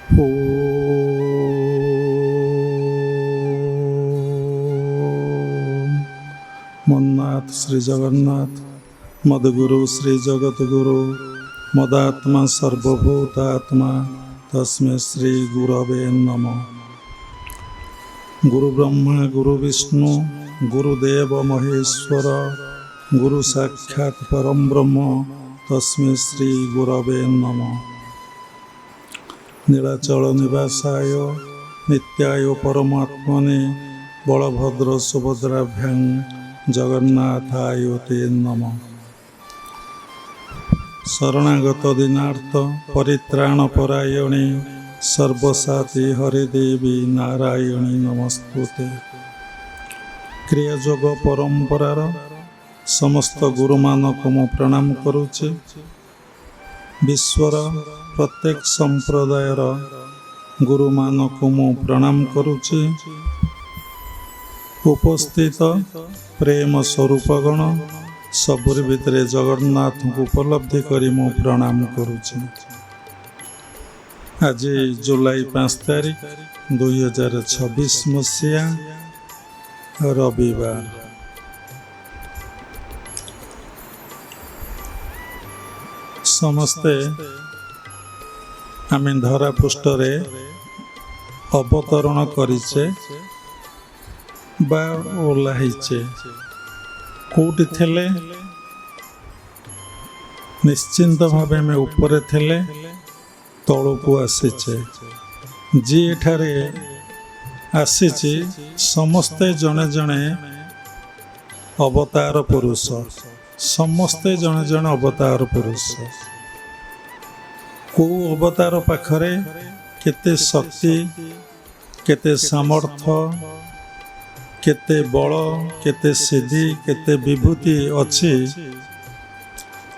ओम मन्नाथ श्री जगन्नाथ मदगुरु श्री जगतगुरु मदात्मा सर्वभूतात्मा तस्मै श्री गुरवे नमः। गुरु ब्रह्मा गुरु विष्णु गुरुदेव महेश्वर गुरु साक्षात् परम ब्रह्म तस्मै श्री गुरवे नमः। नीलाचल निवासाय नित्याय परमात्मने बलभद्र सुभद्राभ्यां जगन्नाथाय ते नमः। शरणागत दीनार्थ परित्राण परायणे सर्वसाती हरिदेवी नारायणी नमस्तुते। क्रियायोग परंपरार समस्त गुरुमानक मु प्रणाम करुचे। विश्वर प्रत्येक संप्रदायर गुरुमानक मु प्रणाम करुचे। उपस्थित प्रेम स्वरूपगण सबुरी भितरे जगन्नाथ को उपलब्धि करी मु प्रणाम करुचे। आज जुलाई 5 तारिख 2026 मसीहा रविवार। समस्ते आम धरा पृष्ठरे अवतरण करिचे बा ओह्लाइचे। कोउटी थिले निश्चिंत भावे में ऊपर थिले तलू आसीचे। जी एठारे आसीचे समस्ते जने जने अवतार पुरुष, समस्ते जने जने अवतार पुरुष। को अवतार पाखरे केते शक्ति केते सामर्थ्य केते बल केते सिद्धि केते विभूति अच्छी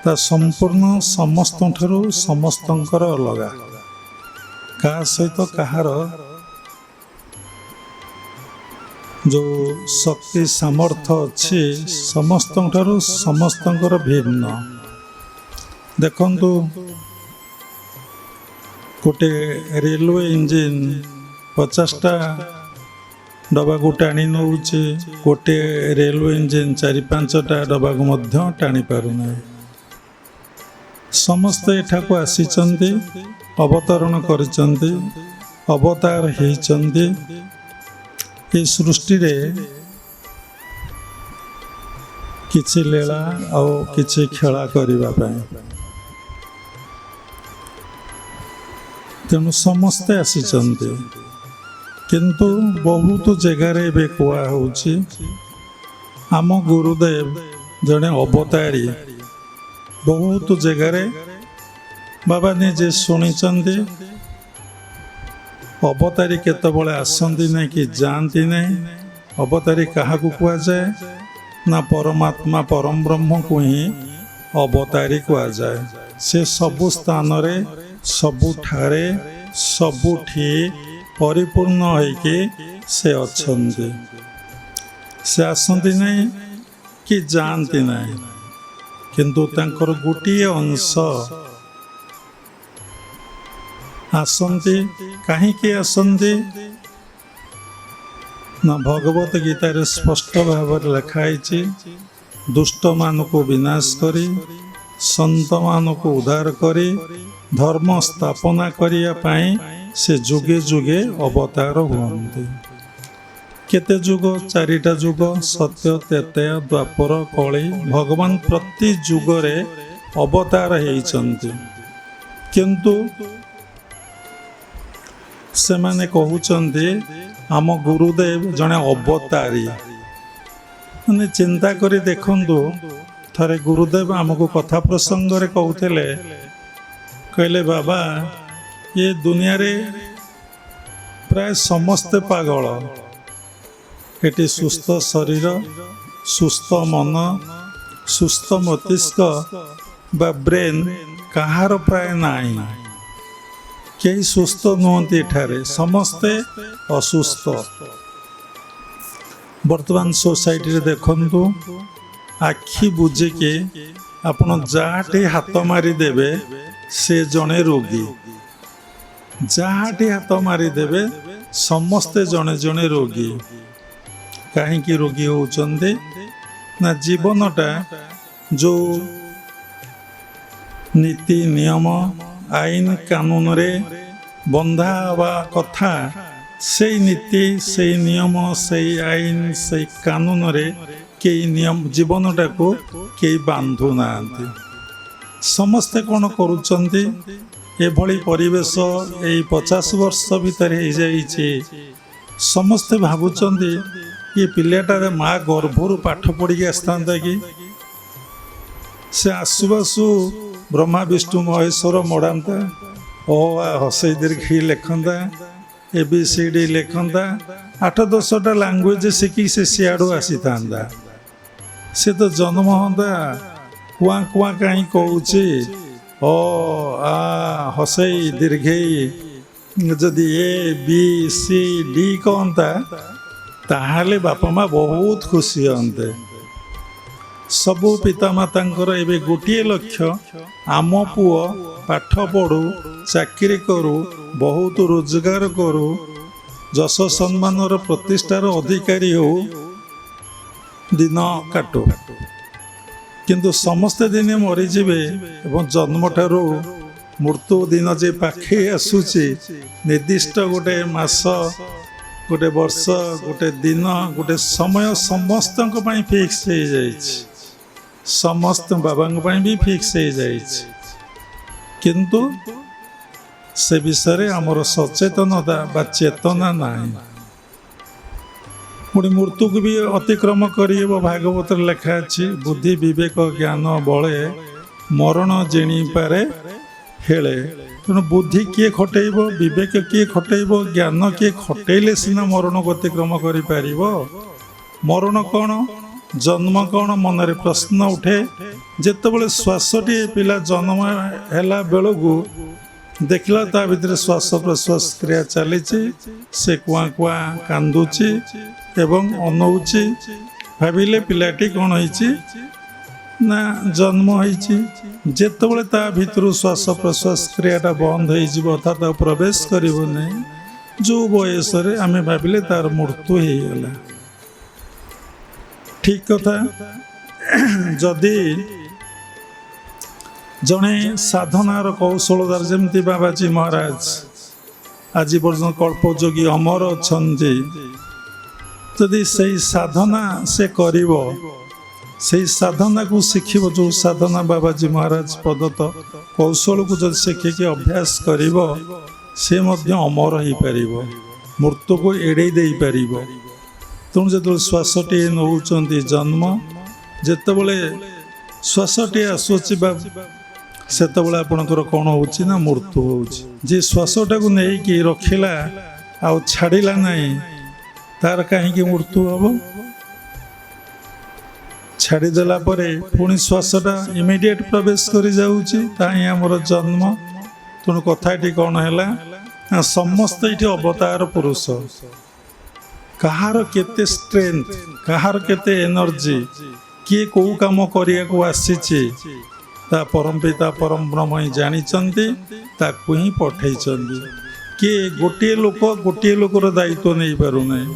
ता संपूर्ण समस्त ठारू समस्तंकर अलगा। का सहित कहार जो शक्ति सामर्थ्य अच्छी समस्त ठारू समस्तंकर भिन्न। देखंतु गोटे रेलवे इंजिन 50टा डबा को टाणी नौचे, गोटे रेलवे इंजिन 4-5टा डबा को मध्य टाणी पारुना। समस्ते एठाको आसीचंती अवतरण करिचंती अवतार हेचंती। ए सृष्टि रे किछि लीला और किछि खेला करिबा पई तेणु समस्ते आसीचंती। किंतु बहुत जगार ए कुआ होची आम गुरुदेव जड़े अवतारी। बहुत जगार बाबा निजे शुणी अवतारी केतबले आसंती नहीं कि जानती नहीं। अवतारी क्या कुआ जाए ना परमात्मा परम ब्रह्म को ही अवतारी कुआ जाए। से सबु स्थान रे सबुठारे सबुठी परिपूर्ण होइके से अच्छंती। से आसंती नहीं कि जानती नहीं किंतु तांकर गोटे अंश आसंती। कहीं आसंती ना भगवत गीता रे स्पष्ट भाव लिखाई दुष्ट मान को विनाश करी संत मान को उद्धार करी धर्म स्थापना करिया पाई से जुगे जुगे अवतार हुअन्ति। केते जुग 4टा जुग सत्य त्रेता द्वापर कली भगवान प्रति जुगरे अवतार हेइचंती। किंतु से माने कहउचंती आम गुरुदेव जने अवतारी। माने चिंता करी देखंतु थरे गुरुदेव आमको कथा प्रसंग रे कहउथिले कहले बाबा ये दुनिया रे प्राय समस्ते पागल। एटी सुस्थ शरीर सुस्थ मन सुस्थ मस्तिष्क बा ब्रेन कहार प्राय नाई। कई सुस्थ नुहति एठारे समस्ते असुस्थ। वर्तमान सोसाइटी रे देखंतु आखि बुझिके आपण जाटे हाथ मारी देबे से जने रोगी। ଯାହାଠି ହାତ ମାରିଦେବେ ସମସ୍ତେ ଜଣେ ଜଣେ ରୋଗୀ। କାହିଁକି ରୋଗୀ ହେଉଛନ୍ତି ନା ଜୀବନଟା ଯେଉଁ ନୀତି ନିୟମ ଆଇନ କାନୁନରେ ବନ୍ଧା ହେବା କଥା, ସେଇ ନୀତି ସେଇ ନିୟମ ସେଇ ଆଇନ ସେଇ କାନୁନରେ କେହି ଜୀବନଟାକୁ କେହି ବାନ୍ଧୁ ନାହାନ୍ତି। ସମସ୍ତେ କ'ଣ କରୁଛନ୍ତି, ଏଭଳି ପରିବେଶ ଏଇ 50 ବର୍ଷ ଭିତରେ ହେଇଯାଇଛି। ସମସ୍ତେ ଭାବୁଛନ୍ତି ଏ ପିଲାଟାରେ ମା ଗର୍ଭରୁ ପାଠ ପଢ଼ିକି ଆସିଥାନ୍ତା କି, ସେ ଆସୁ ଆସୁ ବ୍ରହ୍ମା ବିଷ୍ଣୁ ମହେଶ୍ୱର ମଡ଼ାନ୍ତା, ଅ ଆ ହସେଇ ଦୀର୍ଘଇ ଲେଖନ୍ତା, ABCD ଲେଖନ୍ତା, 8-10ଟା ଲାଙ୍ଗୁଏଜ ଶିଖିକି ସେ ସିଆଡ଼ୁ ଆସିଥାନ୍ତା। ସେ ତ ଜନ୍ମ ହୁଅନ୍ତା କୁଆଁ କୁଆଁ କାହିଁ କହୁଛି, ଅ ଆ ହସେଇ ଦୀର୍ଘଇ ଯଦି ABCD କହନ୍ତା, ତାହେଲେ ବାପା ମା ବହୁତ ଖୁସି ହୁଅନ୍ତେ। ସବୁ ପିତାମାତାଙ୍କର ଏବେ ଗୋଟିଏ ଲକ୍ଷ୍ୟ, ଆମ ପୁଅ ପାଠ ପଢ଼ୁ, ଚାକିରି କରୁ, ବହୁତ ରୋଜଗାର କରୁ, ଯଶ ସମ୍ମାନର ପ୍ରତିଷ୍ଠାର ଅଧିକାରୀ ହେଉ, ଦିନ କାଟୁ। କିନ୍ତୁ ସମସ୍ତେ ଦିନେ ମରିଯିବେ ଏବଂ ଜନ୍ମଠାରୁ ମୃତ୍ୟୁ ଦିନ ଯେ ପାଖେଇ ଆସୁଛି, ନିର୍ଦ୍ଦିଷ୍ଟ ଗୋଟେ ମାସ, ଗୋଟେ ବର୍ଷ, ଗୋଟେ ଦିନ, ଗୋଟେ ସମୟ ସମସ୍ତଙ୍କ ପାଇଁ ଫିକ୍ସ ହେଇଯାଇଛି। ସମସ୍ତ ବାବାଙ୍କ ପାଇଁ ବି ଫିକ୍ସ ହେଇଯାଇଛି। କିନ୍ତୁ ସେ ବିଷୟରେ ଆମର ସଚେତନତା ବା ଚେତନା ନାହିଁ। ପୁଣି ମୃତ୍ୟୁକୁ ବି ଅତିକ୍ରମ କରିହେବ। ଭାଗବତରେ ଲେଖା ଅଛି, ବୁଦ୍ଧି ବିବେକ ଜ୍ଞାନ ବଳେ ମରଣ ଜିଣିପାରେ ହେଳେ। ତେଣୁ ବୁଦ୍ଧି କିଏ ଖଟେଇବ, ବିବେକ କିଏ ଖଟେଇବ, ଜ୍ଞାନ କିଏ ଖଟେଇଲେ ସିନା ମରଣକୁ ଅତିକ୍ରମ କରିପାରିବ। ମରଣ କ'ଣ, ଜନ୍ମ କ'ଣ, ମନରେ ପ୍ରଶ୍ନ ଉଠେ। ଯେତେବେଳେ ଶ୍ୱାସଟିଏ ପିଲା ଜନ୍ମ ହେଲା ବେଳକୁ ଦେଖିଲା ତା ଭିତରେ ଶ୍ୱାସ ପ୍ରଶ୍ୱାସ କ୍ରିୟା ଚାଲିଛି, ସେ କୁଆଁ କୁଆଁ କାନ୍ଦୁଛି ଏବଂ ଅନଉଛି, ଭାବିଲେ ପିଲାଟି କ'ଣ ହେଇଛି ନା ଜନ୍ମ ହେଇଛି। ଯେତେବେଳେ ତା ଭିତରୁ ଶ୍ୱାସ ପ୍ରଶ୍ୱାସ କ୍ରିୟାଟା ବନ୍ଦ ହେଇଯିବ, ଅର୍ଥାତ୍ ଆଉ ପ୍ରବେଶ କରିବ ନାହିଁ, ଯେଉଁ ବୟସରେ ଆମେ ଭାବିଲେ ତାର ମୃତ୍ୟୁ ହେଇଗଲା। ଠିକ୍ କଥା। ଯଦି ଜଣେ ସାଧନାର କୌଶଳଦାର, ଯେମିତି ବାବାଜୀ ମହାରାଜ ଆଜି ପର୍ଯ୍ୟନ୍ତ କଳ୍ପଯୋଗୀ ଅମର ଅଛନ୍ତି, ଯଦି ସେଇ ସାଧନା ସେ କରିବ, ସେଇ ସାଧନାକୁ ଶିଖିବ, ଯେଉଁ ସାଧନା ବାବାଜୀ ମହାରାଜ ପ୍ରଦତ୍ତ କୌଶଳକୁ ଯଦି ଶିଖିକି ଅଭ୍ୟାସ କରିବ, ସେ ମଧ୍ୟ ଅମର ହେଇପାରିବ, ମୃତ୍ୟୁକୁ ଏଡ଼େଇ ଦେଇପାରିବ। ତେଣୁ ଯେତେବେଳେ ଶ୍ୱାସଟିଏ ନେଉଛନ୍ତି ଜନ୍ମ, ଯେତେବେଳେ ଶ୍ୱାସଟିଏ ଆସୁଛି ବା ସେତେବେଳେ ଆପଣଙ୍କର କ'ଣ ହେଉଛି ନା ମୃତ୍ୟୁ ହେଉଛି। ଯିଏ ଶ୍ୱାସଟାକୁ ନେଇକି ରଖିଲା ଆଉ ଛାଡ଼ିଲା ନାହିଁ, ତାର କାହିଁକି ମୃତ୍ୟୁ ହେବ? ଛାଡ଼ିଦେଲା ପରେ ପୁଣି ଶ୍ୱାସଟା ଇମିଡ଼ିଏଟ୍ ପ୍ରବେଶ କରି ଯାଉଛି, ତାହା ହିଁ ଆମର ଜନ୍ମ। ତେଣୁ କଥାଟି କ'ଣ ହେଲା ନା ସମସ୍ତେ ଏଠି ଅବତାର ପୁରୁଷ। କାହାର କେତେ ଷ୍ଟ୍ରେନ୍ଥ, କାହାର କେତେ ଏନର୍ଜି, କିଏ କେଉଁ କାମ କରିବାକୁ ଆସିଛି, ତା ପରମ ପିତା ପରମ ବ୍ରହ୍ମ ହିଁ ଜାଣିଛନ୍ତି, ତାକୁ ହିଁ ପଠେଇଛନ୍ତି। କିଏ ଗୋଟିଏ ଲୋକର ଦାୟିତ୍ୱ ନେଇପାରୁନାହିଁ,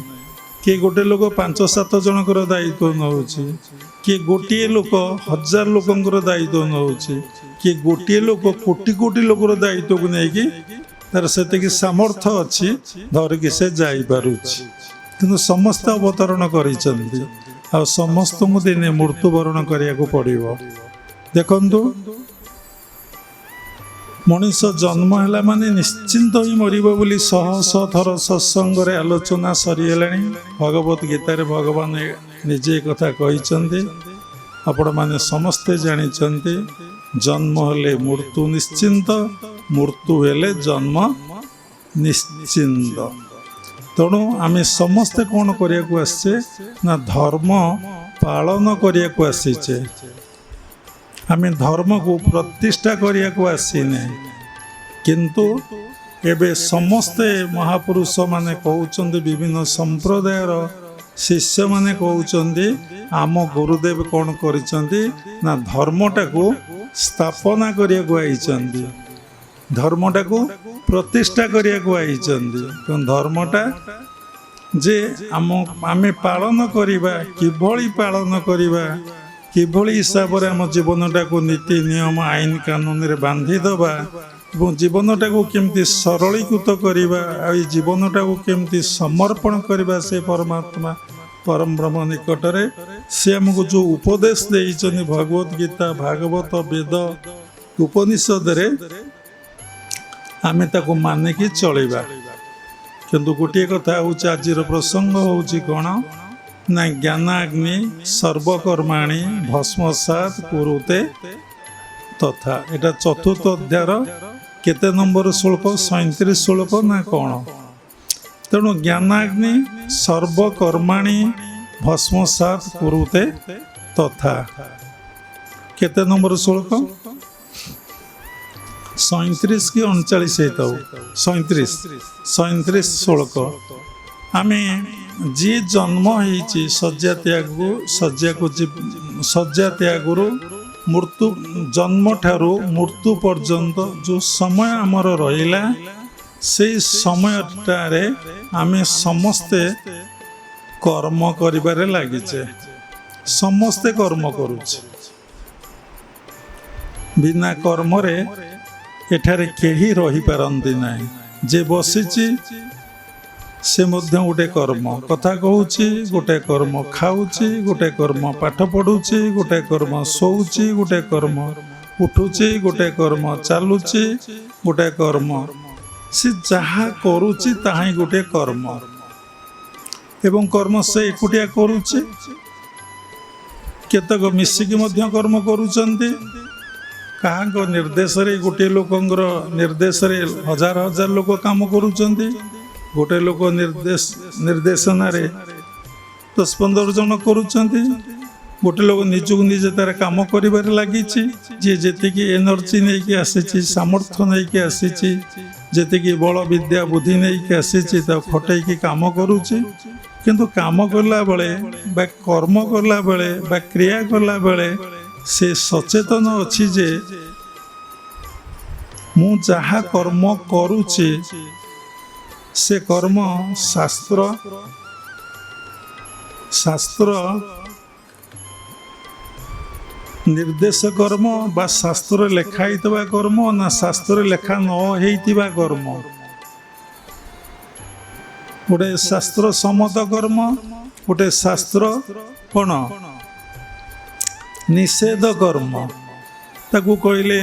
କିଏ ଗୋଟେ ଲୋକ 5-7 ଜଣଙ୍କର ଦାୟିତ୍ୱ ନେଉଛି, କିଏ ଗୋଟିଏ ଲୋକ 1000 ଲୋକଙ୍କର ଦାୟିତ୍ୱ ନେଉଛି, କିଏ ଗୋଟିଏ ଲୋକ କୋଟି କୋଟି ଲୋକର ଦାୟିତ୍ୱକୁ ନେଇକି ତାର ସେତିକି ସାମର୍ଥ୍ୟ ଅଛି ଧରିକି ସେ ଯାଇପାରୁଛି। କିନ୍ତୁ ସମସ୍ତେ ଅବତରଣ କରିଛନ୍ତି, ଆଉ ସମସ୍ତଙ୍କୁ ଦିନେ ମୃତ୍ୟୁବରଣ କରିବାକୁ ପଡ଼ିବ। ଦେଖନ୍ତୁ, ମଣିଷ ଜନ୍ମ ହେଲା ମାନେ ନିଶ୍ଚିନ୍ତ ହିଁ ମରିବ ବୋଲି ଶହ ଶହ ଥର ସତ୍ସଙ୍ଗରେ ଆଲୋଚନା ସରିଗଲାଣି। ଭଗବତ ଗୀତାରେ ଭଗବାନ ନିଜେ କଥା କହିଛନ୍ତି, ଆପଣମାନେ ସମସ୍ତେ ଜାଣିଛନ୍ତି। ଜନ୍ମ ହେଲେ ମୃତ୍ୟୁ ନିଶ୍ଚିନ୍ତ, ମୃତ୍ୟୁ ହେଲେ ଜନ୍ମ ନିଶ୍ଚିନ୍ତ। ତେଣୁ ଆମେ ସମସ୍ତେ କ'ଣ କରିବାକୁ ଆସିଛେ ନା ଧର୍ମ ପାଳନ କରିବାକୁ ଆସିଛେ। ଆମେ ଧର୍ମକୁ ପ୍ରତିଷ୍ଠା କରିବାକୁ ଆସିନେ। କିନ୍ତୁ ଏବେ ସମସ୍ତେ ମହାପୁରୁଷମାନେ କହୁଛନ୍ତି, ବିଭିନ୍ନ ସମ୍ପ୍ରଦାୟର ଶିଷ୍ୟମାନେ କହୁଛନ୍ତି, ଆମ ଗୁରୁଦେବ କ'ଣ କରିଛନ୍ତି ନା ଧର୍ମଟାକୁ ସ୍ଥାପନା କରିବାକୁ ଆଇଛନ୍ତି। धर्मटा को प्रतिष्ठा करिया को आइचंदी धर्मटा जे आमे पालन करिबा किभଳି पालन करिबा किभଳି हिसाब रे हम जीवनटा को नीति नियम आईन कानून रे बांधी दबा और जीवनटा को केमती सरलीकृत करिबा आ जीवनटा को केमती समर्पण करिबा से परमात्मा परम ब्रह्म निकट रे से हमको जो उपदेश देइचनी भगवत गीता भागवत वेद उपनिषद रे आमे ताको माने कि चलिबा किंतु गोटे कथा हूँ आज प्रसंग हूँ कौन ना ज्ञानाग्नि सर्वकर्माणी भस्मसात कुरुते तथा एटा चतुर्थ अध्याय केते नंबर श्लोक 37 श्लोक ना कौन तेणु ज्ञानाग्नि सर्वकर्माणी भस्मसात कुरुते तथा केते नंबर श्लोक 37 कि 39 37 श्लोक आमे जी जन्म होइछि शଯ୍ୟା त्यागरु मृत्यु जन्म ठारू मृत्यु पर्यंत जो समय आमर रहिला से समयटारे आमे समस्ते कर्म करिबारे लागिचे समस्ते कर्म करूचे बिना कर्म रे एठारे केही रही पारंती नाही जे बसिची से मध्य गोटे कर्म कथा कहूची गोटे कर्म खाऊची गोटे कर्म पाठ पढ़ुची गोटे कर्म सोउची गोटे कर्म उठुची गोटे कर्म चालुची गोटे कर्म से जहा करूची ताहा गोटे कर्म एवं कर्म से एकुटिया करूची केतक मिसिकी मध्य कर्म करूचंती कहाँ निर्देश रे गोटे लोकंर निर्देश रे हजार हजार लोक काम करूचंती गोटे लोक निर्देशना रे 10-15 जन करूचंती गोटे लोक निजक निजे तार काम करिबार लागिची जे जेतिकी एनर्जी नहीं कि आसीची सामर्थ्य नहीं कि आसीची जेतिकी बल विद्या बुद्धि नहीं कि आसीची ता खटै की काम करूची किंतु काम करला बेले बा कर्म करला बेले बा क्रिया करला बेले से सचेतन अच्छी जे मु जहा कर्म करूची से कर्म शास्त्र निर्देश कर्म बा शास्त्र लेखाई कर्म ना शास्त्र लेखा न होइतिबा कर्म गोटे शास्त्र सम्मत कर्म गोटे शास्त्र कौन निषेध कर्म ताकू कहले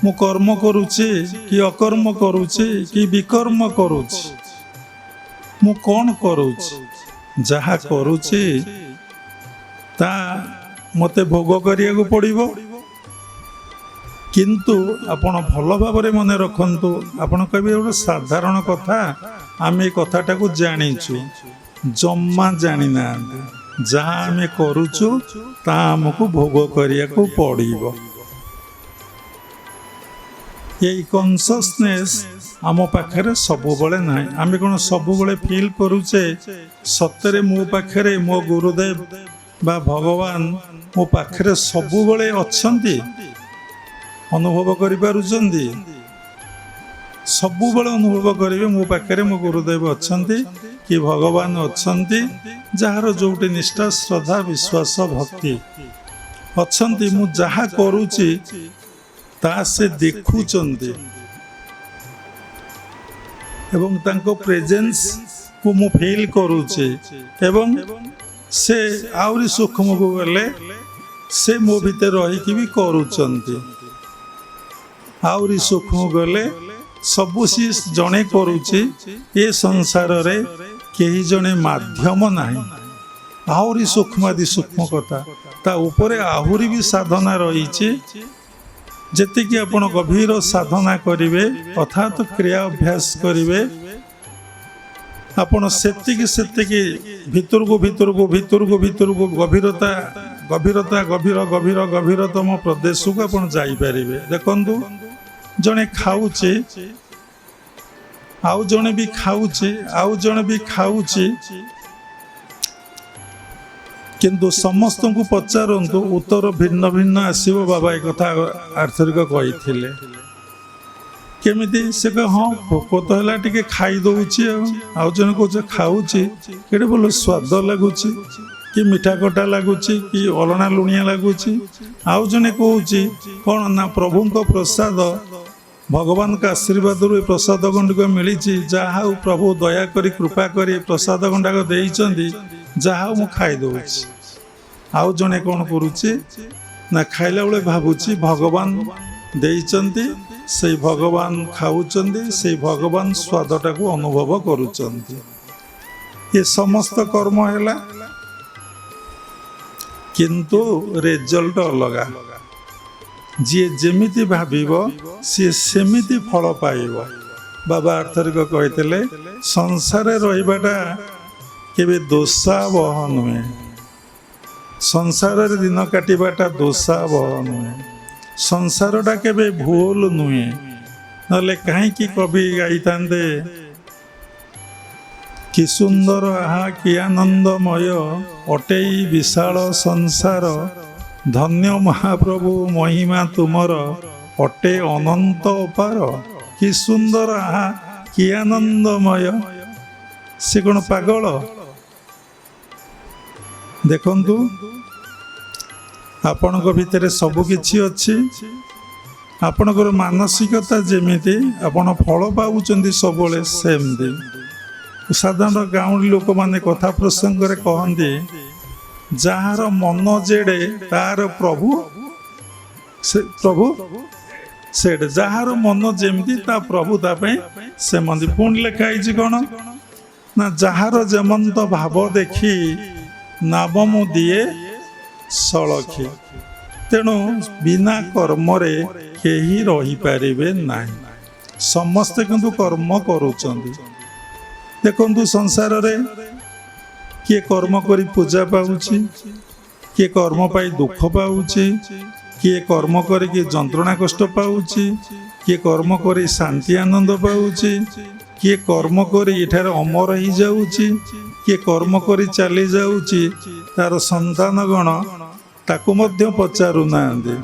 मु कर्म करुची कि अकर्म करुची कि विकर्म करुची मु कौन करुची जहा करुची ता मते भोग करिया को पड़िबो किंतु आपण भल भाव मन रखंतु आपण कहबे गोटे साधारण कथा आमे कथाटा को जानिछु जम्मा जानी ना जहाँ आमे करुचु ता हमको भोग करिया को पड़िबो यही कॉन्शियसनेस आम पाखरे सबु बळे नाही आमे कोन सबु बळे फील करूचे सत्तरे मो पाखरे मो गुरुदेव बा भगवान मो पाखरे सबु बळे अछंती अनुभव करि पारुचंदी सबु बळे अनुभव करिवे मो पाखरे मो गुरुदेव अछंती कि भगवान अछंती जार जोटे निष्ठा श्रद्धा विश्वास भक्ति अछंती मु जहा करूची ता से देखुचंती एवं तांको प्रेजेंस को मु फील करूची एवं से आउरी सूक्ष्म को गले से मो भीतर रही कि भी करूचंती आउरी सूक्ष्म गले सबु सी जणे करूची ए संसार रे केही जणे माध्यम नाही आहुरी सूक्ष्मादि सूक्ष्म कथा ता ऊपर आहुरी भी साधना रही जेति कि आपण गभीर साधना करिवे अर्थात क्रिया अभ्यास करिवे आपण सेतिकी सेतिकी भितर को गभीरता गभीरता गभीर गभीर गभीरतम प्रदेश को आपण जाई परिवे देखंतु जणे खाऊचे आउ जणे भी खाऊचे आउ जणे भी खाऊचे किंतु समस्त को पचारंतु उत्तर भिन्न भिन्न आसीबो बाबा एक कथा आर्थरिक कहिथिले କେମିତି ସେ କହ ହଁ ଭୋକ ତ ହେଲା ଟିକେ ଖାଇଦେଉଛି ଆଉ ଜଣେ କହୁଛ ଖାଉଛି କେଡ଼େ ଭଲ ସ୍ୱାଦ ଲାଗୁଛି କି ମିଠା ଖଟା ଲାଗୁଛି କି ଅଲଣା ଲୁଣିଆ ଲାଗୁଛି। ଆଉ ଜଣେ କହୁଛି କ'ଣ ନା ପ୍ରଭୁଙ୍କ ପ୍ରସାଦ ଭଗବାନଙ୍କ ଆଶୀର୍ବାଦରୁ ଏ ପ୍ରସାଦ ଗଣ୍ଡିକ ମିଳିଛି, ଯାହା ହଉ ପ୍ରଭୁ ଦୟାକରି କୃପା କରି ପ୍ରସାଦ ଗଣ୍ଡାକ ଦେଇଛନ୍ତି, ଯାହା ହଉ ମୁଁ ଖାଇଦେଉଛି। ଆଉ ଜଣେ କ'ଣ କରୁଛି ନା ଖାଇଲା ବେଳେ ଭାବୁଛି ଭଗବାନ ଦେଇଛନ୍ତି, ସେଇ ଭଗବାନ ଖାଉଛନ୍ତି, ସେଇ ଭଗବାନ ସ୍ୱାଦଟାକୁ ଅନୁଭବ କରୁଛନ୍ତି। ଏ ସମସ୍ତ କର୍ମ ହେଲା, କିନ୍ତୁ ରେଜଲ୍ଟ ଅଲଗା। ଯିଏ ଯେମିତି ଭାବିବ ସିଏ ସେମିତି ଫଳ ପାଇବ। ବାବା ଆର୍ଥରିକ କହିଥିଲେ ସଂସାରରେ ରହିବାଟା କେବେ ଦୋଷାବହ ନୁହେଁ, ସଂସାରରେ ଦିନ କାଟିବାଟା ଦୋଷାବହ ନୁହେଁ, ସଂସାରଟା କେବେ ଭୁଲ ନୁହେଁ। ନହେଲେ କାହିଁକି କବି ଗାଇଥାନ୍ତେ କି ସୁନ୍ଦର ଆହା କି ଆନନ୍ଦମୟ ଅଟେଇ ବିଶାଳ ସଂସାର, ଧନ୍ୟ ମହାପ୍ରଭୁ ମହିମା ତୁମର ଅଟେ ଅନନ୍ତ ଅପାର। କି ସୁନ୍ଦର ଆହା କି ଆନନ୍ଦମୟ। ସେ କ'ଣ ପାଗଳ? ଦେଖନ୍ତୁ ଆପଣଙ୍କ ଭିତରେ ସବୁ କିଛି ଅଛି, ଆପଣଙ୍କର ମାନସିକତା ଯେମିତି ଆପଣ ଫଳ ପାଉଛନ୍ତି ସବୁବେଳେ ସେମିତି। ସାଧାରଣ ଗାଉଁଲି ଲୋକମାନେ କଥା ପ୍ରସଙ୍ଗରେ କହନ୍ତି ଯାହାର ମନ ଯେଡ଼େ ତାର ପ୍ରଭୁ ସେଡ଼େ, ଯାହାର ମନ ଯେମିତି ତା ପ୍ରଭୁ ତା ପାଇଁ ସେମିତି। ପୁଣି ଲେଖା ହେଇଛି କ'ଣ ନା ଯାହାର ଯେମନ୍ତ ଭାବ ଦେଖି ନାମ ମୁଁ ଦିଏ ସଳଖି। ତେଣୁ ବିନା କର୍ମରେ କେହି ରହିପାରିବେ ନାହିଁ। ସମସ୍ତେ କିନ୍ତୁ କର୍ମ କରୁଛନ୍ତି। ଦେଖନ୍ତୁ ସଂସାରରେ କିଏ କର୍ମ କରି ପୂଜା ପାଉଛି, କିଏ କର୍ମ ପାଇ ଦୁଃଖ ପାଉଛି, କିଏ କର୍ମ କରିକି ଯନ୍ତ୍ରଣା କଷ୍ଟ ପାଉଛି, କିଏ କର୍ମ କରି ଶାନ୍ତି ଆନନ୍ଦ ପାଉଛି, କିଏ କର୍ମ କରି ଏଠାରେ ଅମର ହେଇଯାଉଛି, କିଏ କର୍ମ କରି ଚାଲି ଯାଉଛି। ତାର ସନ୍ତାନଗଣ ତାକୁ ମଧ୍ୟ ପଚାରୁନାହାନ୍ତି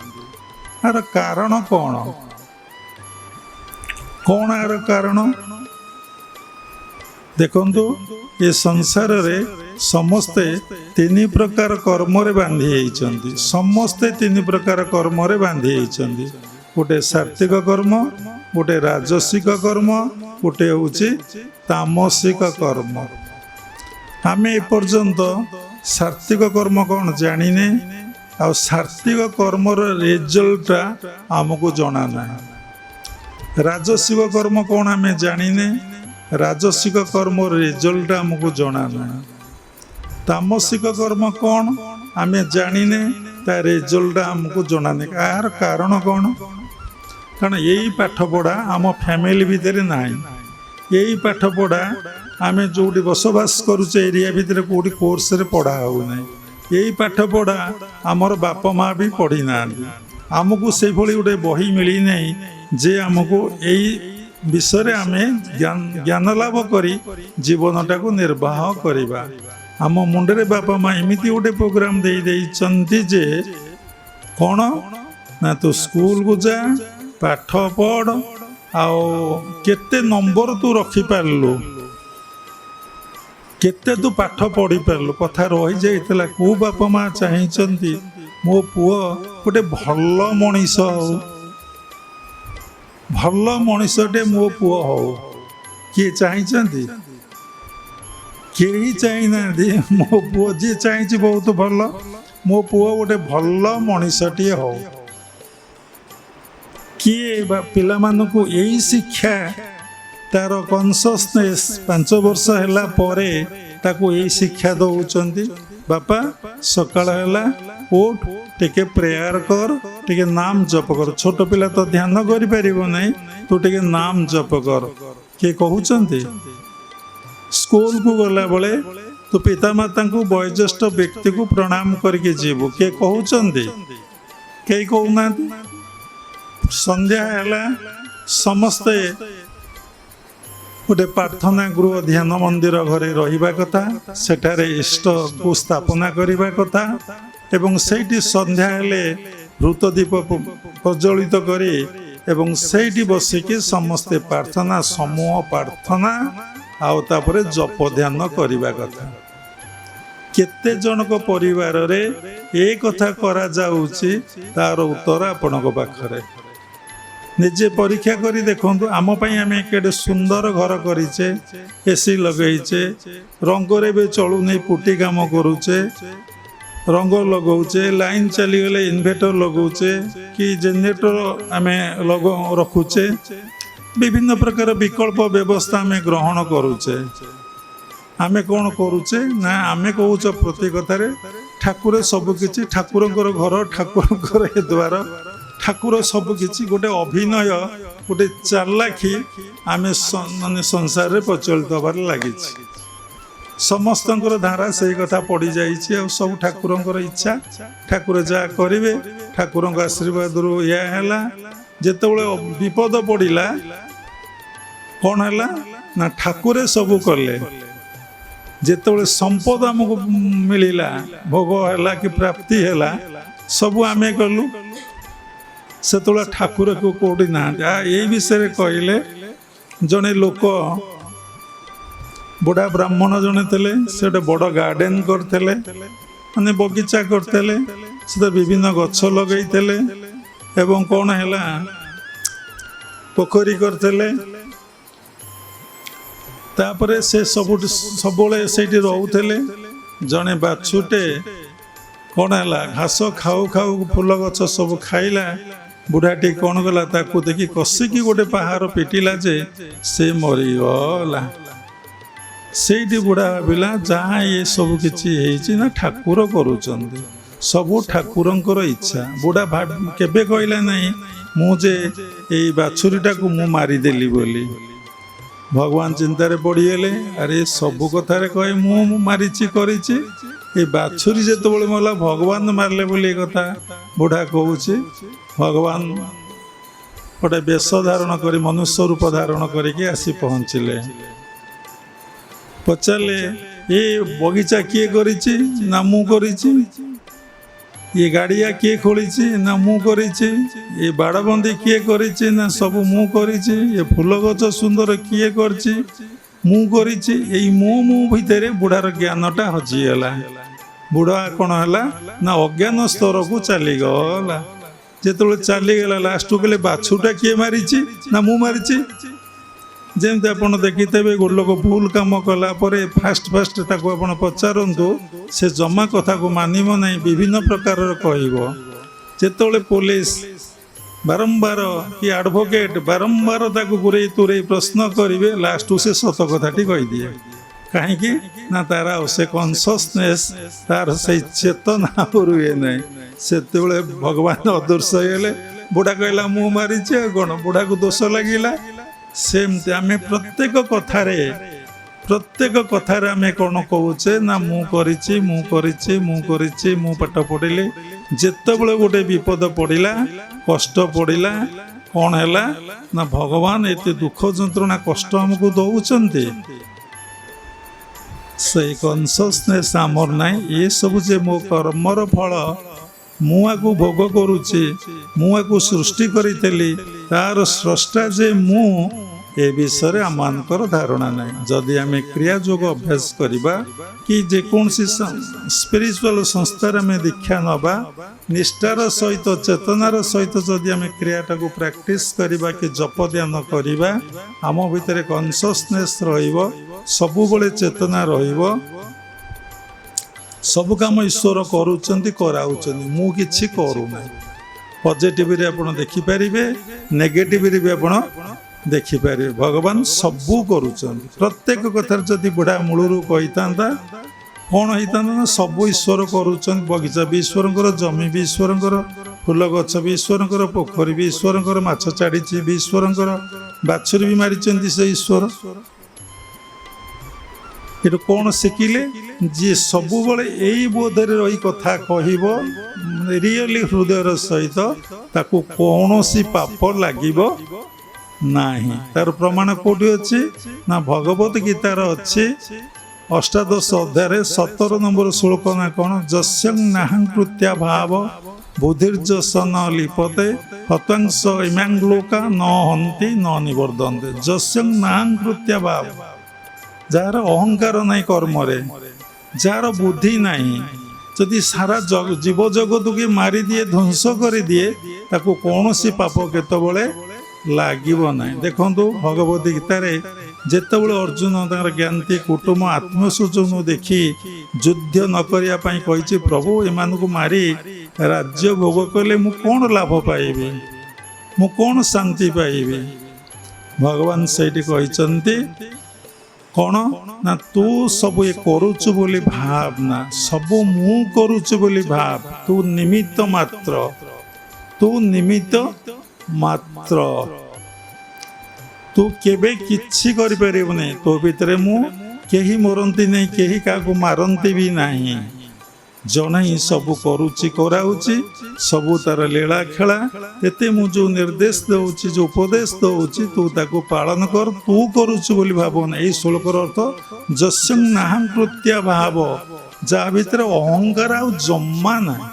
ଆର କାରଣ କ'ଣ? କ'ଣ ଆର କାରଣ? ଦେଖନ୍ତୁ ଏ ସଂସାରରେ ସମସ୍ତେ ତିନି ପ୍ରକାର କର୍ମରେ ବାନ୍ଧି ହେଇଛନ୍ତି। ସମସ୍ତେ ତିନି ପ୍ରକାର କର୍ମରେ ବାନ୍ଧି ହେଇଛନ୍ତି। ଗୋଟେ ସାତ୍ତ୍ୱିକ କର୍ମ, ଗୋଟେ ରାଜସିକ କର୍ମ, ଗୋଟେ ହେଉଛି ତାମସିକ କର୍ମ। ଆମେ ଏପର୍ଯ୍ୟନ୍ତ ସାତ୍ତ୍ୱିକ କର୍ମ କ'ଣ ଜାଣିନେ, ଆଉ ସାତ୍ତ୍ୱିକ କର୍ମର ରେଜଲ୍ଟଟା ଆମକୁ ଜଣା ନାହିଁ। ରାଜସିକ କର୍ମ କ'ଣ ଆମେ ଜାଣିନେ, ରାଜସିକ କର୍ମର ରେଜଲ୍ଟ ଆମକୁ ଜଣା ନାହିଁ। ତାମସିକ କର୍ମ କ'ଣ ଆମେ ଜାଣିନେ, ତା ରେଜଲ୍ଟ ଆମକୁ ଜଣା ନାହିଁ। ଏହାର କାରଣ କ'ଣ? କାରଣ ଏଇ ପାଠପଢ଼ା ଆମ ଫ୍ୟାମିଲି ଭିତରେ ନାହିଁ। ଏଇ ପାଠପଢ଼ା ଆମେ ଯେଉଁଠି ବସବାସ କରୁଛେ ଏରିଆ ଭିତରେ କେଉଁଠି କୋର୍ସରେ ପଢ଼ା ହେଉନାହିଁ। ଏଇ ପାଠପଢ଼ା ଆମର ବାପା ମା' ବି ପଢ଼ି ନାହାନ୍ତି। ଆମକୁ ସେଇଭଳି ଗୋଟେ ବହି ମିଳିନାହିଁ ଯେ ଆମକୁ ଏଇ ବିଷୟରେ ଆମେ ଜ୍ଞାନ ଲାଭ କରି ଜୀବନଟାକୁ ନିର୍ବାହ କରିବା। ଆମ ମୁଣ୍ଡରେ ବାପା ମା' ଏମିତି ଗୋଟେ ପ୍ରୋଗ୍ରାମ ଦେଇଛନ୍ତି ଯେ କ'ଣ ନା ତୁ ସ୍କୁଲକୁ ଯା, ପାଠ ପଢ଼, ଆଉ କେତେ ନମ୍ବର ତୁ ରଖିପାରିଲୁ, କେତେ ତୁ ପାଠ ପଢ଼ିପାରିଲୁ, କଥା ରହିଯାଇଥିଲା। କେଉଁ ବାପା ମା' ଚାହିଁଛନ୍ତି ମୋ ପୁଅ ଗୋଟେ ଭଲ ମଣିଷ ହଉ, ଭଲ ମଣିଷଟେ ମୋ ପୁଅ ହଉ? କିଏ ଚାହିଁଛନ୍ତି? କେହି ଚାହିଁନାହାନ୍ତି। ମୋ ପୁଅ ଯିଏ ଚାହିଁଛି ବହୁତ ଭଲ, ମୋ ପୁଅ ଗୋଟେ ଭଲ ମଣିଷଟିଏ ହଉ। କିଏ ବା ପିଲାମାନଙ୍କୁ ଏଇ ଶିକ୍ଷା, ତାର କନସିୟସନେସ୍ 5 ବର୍ଷ ହେଲା ପରେ ତାକୁ ଏଇ ଶିକ୍ଷା ଦେଉଛନ୍ତି। ବାପା ସକାଳ ହେଲା ଉଠ, ଟିକେ ପ୍ରେୟାର କର, ଟିକେ ନାମ ଜପ କର। ଛୋଟ ପିଲା ତ ଧ୍ୟାନ କରିପାରିବ ନାହିଁ, ତୁ ଟିକେ ନାମ ଜପ କର। କିଏ କହୁଛନ୍ତି? ସ୍କୁଲକୁ ଗଲାବେଳେ ତୁ ପିତାମାତାଙ୍କୁ ବୟୋଜ୍ୟେଷ୍ଠ ବ୍ୟକ୍ତିକୁ ପ୍ରଣାମ କରିକି ଯିବୁ। କିଏ କହୁଛନ୍ତି? କେହି କହୁନାହାନ୍ତି। ସନ୍ଧ୍ୟା ହେଲା ସମସ୍ତେ ଗୋଟେ ପ୍ରାର୍ଥନା ଗୃହ, ଧ୍ୟାନ ମନ୍ଦିର ଘରେ ରହିବା କଥା, ସେଠାରେ ଇଷ୍ଟକୁ ସ୍ଥାପନା କରିବା କଥା, ଏବଂ ସେଇଠି ସନ୍ଧ୍ୟା ହେଲେ ଧୂତ ଦୀପ ପ୍ରଜ୍ୱଳିତ କରି ଏବଂ ସେଇଠି ବସିକି ସମସ୍ତେ ପ୍ରାର୍ଥନା ସମୂହ ପ୍ରାର୍ଥନା ଆଉ ତାପରେ ଜପ ଧ୍ୟାନ କରିବା କଥା। କେତେ ଜଣଙ୍କ ପରିବାରରେ ଏ କଥା କରାଯାଉଛି ତାର ଉତ୍ତର ଆପଣଙ୍କ ପାଖରେ। ନିଜେ ପରୀକ୍ଷା କରି ଦେଖନ୍ତୁ। ଆମ ପାଇଁ ଆମେ କେଡ଼େ ସୁନ୍ଦର ଘର କରିଛେ, ଏସି ଲଗେଇଛେ, ରଙ୍ଗରେ ବି ଚଳୁନି ପୁଟି କାମ କରୁଛେ, ରଙ୍ଗ ଲଗାଉଛେ, ଲାଇନ୍ ଚାଲିଗଲେ ଇନଭେଟର ଲଗାଉଛେ କି ଜେନେରେଟର ଆମେ ରଖୁଛେ, ବିଭିନ୍ନ ପ୍ରକାର ବିକଳ୍ପ ବ୍ୟବସ୍ଥା ଆମେ ଗ୍ରହଣ କରୁଛେ। ଆମେ କ'ଣ କରୁଛେ ନା ଆମେ କହୁଛ ପ୍ରତି କଥାରେ ଠାକୁର ସବୁକିଛି, ଠାକୁରଙ୍କର ଘର, ଠାକୁରଙ୍କର ଏ ଦ୍ୱାର, ଠାକୁର ସବୁକିଛି। ଗୋଟେ ଅଭିନୟ, ଗୋଟେ ଚାଲାଖି ଆମେ ମାନେ ସଂସାରରେ ପ୍ରଚଳିତ ହେବାରେ ଲାଗିଛି। ସମସ୍ତଙ୍କର ଧାରା ସେଇ କଥା ପଡ଼ିଯାଇଛି। ଆଉ ସବୁ ଠାକୁରଙ୍କର ଇଚ୍ଛା, ଠାକୁର ଯାହା କରିବେ, ଠାକୁରଙ୍କ ଆଶୀର୍ବାଦରୁ ଏହା ହେଲା। ଯେତେବେଳେ ବିପଦ ପଡ଼ିଲା କ'ଣ ହେଲା ନା ଠାକୁରେ ସବୁ କଲେ। ଯେତେବେଳେ ସମ୍ପଦ ଆମକୁ ମିଳିଲା, ଭୋଗ ହେଲା କି ପ୍ରାପ୍ତି ହେଲା, ସବୁ ଆମେ କଲୁ। ସେତେବେଳେ ଠାକୁରକୁ କେଉଁଠି ନାହାନ୍ତି। ଏଇ ବିଷୟରେ କହିଲେ ଜଣେ ଲୋକ, ବୁଢ଼ା ବ୍ରାହ୍ମଣ ଜଣେ ଥିଲେ, ସେ ଗୋଟେ ବଡ଼ ଗାର୍ଡେନ କରିଥିଲେ, ମାନେ ବଗିଚା କରିଥିଲେ। ସେ ବିଭିନ୍ନ ଗଛ ଲଗେଇଥିଲେ ଏବଂ କ'ଣ ହେଲା ପୋଖରୀ କରିଥିଲେ। ତାପରେ ସେ ସବୁବେଳେ ସେଇଠି ରହୁଥିଲେ। ଜଣେ ବାଛୁଟେ କ'ଣ ହେଲା ଘାସ ଖାଉ ଖାଉ ଫୁଲ ଗଛ ସବୁ ଖାଇଲା। ବୁଢ଼ାଟି କ'ଣ କଲା, ତାକୁ ଦେଖି କଷିକି ଗୋଟେ ପାହାର ପିଟିଲା ଯେ ସେ ମରିଗଲା। ସେଇଠି ବୁଢ଼ା ଭାବିଲା ଯାହା ଏ ସବୁ କିଛି ହେଇଛି ନା ଠାକୁର କରୁଛନ୍ତି, ସବୁ ଠାକୁରଙ୍କର ଇଚ୍ଛା। ବୁଢ଼ା କେବେ କହିଲା ନାହିଁ ମୁଁ ଯେ ଏଇ ବାଛୁରୀଟାକୁ ମୁଁ ମାରିଦେଲି ବୋଲି। ଭଗବାନ ଚିନ୍ତାରେ ପଡ଼ିଗଲେ। ଆରେ ସବୁ କଥାରେ କହେ ମୁଁ ମାରିଛି କରିଛି, ଏ ବାଛୁରୀ ଯେତେବେଳେ ମଲା ଭଗବାନ ମାରିଲେ ବୋଲି ଏ କଥା ବୁଢ଼ା କହୁଛି। ଭଗବାନ ଗୋଟେ ବେଶ ଧାରଣ କରି, ମନୁଷ୍ୟ ରୂପ ଧାରଣ କରିକି ଆସି ପହଞ୍ଚିଲେ। ପଚାରିଲେ ଏ ବଗିଚା କିଏ କରିଛି? ନା ମୁଁ କରିଛି। ଏ ଗାଡ଼ିଆ କିଏ ଖୋଳିଛି? ନା ମୁଁ କରିଛି। ଏ ବାଡ଼ବନ୍ଦି କିଏ କରିଛି? ନା ସବୁ ମୁଁ କରିଛି। ଏ ଫୁଲ ଗଛ ସୁନ୍ଦର କିଏ କରିଛି? ମୁଁ କରିଛି। ଏଇ ମୁଁ ଭିତରେ ବୁଢ଼ାର ଜ୍ଞାନଟା ହଜିଗଲା। ବୁଢ଼ା କ'ଣ ହେଲା ନା ଅଜ୍ଞାନ ସ୍ତରକୁ ଚାଲିଗଲା। ଯେତେବେଳେ ଚାଲିଗଲା ଲାଷ୍ଟକୁ କହିଲେ ବାଛୁଟା କିଏ ମାରିଛି? ନା ମୁଁ ମାରିଛି। ଯେମିତି ଆପଣ ଦେଖିଥିବେ ଗୋଟେ ଲୋକ ଭୁଲ କାମ କଲା ପରେ ଫାଷ୍ଟ ତାକୁ ଆପଣ ପଚାରନ୍ତୁ, ସେ ଜମା କଥାକୁ ମାନିବ ନାହିଁ, ବିଭିନ୍ନ ପ୍ରକାରର କହିବ। ଯେତେବେଳେ ପୋଲିସ ବାରମ୍ବାର କି ଆଡ଼ଭୋକେଟ୍ ବାରମ୍ବାର ତାକୁ ତୁରେଇ ପ୍ରଶ୍ନ କରିବେ, ଲାଷ୍ଟକୁ ସେ ସତ କଥାଟି କହିଦିଏ। କାହିଁକି ନା ତାର ଆଉ ସେ କନସିୟସନେସ୍, ତାର ସେଇ ଚେତନା ରୁହେ ନାହିଁ। ସେତେବେଳେ ଭଗବାନ ଅଦୃଶ୍ୟ ହେଇଗଲେ। ବୁଢ଼ା କହିଲା ମୁଁ ମାରିଛି, ଆଉ କ'ଣ ବୁଢ଼ାକୁ ଦୋଷ ଲାଗିଲା। ସେମିତି ଆମେ ପ୍ରତ୍ୟେକ କଥାରେ ଆମେ କ'ଣ କହୁଛେ ନା ମୁଁ କରିଛି, ମୁଁ କରିଛି, ମୁଁ କରିଛି, ମୁଁ ପାଠ ପଢ଼ିଲି। ଯେତେବେଳେ ଗୋଟେ ବିପଦ ପଡ଼ିଲା, କଷ୍ଟ ପଡ଼ିଲା, କ'ଣ ହେଲା ନା ଭଗବାନ ଏତେ ଦୁଃଖ ଯନ୍ତ୍ରଣା କଷ୍ଟ ଆମକୁ ଦେଉଛନ୍ତି। ସେଇ କନସିୟସନେସ୍ ଆମର ନାହିଁ। ଏସବୁ ଯେ ମୋ କର୍ମର ଫଳ, ମୁଁ ଆକୁ ଭୋଗ କରୁଛି, ମୁଁ ଆକୁ ସୃଷ୍ଟି କରିଥିଲି, ତାର ସ୍ରଷ୍ଟା ଯେ ମୁଁ, ଏ ବିଷୟରେ ଆମମାନଙ୍କର ଧାରଣା ନାହିଁ। ଯଦି ଆମେ କ୍ରିୟା ଯୋଗ ଅଭ୍ୟାସ କରିବା କି ଯେକୌଣସି ସ୍ପିରିଚୁଆଲ ସଂସ୍ଥାରେ ଆମେ ଦୀକ୍ଷା ନେବା, ନିଷ୍ଠାର ସହିତ ଚେତନାର ସହିତ ଯଦି ଆମେ କ୍ରିୟାଟାକୁ ପ୍ରାକ୍ଟିସ୍ କରିବା କି ଜପ ଧ୍ୟାନ କରିବା, ଆମ ଭିତରେ କନସିୟସନେସ୍ ରହିବ, ସବୁବେଳେ ଚେତନା ରହିବ। ସବୁ କାମ ଈଶ୍ୱର କରୁଛନ୍ତି, କରାଉଛନ୍ତି, ମୁଁ କିଛି କରୁନାହିଁ। ପଜିଟିଭରେ ଆପଣ ଦେଖିପାରିବେ, ନେଗେଟିଭରେ ବି ଆପଣ ଦେଖିପାରିବେ। ଭଗବାନ ସବୁ କରୁଛନ୍ତି। ପ୍ରତ୍ୟେକ କଥାରେ ଯଦି ବୁଢ଼ା ମୂଳରୁ କହିଥାନ୍ତା କ'ଣ ହେଇଥାନ୍ତା ନା ସବୁ ଈଶ୍ୱର କରୁଛନ୍ତି। ବଗିଚା ବି ଈଶ୍ୱରଙ୍କର, ଜମି ବି ଈଶ୍ୱରଙ୍କର, ଫୁଲ ଗଛ ବି ଈଶ୍ୱରଙ୍କର, ପୋଖରୀ ବି ଈଶ୍ୱରଙ୍କର, ମାଛ ଛାଡ଼ିଛି ବି ଈଶ୍ୱରଙ୍କର, ବାଛୁରୀ ବି ମାରିଛନ୍ତି ସେ ଈଶ୍ୱର। ଏଠୁ କ'ଣ ଶିଖିଲେ? ଯିଏ ସବୁବେଳେ ଏଇ ବୋଧରେ ରହି କଥା କହିବ ରିଅଲି ହୃଦୟର ସହିତ, ତାକୁ କୌଣସି ପାପ ଲାଗିବ ନାହିଁ। ତାର ପ୍ରମାଣ କୋଉଠି ଅଛି ନା ଭଗବତ ଗୀତାର ଅଛି 18 ଅଧ୍ୟାୟରେ 17 ନମ୍ବର ଶ୍ଲୋକ ନା କ'ଣ, ଯସ୍ୟଂ ନାହଂ କୃତ୍ୟା ଭାବ ବୁଦ୍ଧିର୍ଯଶ ନ ଲିପତେ ହତାଂଶ ଇମାଂଲୋକା ନ ହନ୍ତି ନ ନିବର୍ଦ୍ଧନ୍ତେ ଯସ୍ୟଂ ନାହଂ କୃତ୍ୟା ଭାବ। ଯାହାର ଅହଙ୍କାର ନାହିଁ କର୍ମରେ, ଯାହାର ବୁଦ୍ଧି ନାହିଁ, ଯଦି ସାରା ଜୀବଜଗତକୁ ମାରିଦିଏ, ଧ୍ୱଂସ କରିଦିଏ, ତାକୁ କୌଣସି ପାପ କେତେବେଳେ ଲାଗିବ ନାହିଁ। ଦେଖନ୍ତୁ ଭଗବତ ଗୀତାରେ ଯେତେବେଳେ ଅର୍ଜୁନ ତାଙ୍କର ଜ୍ଞାନୀ କୁଟୁମ୍ବ ଆତ୍ମସ୍ୱଜନକୁ ଦେଖି ଯୁଦ୍ଧ ନ କରିବା ପାଇଁ କହିଛି, ପ୍ରଭୁ ଏମାନଙ୍କୁ ମାରି ରାଜ୍ୟ ଭୋଗ କଲେ ମୁଁ କ'ଣ ଲାଭ ପାଇବି, ମୁଁ କ'ଣ ଶାନ୍ତି ପାଇବି? ଭଗବାନ ସେଇଠି କହିଛନ୍ତି କ'ଣ ନା, ତୁ ସବୁ ଏ କରୁଛୁ ବୋଲି ଭାବ ନା, ସବୁ ମୁଁ କରୁଛୁ ବୋଲି ଭାବ। ତୁ ନିମିତ୍ତ ମାତ୍ର, ତୁ ନିମିତ୍ତ ମାତ୍ର, ତୁ କେବେ କିଛି କରିପାରିବୁନି। ତୋ ଭିତରେ ମୁଁ, କେହି ମରନ୍ତି ନାହିଁ, କେହି କାହାକୁ ମାରନ୍ତି ବି ନାହିଁ। ଜଣେ ହିଁ ସବୁ କରୁଛି, କରାଉଛି, ସବୁ ତାର ଲୀଳା ଖେଳା। ଏତେ ମୁଁ ଯେଉଁ ନିର୍ଦ୍ଦେଶ ଦେଉଛି, ଯେଉଁ ଉପଦେଶ ଦେଉଛି, ତୁ ତାକୁ ପାଳନ କର। ତୁ କରୁଛୁ ବୋଲି ଭାବନା। ଏଇ ଶ୍ଲୋକର ଅର୍ଥ ଯସ୍ୟଂ ନାହଂ କୃତ୍ୟା ଭାବ, ଯାହା ଭିତରେ ଅହଙ୍କାର ଆଉ ଜମା ନାହିଁ,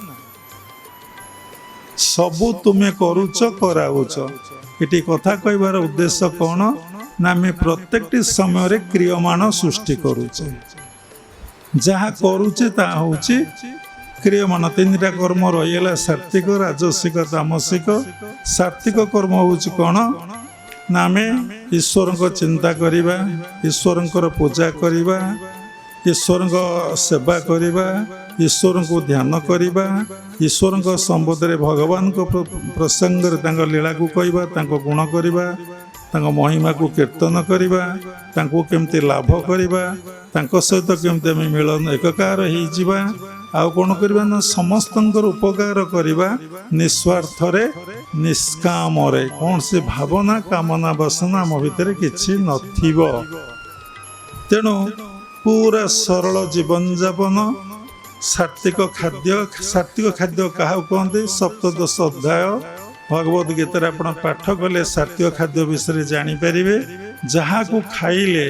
ସବୁ ତୁମେ କରୁଛ, କରାଉଛ। ଏଠି କଥା କହିବାର ଉଦ୍ଦେଶ୍ୟ କ'ଣ ନା, ଆମେ ପ୍ରତ୍ୟେକଟି ସମୟରେ କ୍ରିୟମାଣ ସୃଷ୍ଟି କରୁଛେ। ଯାହା କରୁଛେ ତାହା ହେଉଛି କ୍ରିୟମାଣ। ତିନିଟା କର୍ମ ରହିଗଲା, ସାତ୍ତ୍ୱିକ, ରାଜସିକ, ତାମସିକ। ସାତ୍ତ୍ୱିକ କର୍ମ ହେଉଛି କ'ଣ ନା, ଆମେ ଈଶ୍ୱରଙ୍କ ଚିନ୍ତା କରିବା, ଈଶ୍ୱରଙ୍କର ପୂଜା କରିବା, ଈଶ୍ୱରଙ୍କ ସେବା କରିବା, ଈଶ୍ୱରଙ୍କୁ ଧ୍ୟାନ କରିବା, ଈଶ୍ୱରଙ୍କ ସମ୍ବନ୍ଧରେ ଭଗବାନଙ୍କ ପ୍ରସଙ୍ଗରେ ତାଙ୍କ ଲୀଳାକୁ କହିବା, ତାଙ୍କ ଗୁଣ କରିବା, ତାଙ୍କ ମହିମାକୁ କୀର୍ତ୍ତନ କରିବା, ତାଙ୍କୁ କେମିତି ଲାଭ କରିବା, ତାଙ୍କ ସହିତ କେମିତି ଆମେ ମିଳନ ଏକକାର ହେଇଯିବା। ଆଉ କ'ଣ କରିବା ନା, ସମସ୍ତଙ୍କର ଉପକାର କରିବା, ନିଃସ୍ୱାର୍ଥରେ, ନିଷ୍କାମରେ। କୌଣସି ଭାବନା, କାମନା, ବାସନା ଆମ ଭିତରେ କିଛି ନଥିବ। ତେଣୁ ପୁରା ସରଳ ଜୀବନଯାପନ, ସାତ୍ତ୍ୱିକ ଖାଦ୍ୟ। ସାତ୍ତ୍ୱିକ ଖାଦ୍ୟ କାହାକୁ କୁହନ୍ତି? ସପ୍ତଦଶ ଅଧ୍ୟାୟ ଭଗବତ ଗୀତାରେ ଆପଣ ପାଠ କଲେ ସାତ୍ତ୍ୱିକ ଖାଦ୍ୟ ବିଷୟରେ ଜାଣିପାରିବେ। ଯାହାକୁ ଖାଇଲେ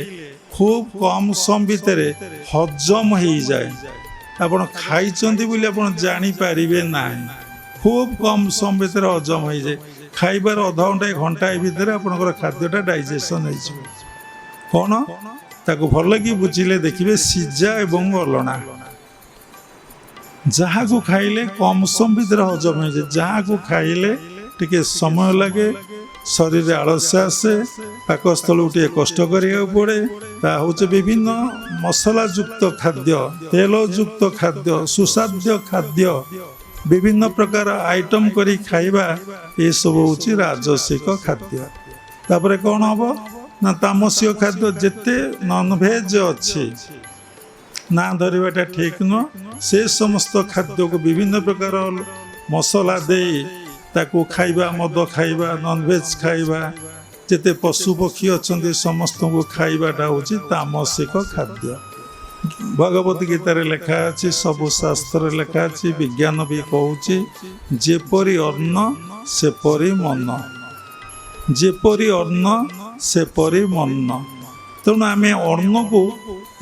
ଖୁବ୍ କମ୍ ସମୟ ଭିତରେ ହଜମ ହେଇଯାଏ। ଆପଣ ଖାଇଛନ୍ତି ବୋଲି ଆପଣ ଜାଣିପାରିବେ ନାହିଁ, ଖୁବ୍ କମ୍ ସମୟ ଭିତରେ ହଜମ ହେଇଯାଏ। ଖାଇବାର ଅଧଘଣ୍ଟାଏ ଘଣ୍ଟାଏ ଭିତରେ ଆପଣଙ୍କର ଖାଦ୍ୟଟା ଡାଇଜେସନ୍ ହେଇଯିବ। କ'ଣ? ତାକୁ ଭଲ କି ବୁଝିଲେ ଦେଖିବେ, ସିଝା ଏବଂ ଅଲଣା। ଯାହାକୁ ଖାଇଲେ କମ୍ ସମୟ ଭିତରେ ହଜମ ହେଇଯାଏ, ଯାହାକୁ ଖାଇଲେ ଟିକେ ସମୟ ଲାଗେ, ଶରୀରରେ ଆଳସ୍ୟ ଆସେ, ପାକସ୍ଥଳକୁ ଟିକେ କଷ୍ଟ କରିବାକୁ ପଡ଼େ, ତାହା ହେଉଛି ବିଭିନ୍ନ ମସଲାଯୁକ୍ତ ଖାଦ୍ୟ, ତେଲଯୁକ୍ତ ଖାଦ୍ୟ, ସୁସ୍ୱାଦ୍ୟ ଖାଦ୍ୟ, ବିଭିନ୍ନ ପ୍ରକାର ଆଇଟମ୍ କରି ଖାଇବା, ଏସବୁ ହେଉଛି ରାଜସିକ ଖାଦ୍ୟ। ତାପରେ କ'ଣ ହେବ ନା, ତାମସିକ ଖାଦ୍ୟ। ଯେତେ ନନଭେଜ୍ ଅଛି, ନା ଧରିବାଟା ଠିକ୍ ନୁହଁ, ସେ ସମସ୍ତ ଖାଦ୍ୟକୁ ବିଭିନ୍ନ ପ୍ରକାର ମସଲା ଦେଇ ତାକୁ ଖାଇବା, ମଦ ଖାଇବା, ନନଭେଜ୍ ଖାଇବା, ଯେତେ ପଶୁ ପକ୍ଷୀ ଅଛନ୍ତି ସମସ୍ତଙ୍କୁ ଖାଇବାଟା ହେଉଛି ତାମସିକ ଖାଦ୍ୟ। ଭଗବତ ଗୀତାରେ ଲେଖା ଅଛି, ସବୁ ଶାସ୍ତ୍ରରେ ଲେଖା ଅଛି, ବିଜ୍ଞାନ ବି କହୁଛି, ଯେପରି ଅନ୍ନ ସେପରି ମନ, ଯେପରି ଅନ୍ନ ସେପରି ମନ। ତେଣୁ ଆମେ ଅନ୍ନକୁ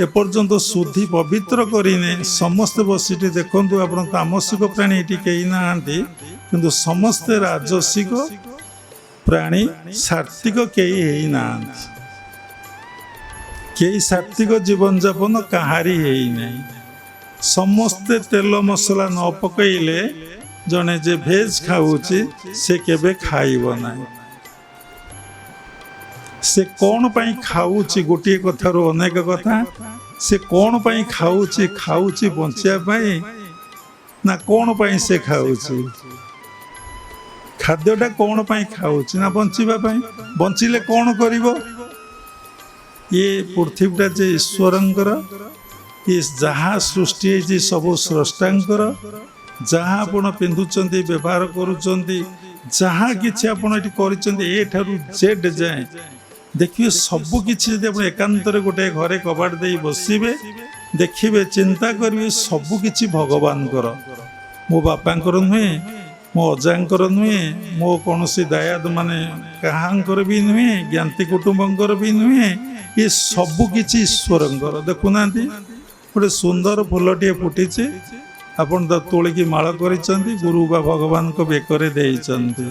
ଏପର୍ଯ୍ୟନ୍ତ ଶୁଦ୍ଧି ପବିତ୍ର କରିନେ। ସମସ୍ତେ ବସିଠି ଦେଖନ୍ତୁ, ଆପଣ ତାମସିକ ପ୍ରାଣୀ ଏଠି କେହି ନାହାନ୍ତି, କିନ୍ତୁ ସମସ୍ତେ ରାଜସିକ ପ୍ରାଣୀ, ସାତ୍ତ୍ୱିକ କେହି ହେଇନାହାନ୍ତି। କେହି ସାତ୍ତ୍ୱିକ ଜୀବନଯାପନ କାହାରି ହେଇନାହିଁ। ସମସ୍ତେ ତେଲ ମସଲା ନ ପକାଇଲେ ଜଣେ ଯେ ଭେଜ୍ ଖାଉଛି ସେ କେବେ ଖାଇବ ନାହିଁ। ସେ କ'ଣ ପାଇଁ ଖାଉଛି? ଗୋଟିଏ କଥାରୁ ଅନେକ କଥା। ସେ କ'ଣ ପାଇଁ ଖାଉଛି? ଖାଉଛି ବଞ୍ଚିବା ପାଇଁ ନା କ'ଣ ପାଇଁ ସେ ଖାଉଛି? ଖାଦ୍ୟଟା କ'ଣ ପାଇଁ ଖାଉଛି? ନା ବଞ୍ଚିବା ପାଇଁ। ବଞ୍ଚିଲେ କ'ଣ କରିବ? ଇଏ ପୃଥିବୀଟା ଯେ ଈଶ୍ୱରଙ୍କର, ଇଏ ଯାହା ସୃଷ୍ଟି ହେଇଛି ସବୁ ସ୍ରଷ୍ଟାଙ୍କର। ଯାହା ଆପଣ ପିନ୍ଧୁଛନ୍ତି, ବ୍ୟବହାର କରୁଛନ୍ତି, ଯାହା କିଛି ଆପଣ ଏଠି କରିଛନ୍ତି, ଏ ଠାରୁ ଜେଡ୍ ଯାଏଁ ଦେଖିବେ ସବୁ କିଛି। ଯଦି ଆପଣ ଏକାନ୍ତରେ ଗୋଟେ ଘରେ କବାଟ ଦେଇ ବସିବେ, ଦେଖିବେ, ଚିନ୍ତା କରିବେ, ସବୁ କିଛି ଭଗବାନଙ୍କର। ମୋ ବାପାଙ୍କର ନୁହେଁ, ମୋ ଅଜାଙ୍କର ନୁହେଁ, ମୋ କୌଣସି ଦାୟାଦ ମାନେ କାହାଙ୍କର ବି ନୁହେଁ, ଜ୍ଞାତି କୁଟୁମ୍ବଙ୍କର ବି ନୁହେଁ, ଏ ସବୁ କିଛି ଈଶ୍ୱରଙ୍କର। ଦେଖୁନାହାନ୍ତି, ଗୋଟେ ସୁନ୍ଦର ଫୁଲଟିଏ ଫୁଟିଛି, ଆପଣ ତ ତୋଳିକି ମାଳ କରିଛନ୍ତି, ଗୁରୁ ବା ଭଗବାନଙ୍କ ବେକରେ ଦେଇଛନ୍ତି।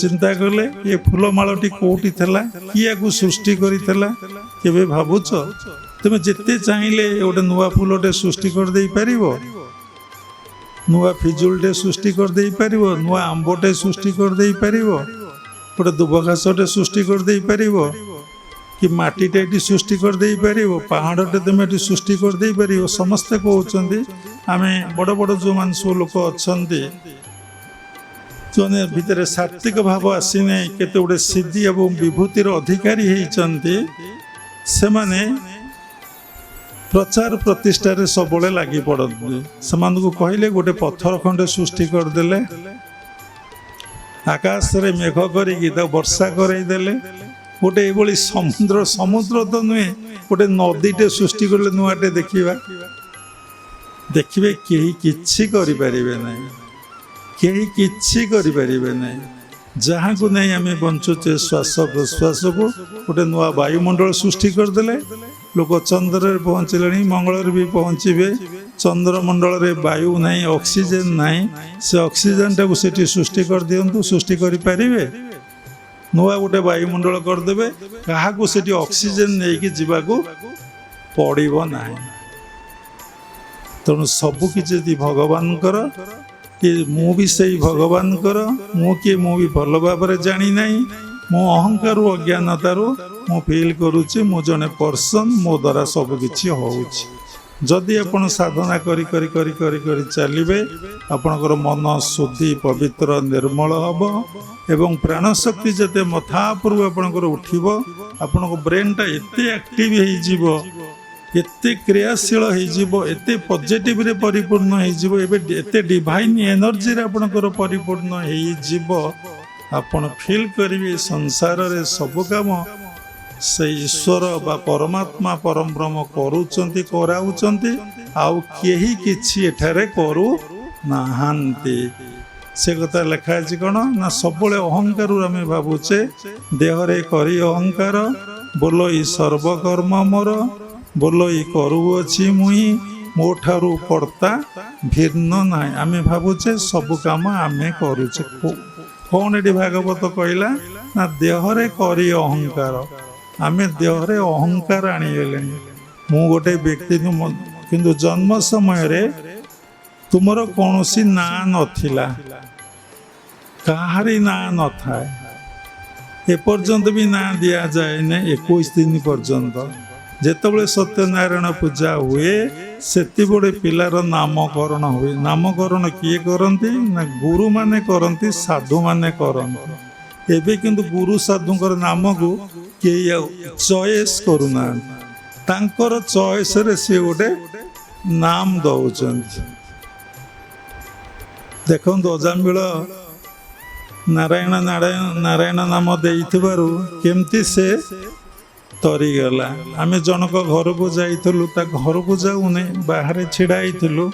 ଚିନ୍ତା କଲେ ଏ ଫୁଲମାଳଟି କୋଉଠି ଥିଲା, କିଏ ୟାକୁ ସୃଷ୍ଟି କରିଥିଲା? କେବେ ଭାବୁଛ? ତୁମେ ଯେତେ ଚାହିଁଲେ ଗୋଟେ ନୂଆ ଫୁଲଟେ ସୃଷ୍ଟି କରିଦେଇ ପାରିବ, ନୂଆ ଫିଜୁଲଟେ ସୃଷ୍ଟି କରିଦେଇ ପାରିବ, ନୂଆ ଆମ୍ବଟେ ସୃଷ୍ଟି କରିଦେଇ ପାରିବ, ଗୋଟେ ଦୁବ ଘାସଟେ ସୃଷ୍ଟି କରିଦେଇ ପାରିବ, କି ମାଟିଟେ ଏଠି ସୃଷ୍ଟି କରିଦେଇ ପାରିବ, ପାହାଡ଼ଟେ ତୁମେ ଏଠି ସୃଷ୍ଟି କରିଦେଇ ପାରିବ? ସମସ୍ତେ କହୁଛନ୍ତି ଆମେ ବଡ଼ ବଡ଼ ଯେଉଁମାନେ ସବୁ ଲୋକ ଅଛନ୍ତି, ଯେଉଁମାନେ ଭିତରେ ସାତ୍ତ୍ୱିକ ଭାବ ଆସିନାହିଁ, କେତେ ଗୁଡ଼ିଏ ସିଦ୍ଧି ଏବଂ ବିଭୂତିର ଅଧିକାରୀ ହେଇଛନ୍ତି, ସେମାନେ ପ୍ରଚାର ପ୍ରତିଷ୍ଠାରେ ସବୁବେଳେ ଲାଗି ପଡ଼ନ୍ତି। ସେମାନଙ୍କୁ କହିଲେ ଗୋଟେ ପଥର ଖଣ୍ଡେ ସୃଷ୍ଟି କରିଦେଲେ, ଆକାଶରେ ମେଘ କରିକି ତାକୁ ବର୍ଷା କରାଇଦେଲେ, ଗୋଟେ ଏଭଳି ସମୁଦ୍ର ତ ନୁହେଁ, ଗୋଟେ ନଦୀଟେ ସୃଷ୍ଟି କଲେ ନୂଆଟେ ଦେଖିବେ କେହି କିଛି କରିପାରିବେ ନାହିଁ, କେହି କିଛି କରିପାରିବେ ନାହିଁ। ଯାହାକୁ ନେଇ ଆମେ ବଞ୍ଚୁଛେ ଶ୍ୱାସ ପ୍ରଶ୍ୱାସକୁ ଗୋଟେ ନୂଆ ବାୟୁମଣ୍ଡଳ ସୃଷ୍ଟି କରିଦେଲେ, ଲୋକ ଚନ୍ଦ୍ରରେ ପହଞ୍ଚିଲେଣି, ମଙ୍ଗଳରେ ବି ପହଞ୍ଚିବେ। ଚନ୍ଦ୍ରମଣ୍ଡଳରେ ବାୟୁ ନାହିଁ, ଅକ୍ସିଜେନ୍ ନାହିଁ, ସେ ଅକ୍ସିଜେନଟାକୁ ସେଠି ସୃଷ୍ଟି କରିଦିଅନ୍ତୁ, ସୃଷ୍ଟି କରିପାରିବେ? ନୂଆ ଗୋଟେ ବାୟୁମଣ୍ଡଳ କରିଦେବେ, କାହାକୁ ସେଠି ଅକ୍ସିଜେନ୍ ନେଇକି ଯିବାକୁ ପଡ଼ିବ ନାହିଁ। ତେଣୁ ସବୁକିଛି ଯଦି ଭଗବାନଙ୍କର, କି ମୁଁ ବି ସେଇ ଭଗବାନଙ୍କର, ମୁଁ କିଏ ମୁଁ ବି ଭଲ ଭାବରେ ଜାଣିନାହିଁ, ମୁଁ ଅହଙ୍କାରରୁ ଅଜ୍ଞାନତାରୁ ମୁଁ ଫିଲ୍ କରୁଛି ମୁଁ ଜଣେ ପର୍ସନ୍, ମୋ ଦ୍ୱାରା ସବୁକିଛି ହେଉଛି। ଯଦି ଆପଣ ସାଧନା କରି କରି କରି କରି କରି ଚାଲିବେ, ଆପଣଙ୍କର ମନ ଶୁଦ୍ଧି ପବିତ୍ର ନିର୍ମଳ ହେବ ଏବଂ ପ୍ରାଣଶକ୍ତି ଯେତେ ମଥା ଉପରକୁ ଆପଣଙ୍କର ଉଠିବ, ଆପଣଙ୍କ ବ୍ରେନ୍ଟା ଏତେ ଆକ୍ଟିଭ୍ ହେଇଯିବ, ଏତେ କ୍ରିୟାଶୀଳ ହେଇଯିବ, ଏତେ ପଜିଟିଭରେ ପରିପୂର୍ଣ୍ଣ ହେଇଯିବ, ଏବେ ଏତେ ଡିଭାଇନ୍ ଏନର୍ଜିରେ ଆପଣଙ୍କର ପରିପୂର୍ଣ୍ଣ ହେଇଯିବ, ଆପଣ ଫିଲ୍ କରିବେ ସଂସାରରେ ସବୁ କାମ ସେ ଈଶ୍ୱର ବା ପରମାତ୍ମା ପରମବ୍ରହ୍ମ କରୁଛନ୍ତି, କରାଉଛନ୍ତି, ଆଉ କେହି କିଛି ଏଠାରେ କରୁନାହାନ୍ତି। ସେ କଥା ଲେଖା ଅଛି କ'ଣ ନା, ସବୁବେଳେ ଅହଙ୍କାରରୁ ଆମେ ଭାବୁଛେ ଦେହରେ କରି ଅହଙ୍କାର, ବୋଲ ଇ ସର୍ବକର୍ମ ମୋର, ବୋଲ ଇ କରୁଅଛି ମୁହିଁ, ମୋ ଠାରୁ କର୍ତ୍ତା ଭିନ୍ନ ନାହିଁ। ଆମେ ଭାବୁଛେ ସବୁ କାମ ଆମେ କରୁଛେ। କ'ଣ ଏଠି ଭାଗବତ କହିଲା ନା, ଦେହରେ କରି ଅହଙ୍କାର। ଆମେ ଦେହରେ ଅହଙ୍କାର ଆଣିଗଲେଣି। ମୁଁ ଗୋଟେ ବ୍ୟକ୍ତି, କିନ୍ତୁ ଜନ୍ମ ସମୟରେ ତୁମର କୌଣସି ନାଁ ନଥିଲା, କାହାରି ନାଁ ନଥାଏ, ଏପର୍ଯ୍ୟନ୍ତ ବି ନାଁ ଦିଆଯାଏନି 21 ଦିନ ପର୍ଯ୍ୟନ୍ତ। ଯେତେବେଳେ ସତ୍ୟନାରାୟଣ ପୂଜା ହୁଏ, ସେତେବେଳେ ପିଲାର ନାମକରଣ ହୁଏ। ନାମକରଣ କିଏ କରନ୍ତି ନା ଗୁରୁମାନେ କରନ୍ତି, ସାଧୁମାନେ କରନ୍ତି। ଏବେ କିନ୍ତୁ ଗୁରୁ ସାଧୁଙ୍କର ନାମକୁ କେହି ଆଉ ଚଏସ୍ କରୁନାହାନ୍ତି, ତାଙ୍କର ଚଏସ୍ରେ ସେ ଗୋଟେ ନାମ ଦେଉଛନ୍ତି। ଦେଖନ୍ତୁ, ଅଜାମିଳ ନାରାୟଣ ନାରାୟଣ ନାରାୟଣ ନାମ ଦେଇଥିବାରୁ କେମିତି ସେ ତରିଗଲା। ଆମେ ଜଣକ ଘରକୁ ଯାଇଥିଲୁ, ତା ଘରକୁ ଯାଉନି, ବାହାରେ ଛିଡ଼ା ହେଇଥିଲୁ।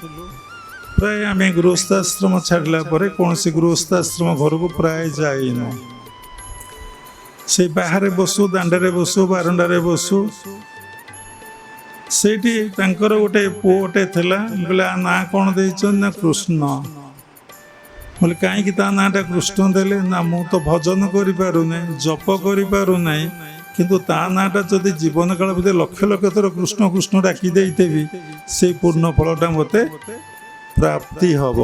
ପ୍ରାୟ ଆମେ ଗୃହସ୍ଥାଶ୍ରମ ଛାଡ଼ିଲା ପରେ କୌଣସି ଗୃହସ୍ଥାଶ୍ରମ ଘରକୁ ପ୍ରାୟ ଯାଇନୁ। ସେ ବାହାରେ ବସୁ, ଦାଣ୍ଡରେ ବସୁ, ବାରଣ୍ଡାରେ ବସୁ। ସେଇଠି ତାଙ୍କର ଗୋଟେ ପୁଅଟେ ଥିଲା। କହିଲେ ଆ ନାଁ କ'ଣ ଦେଇଛନ୍ତି ନା କୃଷ୍ଣ। ବୋଲେ କାହିଁକି ତା ନାଁଟା କୃଷ୍ଣ ଦେଲେ ନା, ମୁଁ ତ ଭଜନ କରିପାରୁନାହିଁ, ଜପ କରିପାରୁନାହିଁ, କିନ୍ତୁ ତା ନାଁଟା ଯଦି ଜୀବନ କାଳ ଭିତରେ ଲକ୍ଷ ଲକ୍ଷ ଥର କୃଷ୍ଣ କୃଷ୍ଣ ଡାକି ଦେଇଥିବି, ସେଇ ପୂର୍ଣ୍ଣ ଫଳଟା ମୋତେ ପ୍ରାପ୍ତି ହେବ।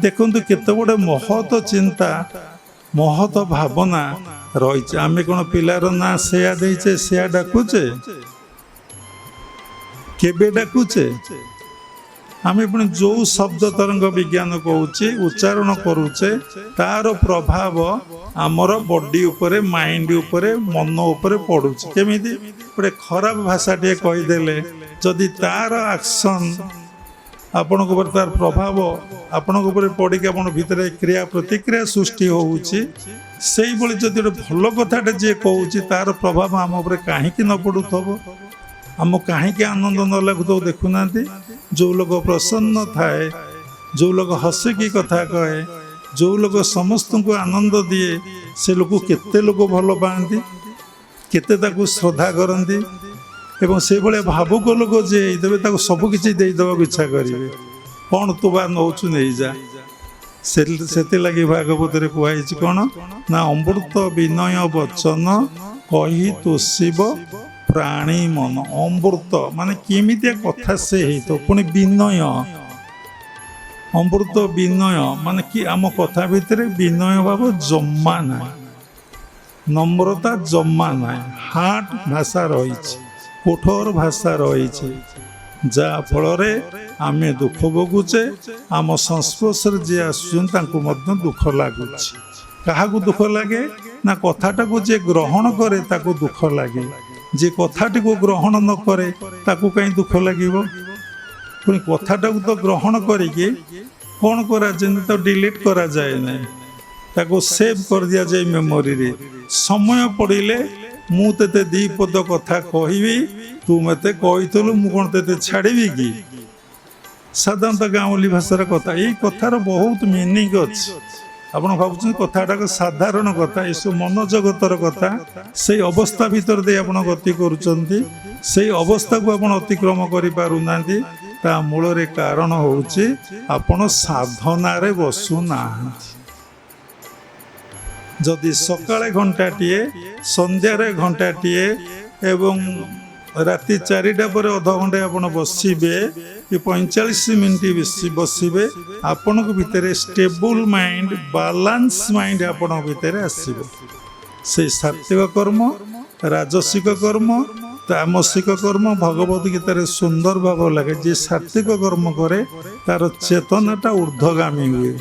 ଦେଖନ୍ତୁ କେତେ ବଡ଼ ମହତ ଚିନ୍ତା, ମହତ ଭାବନା ରହିଛି। ଆମେ କ'ଣ ପିଲାର ନାଁ ସେୟା ଦେଇଛେ, ସେୟା ଡାକୁଛେ? କେବେ ଡାକୁଛେ? ଆମେ ପୁଣି ଯେଉଁ ଶବ୍ଦ ତରଙ୍ଗ ବିଜ୍ଞାନ କହୁଛି, ଉଚ୍ଚାରଣ କରୁଛେ, ତାର ପ୍ରଭାବ ଆମର ବଡି ଉପରେ, ମାଇଣ୍ଡ ଉପରେ, ମନ ଉପରେ ପଡ଼ୁଛି। କେମିତି? ଗୋଟେ ଖରାପ ଭାଷାଟିଏ କହିଦେଲେ ଯଦି ତାର ଆକ୍ସନ୍ ଆପଣଙ୍କ ଉପରେ, ତାର ପ୍ରଭାବ ଆପଣଙ୍କ ଉପରେ ପଡ଼ିକି ଆପଣଙ୍କ ଭିତରେ କ୍ରିୟା ପ୍ରତିକ୍ରିୟା ସୃଷ୍ଟି ହେଉଛି, ସେଇଭଳି ଯଦି ଗୋଟେ ଭଲ କଥାଟେ ଯିଏ କହୁଛି, ତାର ପ୍ରଭାବ ଆମ ଉପରେ କାହିଁକି ନ ପଡ଼ୁଥିବ? ଆମକୁ କାହିଁକି ଆନନ୍ଦ ନ ଲାଗୁଥିବ? ଦେଖୁନାହାନ୍ତି, ଯେଉଁ ଲୋକ ପ୍ରସନ୍ନ ଥାଏ, ଯେଉଁ ଲୋକ ହସିକି କଥା କହେ, ଯେଉଁ ଲୋକ ସମସ୍ତଙ୍କୁ ଆନନ୍ଦ ଦିଏ, ସେ ଲୋକ କେତେ ଲୋକ ଭଲ ପାଆନ୍ତି, କେତେ ତାକୁ ଶ୍ରଦ୍ଧା କରନ୍ତି। ଏବଂ ସେଇଭଳିଆ ଭାବୁକ ଲୋକ ଯିଏ ହେଇଥିବେ, ତାକୁ ସବୁ କିଛି ଦେଇଦେବାକୁ ଇଚ୍ଛା କରିବେ। କ'ଣ ତୁ ବା ନେଉଛୁ ନେଇଯା। ସେଥିଲାଗି ଭାଗବତରେ କୁହାଯାଇଛି କ'ଣ ନା ଅମୃତ ବିନୟ ବଚନ କହି ତୋଷିବ ପ୍ରାଣୀ ମନ। ଅମୃତ ମାନେ କେମିତିଆ କଥା ସେ ହେଇଥିବ, ପୁଣି ବିନୟ, ଅମୃତ ବିନୟ ମାନେ କି ଆମ କଥା ଭିତରେ ବିନୟ ଭାବ ଜମା ନାହିଁ, নম্রতা ଜମା ନାହିଁ, ହାର୍ଟ ଭାଷା ରହିଛି, କଠୋର ଭାଷା ରହିଛି, ଯାହା ଫଳରେ ଆମେ ଦୁଃଖ ଭୋଗୁଛେ, ଆମ ସଂସ୍ପର୍ଶରେ ଯିଏ ଆସୁଛନ୍ତି ତାଙ୍କୁ ମଧ୍ୟ ଦୁଃଖ ଲାଗୁଛି। କାହାକୁ ଦୁଃଖ ଲାଗେ ନା କଥାଟାକୁ ଯିଏ ଗ୍ରହଣ କରେ ତାକୁ ଦୁଃଖ ଲାଗେ, ଯିଏ କଥାଟିକୁ ଗ୍ରହଣ ନ କରେ ତାକୁ କାହିଁ ଦୁଃଖ ଲାଗିବ। ପୁଣି କଥାଟାକୁ ତ ଗ୍ରହଣ କରିକି କ'ଣ କରାଯାଏ, ତାକୁ ଡିଲିଟ୍ କରାଯାଏ ନାହିଁ, ତାକୁ ସେଭ୍ କରିଦିଆଯାଏ ମେମୋରିରେ। ସମୟ ପଡ଼ିଲେ ମୁଁ ତତେ ଦି ପଦ କଥା କହିବି, ତୁ ମୋତେ କହିଥିଲୁ, ମୁଁ କ'ଣ ତତେ ଛାଡ଼ିବି କି। ସାଧାରଣତଃ ଗାଉଁଲି ଭାଷାର କଥା, ଏଇ କଥାର ବହୁତ ମିନିଂ ଅଛି। ଆପଣ ଭାବୁଛନ୍ତି କଥାଟାକ ସାଧାରଣ କଥା, ଏସବୁ ମନ ଜଗତର କଥା। ସେଇ ଅବସ୍ଥା ଭିତରେ ଦେଇ ଆପଣ ଗତି କରୁଛନ୍ତି, ସେଇ ଅବସ୍ଥାକୁ ଆପଣ ଅତିକ୍ରମ କରିପାରୁନାହାନ୍ତି। ତା ମୂଳରେ କାରଣ ହେଉଛି ଆପଣ ସାଧନାରେ ବସୁନାହାନ୍ତି। ଯଦି ସକାଳେ ଘଣ୍ଟାଟିଏ, ସନ୍ଧ୍ୟାରେ ଘଣ୍ଟାଟିଏ ଏବଂ ରାତି 4ଟା ପରେ ଅଧଘଣ୍ଟେ ଆପଣ ବସିବେ, କି 45 ମିନିଟ୍ ବସିବେ, ଆପଣଙ୍କ ଭିତରେ ଷ୍ଟେବୁଲ ମାଇଣ୍ଡ, ବାଲାନ୍ସ ମାଇଣ୍ଡ ଆପଣଙ୍କ ଭିତରେ ଆସିବ। ସେଇ ସାତ୍ଵିକ କର୍ମ, ରାଜସିକ କର୍ମ, ତାମସିକ କର୍ମ ଭଗବତ ଗୀତାରେ ସୁନ୍ଦର ଭାବ ଲାଗେ। ଯିଏ ସାତ୍ଵିକ କର୍ମ କରେ ତାର ଚେତନାଟା ଊର୍ଦ୍ଧ୍ୱଗାମୀ ହୁଏ।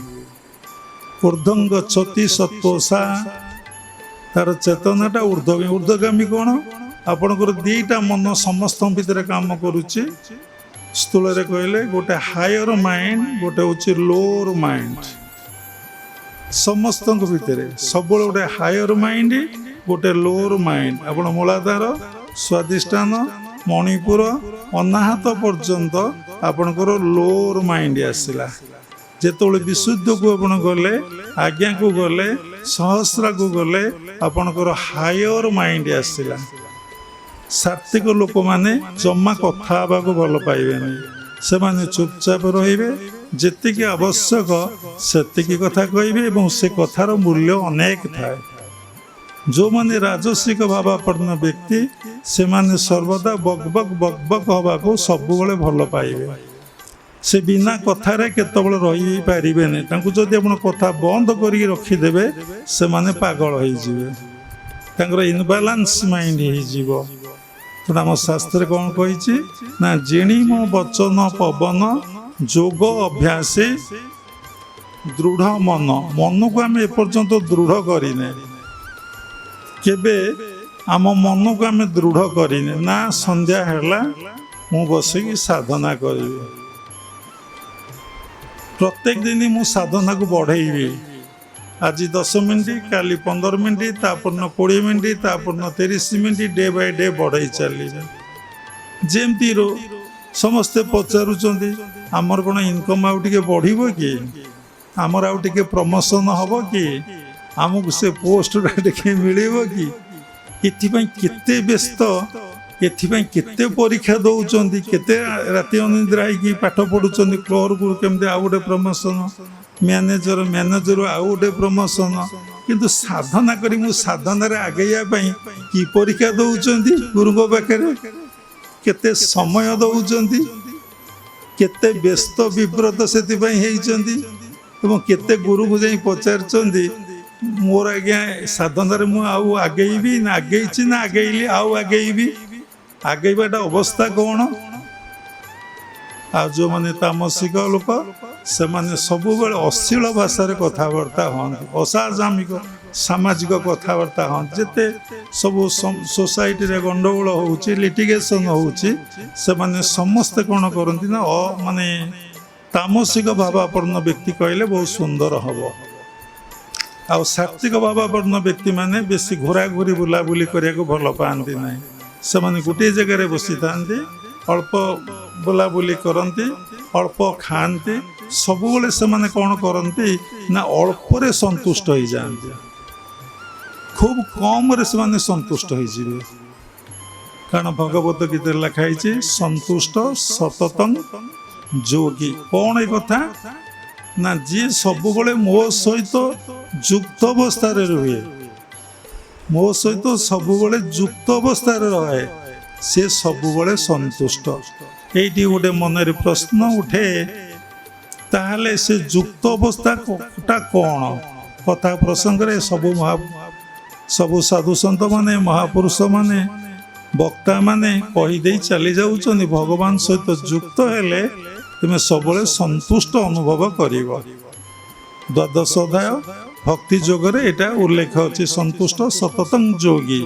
ଊର୍ଦ୍ଧ୍ୱଂ ଗଚ୍ଛତି ସତ୍ତ୍ୱସା, ତାର ଚେତନାଟା ଊର୍ଦ୍ଧ୍ୱଗାମୀ। କ'ଣ ଆପଣଙ୍କର ଦିଟା ମନ ସମସ୍ତଙ୍କ ଭିତରେ କାମ କରୁଛି। ସ୍ଥୂଳରେ କହିଲେ ଗୋଟେ ହାୟର ମାଇଣ୍ଡ, ଗୋଟେ ହେଉଛି ଲୋଅର ମାଇଣ୍ଡ। ସମସ୍ତଙ୍କ ଭିତରେ ସବୁବେଳେ ଗୋଟେ ହାୟର ମାଇଣ୍ଡ, ଗୋଟେ ଲୋଅର ମାଇଣ୍ଡ। ଆପଣ ମୂଳାଧାର, ସ୍ୱାଧିଷ୍ଠାନ, ମଣିପୁର, ଅନାହତ ପର୍ଯ୍ୟନ୍ତ ଆପଣଙ୍କର ଲୋଅର ମାଇଣ୍ଡ ଆସିଲା। ଯେତେବେଳେ ବିଶୁଦ୍ଧକୁ ଆପଣ ଗଲେ, ଆଜ୍ଞାକୁ ଗଲେ, ସହସ୍ରାକୁ ଗଲେ, ଆପଣଙ୍କର ହାୟର ମାଇଣ୍ଡ ଆସିଲା। ସାତ୍ଵିକ ଲୋକମାନେ ଜମା କଥା ହେବାକୁ ଭଲ ପାଇବେନି, ସେମାନେ ଚୁପଚାପ ରହିବେ, ଯେତିକି ଆବଶ୍ୟକ ସେତିକି କଥା କହିବେ ଏବଂ ସେ କଥାର ମୂଲ୍ୟ ଅନେକ ଥାଏ। ଯେଉଁମାନେ ରାଜସିକ ଭାବାପନ୍ନ ବ୍ୟକ୍ତି, ସେମାନେ ସର୍ବଦା ବକ୍ ହେବାକୁ ସବୁବେଳେ ଭଲ ପାଇବେ। ସେ ବିନା କଥାରେ କେତେବେଳେ ରହିପାରିବେନି। ତାଙ୍କୁ ଯଦି ଆପଣ କଥା ବନ୍ଦ କରିକି ରଖିଦେବେ, ସେମାନେ ପାଗଳ ହେଇଯିବେ, ତାଙ୍କର ଇନବାଲାନ୍ସ ମାଇଣ୍ଡ ହେଇଯିବ। ତେଣୁ ଆମ ଶାସ୍ତ୍ରରେ କ'ଣ କହିଛି ନା ଜିଣି ମୋ ବଚନ ପବନ ଯୋଗ ଅଭ୍ୟାସୀ ଦୃଢ଼ ମନ। ମନକୁ ଆମେ ଏପର୍ଯ୍ୟନ୍ତ ଦୃଢ଼ କରିନେ, କେବେ ଆମ ମନକୁ ଆମେ ଦୃଢ଼ କରିନେ ନା। ସନ୍ଧ୍ୟା ହେଲା ମୁଁ ବସିକି ସାଧନା କରିବି, ପ୍ରତ୍ୟେକ ଦିନ ମୁଁ ସାଧନାକୁ ବଢ଼େଇବି। ଆଜି 10 ମିନିଟ୍, କାଲି 15 ମିନିଟ୍, ତାପରଦିନ 20 ମିନିଟ୍, ତାପରଦିନ 30 ମିନିଟ୍, ଡେ ବାଇ ଡେ ବଢ଼େଇ ଚାଲିବେ। ଯେମିତି ସମସ୍ତେ ପଚାରୁଛନ୍ତି ଆମର କ'ଣ ଇନକମ୍ ଆଉ ଟିକେ ବଢ଼ିବ କି, ଆମର ଆଉ ଟିକେ ପ୍ରମୋସନ୍ ହେବ କି, ଆମକୁ ସେ ପୋଷ୍ଟଟା ଟିକେ ମିଳିବ କି। ଏଥିପାଇଁ କେତେ ବ୍ୟସ୍ତ, ଏଥିପାଇଁ କେତେ ପରୀକ୍ଷା ଦେଉଛନ୍ତି, କେତେ ରାତି ଅନିଦ୍ରା ହେଇକି ପାଠ ପଢ଼ୁଛନ୍ତି। କ୍ଲର୍କରୁ କେମିତି ଆଉ ଗୋଟେ ପ୍ରମୋସନ୍, ମ୍ୟାନେଜର ଆଉ ଗୋଟେ ପ୍ରମୋସନ୍। କିନ୍ତୁ ସାଧନା କରି ମୁଁ ସାଧନାରେ ଆଗେଇବା ପାଇଁ କି ପରୀକ୍ଷା ଦେଉଛନ୍ତି ଗୁରୁଙ୍କ ପାଖରେ, କେତେ ସମୟ ଦେଉଛନ୍ତି, କେତେ ବ୍ୟସ୍ତ ବିବ୍ରତ ସେଥିପାଇଁ ହେଇଛନ୍ତି। ଏବଂ କେତେ ଗୁରୁକୁ ଯାଇ ପଚାରୁଛନ୍ତି ମୋର ଆଜ୍ଞା ସାଧନାରେ ମୁଁ ଆଉ ଆଗେଇବି ନା, ଆଗେଇଛି ନା ଆଗେଇଲି, ଆଉ ଆଗେଇବି। ଆଗେଇବାଟା ଅବସ୍ଥା କ'ଣ। ଆଉ ଯେଉଁମାନେ ତାମସିକ ଲୋକ, ସେମାନେ ସବୁବେଳେ ଅଶ୍ଳୀଳ ଭାଷାରେ କଥାବାର୍ତ୍ତା ହୁଅନ୍ତି, ଅସାମାଜିକ ସାମାଜିକ କଥାବାର୍ତ୍ତା ହୁଅନ୍ତି। ଯେତେ ସବୁ ସୋସାଇଟିରେ ଗଣ୍ଡଗୋଳ ହେଉଛି, ଲିଟିଗେସନ୍ ହେଉଛି, ସେମାନେ ସମସ୍ତେ କ'ଣ କରନ୍ତି ନା ମାନେ ତାମସିକ ଭାବାପନ୍ନ ବ୍ୟକ୍ତି କହିଲେ ବହୁତ ସୁନ୍ଦର ହେବ। ଆଉ ସାତ୍ଵିକ ଭାବାପନ୍ନ ବ୍ୟକ୍ତିମାନେ ବେଶୀ ଘୋରାଘୁରି ବୁଲାବୁଲି କରିବାକୁ ଭଲ ପାଆନ୍ତି ନାହିଁ। ସେମାନେ ଗୋଟିଏ ଜାଗାରେ ବସିଥାନ୍ତି, ଅଳ୍ପ ବୁଲାବୁଲି କରନ୍ତି, ଅଳ୍ପ ଖାଆନ୍ତି। ସବୁବେଳେ ସେମାନେ କ'ଣ କରନ୍ତି ନା ଅଳ୍ପରେ ସନ୍ତୁଷ୍ଟ ହେଇଯାଆନ୍ତି, ଖୁବ୍ କମ୍ରେ ସେମାନେ ସନ୍ତୁଷ୍ଟ ହେଇଯିବେ। କାରଣ ଭଗବତ ଗୀତାରେ ଲେଖା ହେଇଛି ସନ୍ତୁଷ୍ଟ ସତତଂ ଯୋଗୀ। କ'ଣ ଏ କଥା ନା ଯିଏ ସବୁବେଳେ ମୋ ସହିତ ଯୁକ୍ତ ଅବସ୍ଥାରେ ରୁହେ, ମୋ ସହିତ ସବୁବେଳେ ଯୁକ୍ତ ଅବସ୍ଥାରେ ରହେ, ସେ ସବୁବେଳେ ସନ୍ତୁଷ୍ଟ। ଏଇଠି ଗୋଟେ ମନରେ ପ୍ରଶ୍ନ ଉଠେ, ତାହେଲେ ସେ ଯୁକ୍ତ ଅବସ୍ଥାଟା କ'ଣ? କଥା ପ୍ରସଙ୍ଗରେ ସବୁ ସାଧୁସନ୍ଥ ମାନେ, ମହାପୁରୁଷ ମାନେ, ବକ୍ତା ମାନେ କହିଦେଇ ଚାଲି ଯାଉଛନ୍ତି, ଭଗବାନ ସହିତ ଯୁକ୍ତ ହେଲେ ତୁମେ ସବୁବେଳେ ସନ୍ତୁଷ୍ଟ ଅନୁଭବ କରିବ। ଦ୍ୱାଦଶ ଅଧ୍ୟାୟ ଭକ୍ତି ଯୋଗରେ ଏଇଟା ଉଲ୍ଲେଖ ଅଛି, ସନ୍ତୁଷ୍ଟ ସତତଂ ଯୋଗୀ।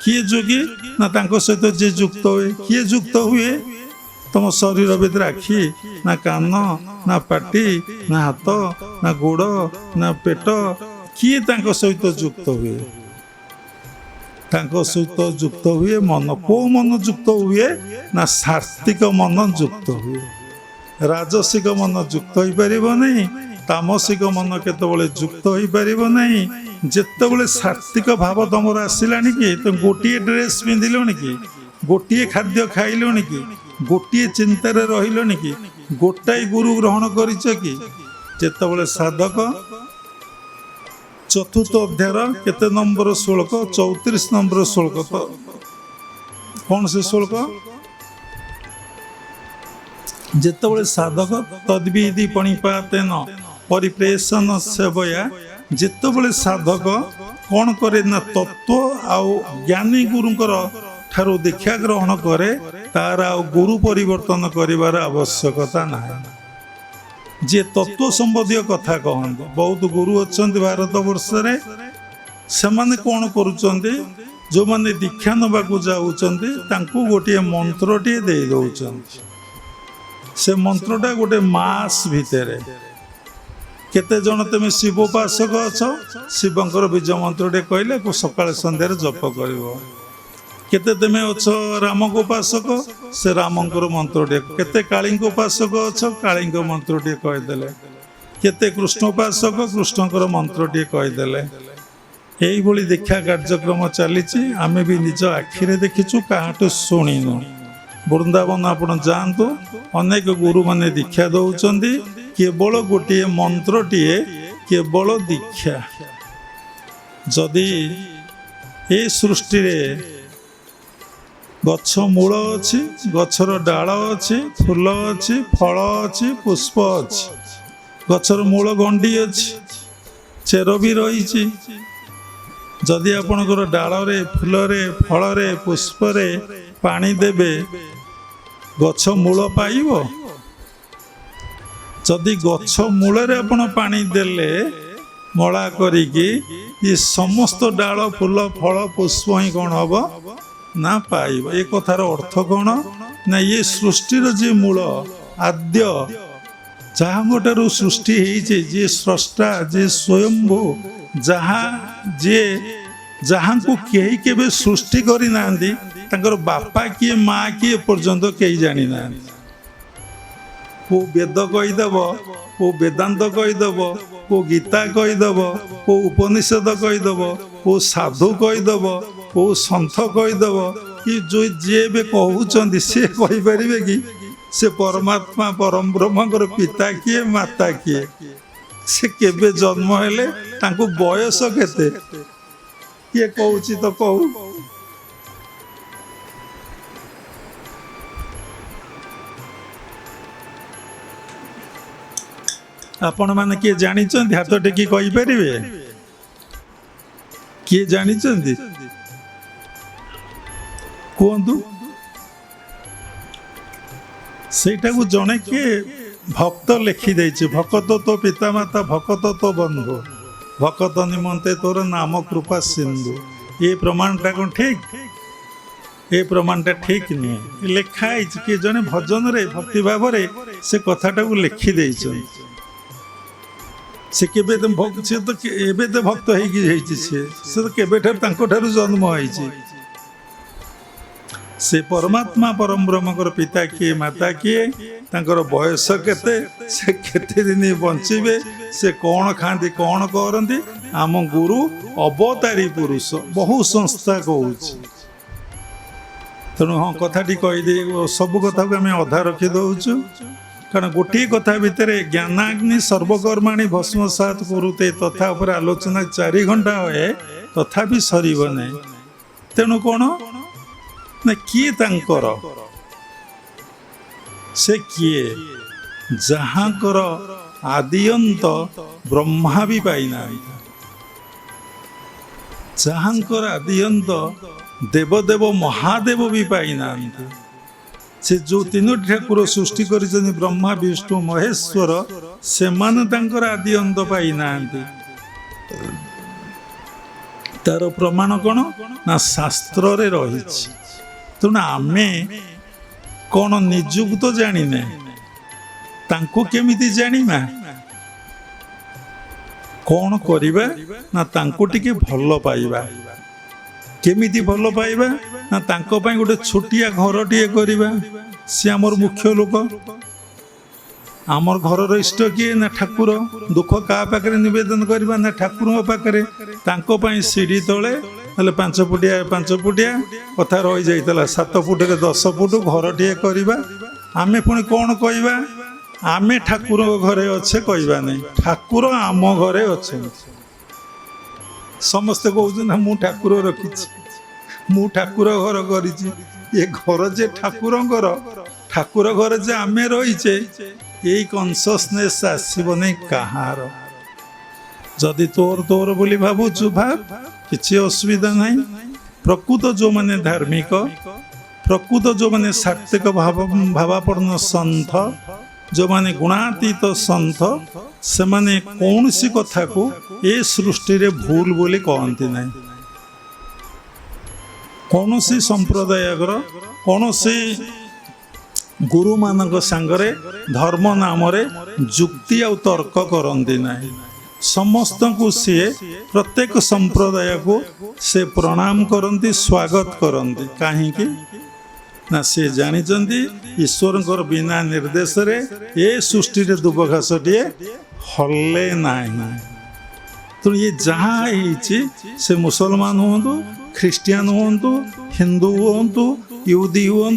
କିଏ ଯୋଗୀ ନା ତାଙ୍କ ସହିତ ଯିଏ ଯୁକ୍ତ ହୁଏ। କିଏ ଯୁକ୍ତ ହୁଏ? ତମ ଶରୀର ଭିତରେ ଆଖି ନା କାନ ନା ପାଟି ନା ହାତ ନା ଗୋଡ଼ ନା ପେଟ, କିଏ ତାଙ୍କ ସହିତ ଯୁକ୍ତ ହୁଏ? ତାଙ୍କ ସହିତ ଯୁକ୍ତ ହୁଏ ମନ। କୋଉ ମନ ଯୁକ୍ତ ହୁଏ ନା ସାତ୍ତ୍ୱିକ ମନ ଯୁକ୍ତ ହୁଏ। ରାଜସିକ ମନ ଯୁକ୍ତ ହୋଇପାରିବ ନାହିଁ, ତାମସିକ ମନ କେତେବେଳେ ଯୁକ୍ତ ହୋଇପାରିବ ନାହିଁ। ଯେତେବେଳେ ସାତ୍ତ୍ୱିକ ଭାବ ତମର ଆସିଲାଣି କି, ତମେ ଗୋଟିଏ ଡ୍ରେସ୍ ପିନ୍ଧିଲଣି କି, ଗୋଟିଏ ଖାଦ୍ୟ ଖାଇଲଣି କି, ଗୋଟିଏ ଚିନ୍ତାରେ ରହିଲଣି କି, ଗୋଟାଏ ଗୁରୁ ଗ୍ରହଣ କରିଛ କି? ଯେତେବେଳେ ସାଧକ ଚତୁର୍ଥ ଅଧ୍ୟାୟର କେତେ ନମ୍ବର ଶ୍ଲୋକ? 34 ନମ୍ବର ଶ୍ଲୋକ। ତ କ'ଣ ସେ ଶ୍ଲୋକ? ଯେତେବେଳେ ସାଧକ ତଦ୍ବିଧି ପଣିପାତେନ ପରିପ୍ରେଷଣ ସେବୟା, ଯେତେବେଳେ ସାଧକ କ'ଣ କରେ ନା ତତ୍ତ୍ୱ ଆଉ ଜ୍ଞାନୀ ଗୁରୁଙ୍କର ଠାରୁ ଦୀକ୍ଷା ଗ୍ରହଣ କରେ, ତାର ଆଉ ଗୁରୁ ପରିବର୍ତ୍ତନ କରିବାର ଆବଶ୍ୟକତା ନାହିଁ। ଯିଏ ତତ୍ତ୍ୱ ସମ୍ବନ୍ଧୀୟ କଥା କହନ୍ତି, ବହୁତ ଗୁରୁ ଅଛନ୍ତି ଭାରତ ବର୍ଷରେ। ସେମାନେ କ'ଣ କରୁଛନ୍ତି? ଯେଉଁମାନେ ଦୀକ୍ଷା ନେବାକୁ ଯାଉଛନ୍ତି ତାଙ୍କୁ ଗୋଟିଏ ମନ୍ତ୍ରଟିଏ ଦେଇ ଦେଉଛନ୍ତି। ସେ ମନ୍ତ୍ରଟା ଗୋଟେ ମାସ ଭିତରେ, କେତେ ଜଣ ତୁମେ ଶିବ ଉପାସକ ଅଛ, ଶିବଙ୍କର ବୀଜ ମନ୍ତ୍ରଟେ କହିଲେ ସକାଳେ ସନ୍ଧ୍ୟାରେ ଜପ କରିବ। କେତେ ତୁମେ ଅଛ ରାମଙ୍କ ଉପାସକ, ସେ ରାମଙ୍କର ମନ୍ତ୍ରଟିଏ। କେତେ କାଳୀଙ୍କ ଉପାସକ ଅଛ, କାଳୀଙ୍କ ମନ୍ତ୍ରଟିଏ କହିଦେଲେ। କେତେ କୃଷ୍ଣ ଉପାସକ, କୃଷ୍ଣଙ୍କର ମନ୍ତ୍ରଟିଏ କହିଦେଲେ। এইଭଳି ଦୀକ୍ଷା କାର୍ଯ୍ୟକ୍ରମ ଚାଲିଛି। ଆମେ ବି ନିଜ ଆଖିରେ ଦେଖିଛୁ, କାହାଠୁ ଶୁଣିନୁ। ବୃନ୍ଦାବନ ଆପଣ ଯାଆନ୍ତୁ, ଅନେକ ଗୁରୁମାନେ ଦୀକ୍ଷା ଦେଉଛନ୍ତି, କେବଳ ଗୋଟିଏ ମନ୍ତ୍ରଟିଏ, କେବଳ ଦୀକ୍ଷା। ଯଦି ଏ ସୃଷ୍ଟିରେ ଗଛ ମୂଳ ଅଛି, ଗଛର ଡାଳ ଅଛି, ଫୁଲ ଅଛି, ଫଳ ଅଛି, ପୁଷ୍ପ ଅଛି, ଗଛର ମୂଳ ଗଣ୍ଡି ଅଛି, ଚେର ବି ରହିଛି। ଯଦି ଆପଣଙ୍କର ଡାଳରେ, ଫୁଲରେ, ଫଳରେ, ପୁଷ୍ପରେ ପାଣି ଦେବେ, ଗଛ ମୂଳ ପାଇବ? ଯଦି ଗଛ ମୂଳରେ ଆପଣ ପାଣି ଦେଲେ ମଳା କରିକି, ଏ ସମସ୍ତ ଡାଳ, ଫୁଲ, ଫଳ, ପୁଷ୍ପ ହିଁ କ'ଣ ହବ ନା ପାଇବ। ଏ କଥାର ଅର୍ଥ କ'ଣ ନା ଇଏ ସୃଷ୍ଟିର ଯିଏ ମୂଳ, ଆଦ୍ୟ, ଯାହାଙ୍କଠାରୁ ସୃଷ୍ଟି ହେଇଛି, ଯିଏ ସ୍ରଷ୍ଟା, ଯିଏ ସ୍ୱୟମ୍ଭୁ, ଯାହାଙ୍କୁ କେହି କେବେ ସୃଷ୍ଟି କରିନାହାନ୍ତି, ତାଙ୍କର ବାପା କିଏ, ମା କିଏ ପର୍ଯ୍ୟନ୍ତ କେହି ଜାଣିନାହାନ୍ତି। କେଉଁ ବେଦ କହିଦେବ, କେଉଁ ବେଦାନ୍ତ କହିଦେବ, କେଉଁ ଗୀତା କହିଦେବ, କେଉଁ ଉପନିଷଦ କହିଦେବ, କେଉଁ ସାଧୁ କହିଦେବ, କେଉଁ ସନ୍ଥ କହିଦେବ, କି ଯିଏ ଏବେ କହୁଛନ୍ତି ସିଏ କହିପାରିବେ କି ସେ ପରମାତ୍ମା ପରମ ବ୍ରହ୍ମଙ୍କର ପିତା କିଏ, ମାତା କିଏ? ସେ କେବେ ଜନ୍ମ ହେଲେ, ତାଙ୍କୁ ବୟସ କେତେ? କିଏ କହୁଛି ତ କହୁ। ଆପଣମାନେ କିଏ ଜାଣିଛନ୍ତି? ହାତ ଟେକି କହିପାରିବେ? କିଏ ଜାଣିଛନ୍ତି? କୁହନ୍ତୁ। ସେଇଟାକୁ ଜଣେ କିଏ ଭକ୍ତ ଲେଖିଦେଇଛି। ଭକତ ତୋ ପିତାମାତା, ଭକତ ତୋ ବନ୍ଧୁ, ଭକତ ନିମନ୍ତେ ତୋର ନାମ କୃପା ସିନ୍ଧୁ। ଏ ପ୍ରମାଣଟା କ'ଣ ଠିକ୍? ଏ ପ୍ରମାଣଟା ଠିକ୍ ନୁହେଁ। ଲେଖା ହେଇଛି, କିଏ ଜଣେ ଭଜନରେ ଭକ୍ତି ଭାବରେ ସେ କଥାଟାକୁ ଲେଖିଦେଇଛନ୍ତି। ସେ କେବେ ଏବେ ତ ଭକ୍ତ ହେଇକି ହେଇଛି, ସେ ତ କେବେଠାରୁ ତାଙ୍କଠାରୁ ଜନ୍ମ ହେଇଛି। ସେ ପରମାତ୍ମା ପରମ ବ୍ରହ୍ମଙ୍କର ପିତା କିଏ, ମାତା କିଏ, ତାଙ୍କର ବୟସ କେତେ, ସେ କେତେ ଦିନ ବଞ୍ଚିବେ, ସେ କ'ଣ ଖାଆନ୍ତି, କ'ଣ କରନ୍ତି, ଆମ ଗୁରୁ ଅବତାରୀ ପୁରୁଷ। ବହୁ ସଂସ୍ଥା କହୁଛି। ତେଣୁ ହଁ, କଥାଟି କହିଦେଇ ସବୁ କଥାକୁ ଆମେ ଅଧା ରଖି ଦେଉଛୁ। कारण गोटे कथा भितर ज्ञानाग्नि सर्वकर्माणी भस्मसात करुते तथा उपर आलोचना 4 घंटा हुए तथापि सरब नहीं। तेणु कौन ना किए तांकर से किए जहाँकर आदिअंत ब्रह्मा भी पाइना, जहाँकर आदिअंत देवदेव महादेव भी पाइना। से जो 3 ठाकुर सृष्टि कर ब्रह्मा विष्णु महेश्वर से आदि अंत पाइना। तार प्रमाण कौन ना शास्त्र रे रही। तेणु आमे कौन निजुक तो जाने तांको केमिति जानिमा कौन करिबा ना तांको टिके भल पाइबा। केमिति भल पाइबा ना तांको पाई गोटे छोटिया घर टीए करवा। सी आमर मुख्य लोक, आमर घर इष्ट किए ना ठाकुर। दुख क्या पाखे नवेदन करवा ना ठाकुर पाखे। तांको पाई सीढ़ी तले 5 फुटिया कथा रही जाइतला 7 फुट 10 फुट घर टीए करवा। आमे पुणी कौन कहवा आमे ठाकुर घरे अच्छे कहवा नहीं, ठाकुर आम घरे अच्छे। समस्ते कहते मु ठाकुर रखी, मु ठाकुर घर कर घर जे ठाकुर घर जे आमे रहीचे यही कॉन्शियसनेस आसब नहीं कहार। जदि तोर तोर बोली भावुचु भाव किसी असुविधा नहीं। प्रकृत जो माने धार्मिक, प्रकृत जो माने सात्विक भावापन्न संत, जो माने गुणातीत संत, से माने कौन सी कथा को ए सृष्टि रे भूल बोली कहती नहीं। कौन सी संप्रदाय कौन सी गुरु मानक सांगरे धर्म नाम रे जुक्ति आ तर्क करती नहीं। समस्त को सी प्रत्येक संप्रदाय को से प्रणाम करती, स्वागत करती। कहीं ना से जानी ईश्वर बिना निर्देश रे ये सृष्टि रे दुबघास टे हल्ले नहीं। तो ये जहाँ से मुसलमान हूँ, ख्रिस्टियान हूँ, हिंदू हूँ, यूदी हूँ,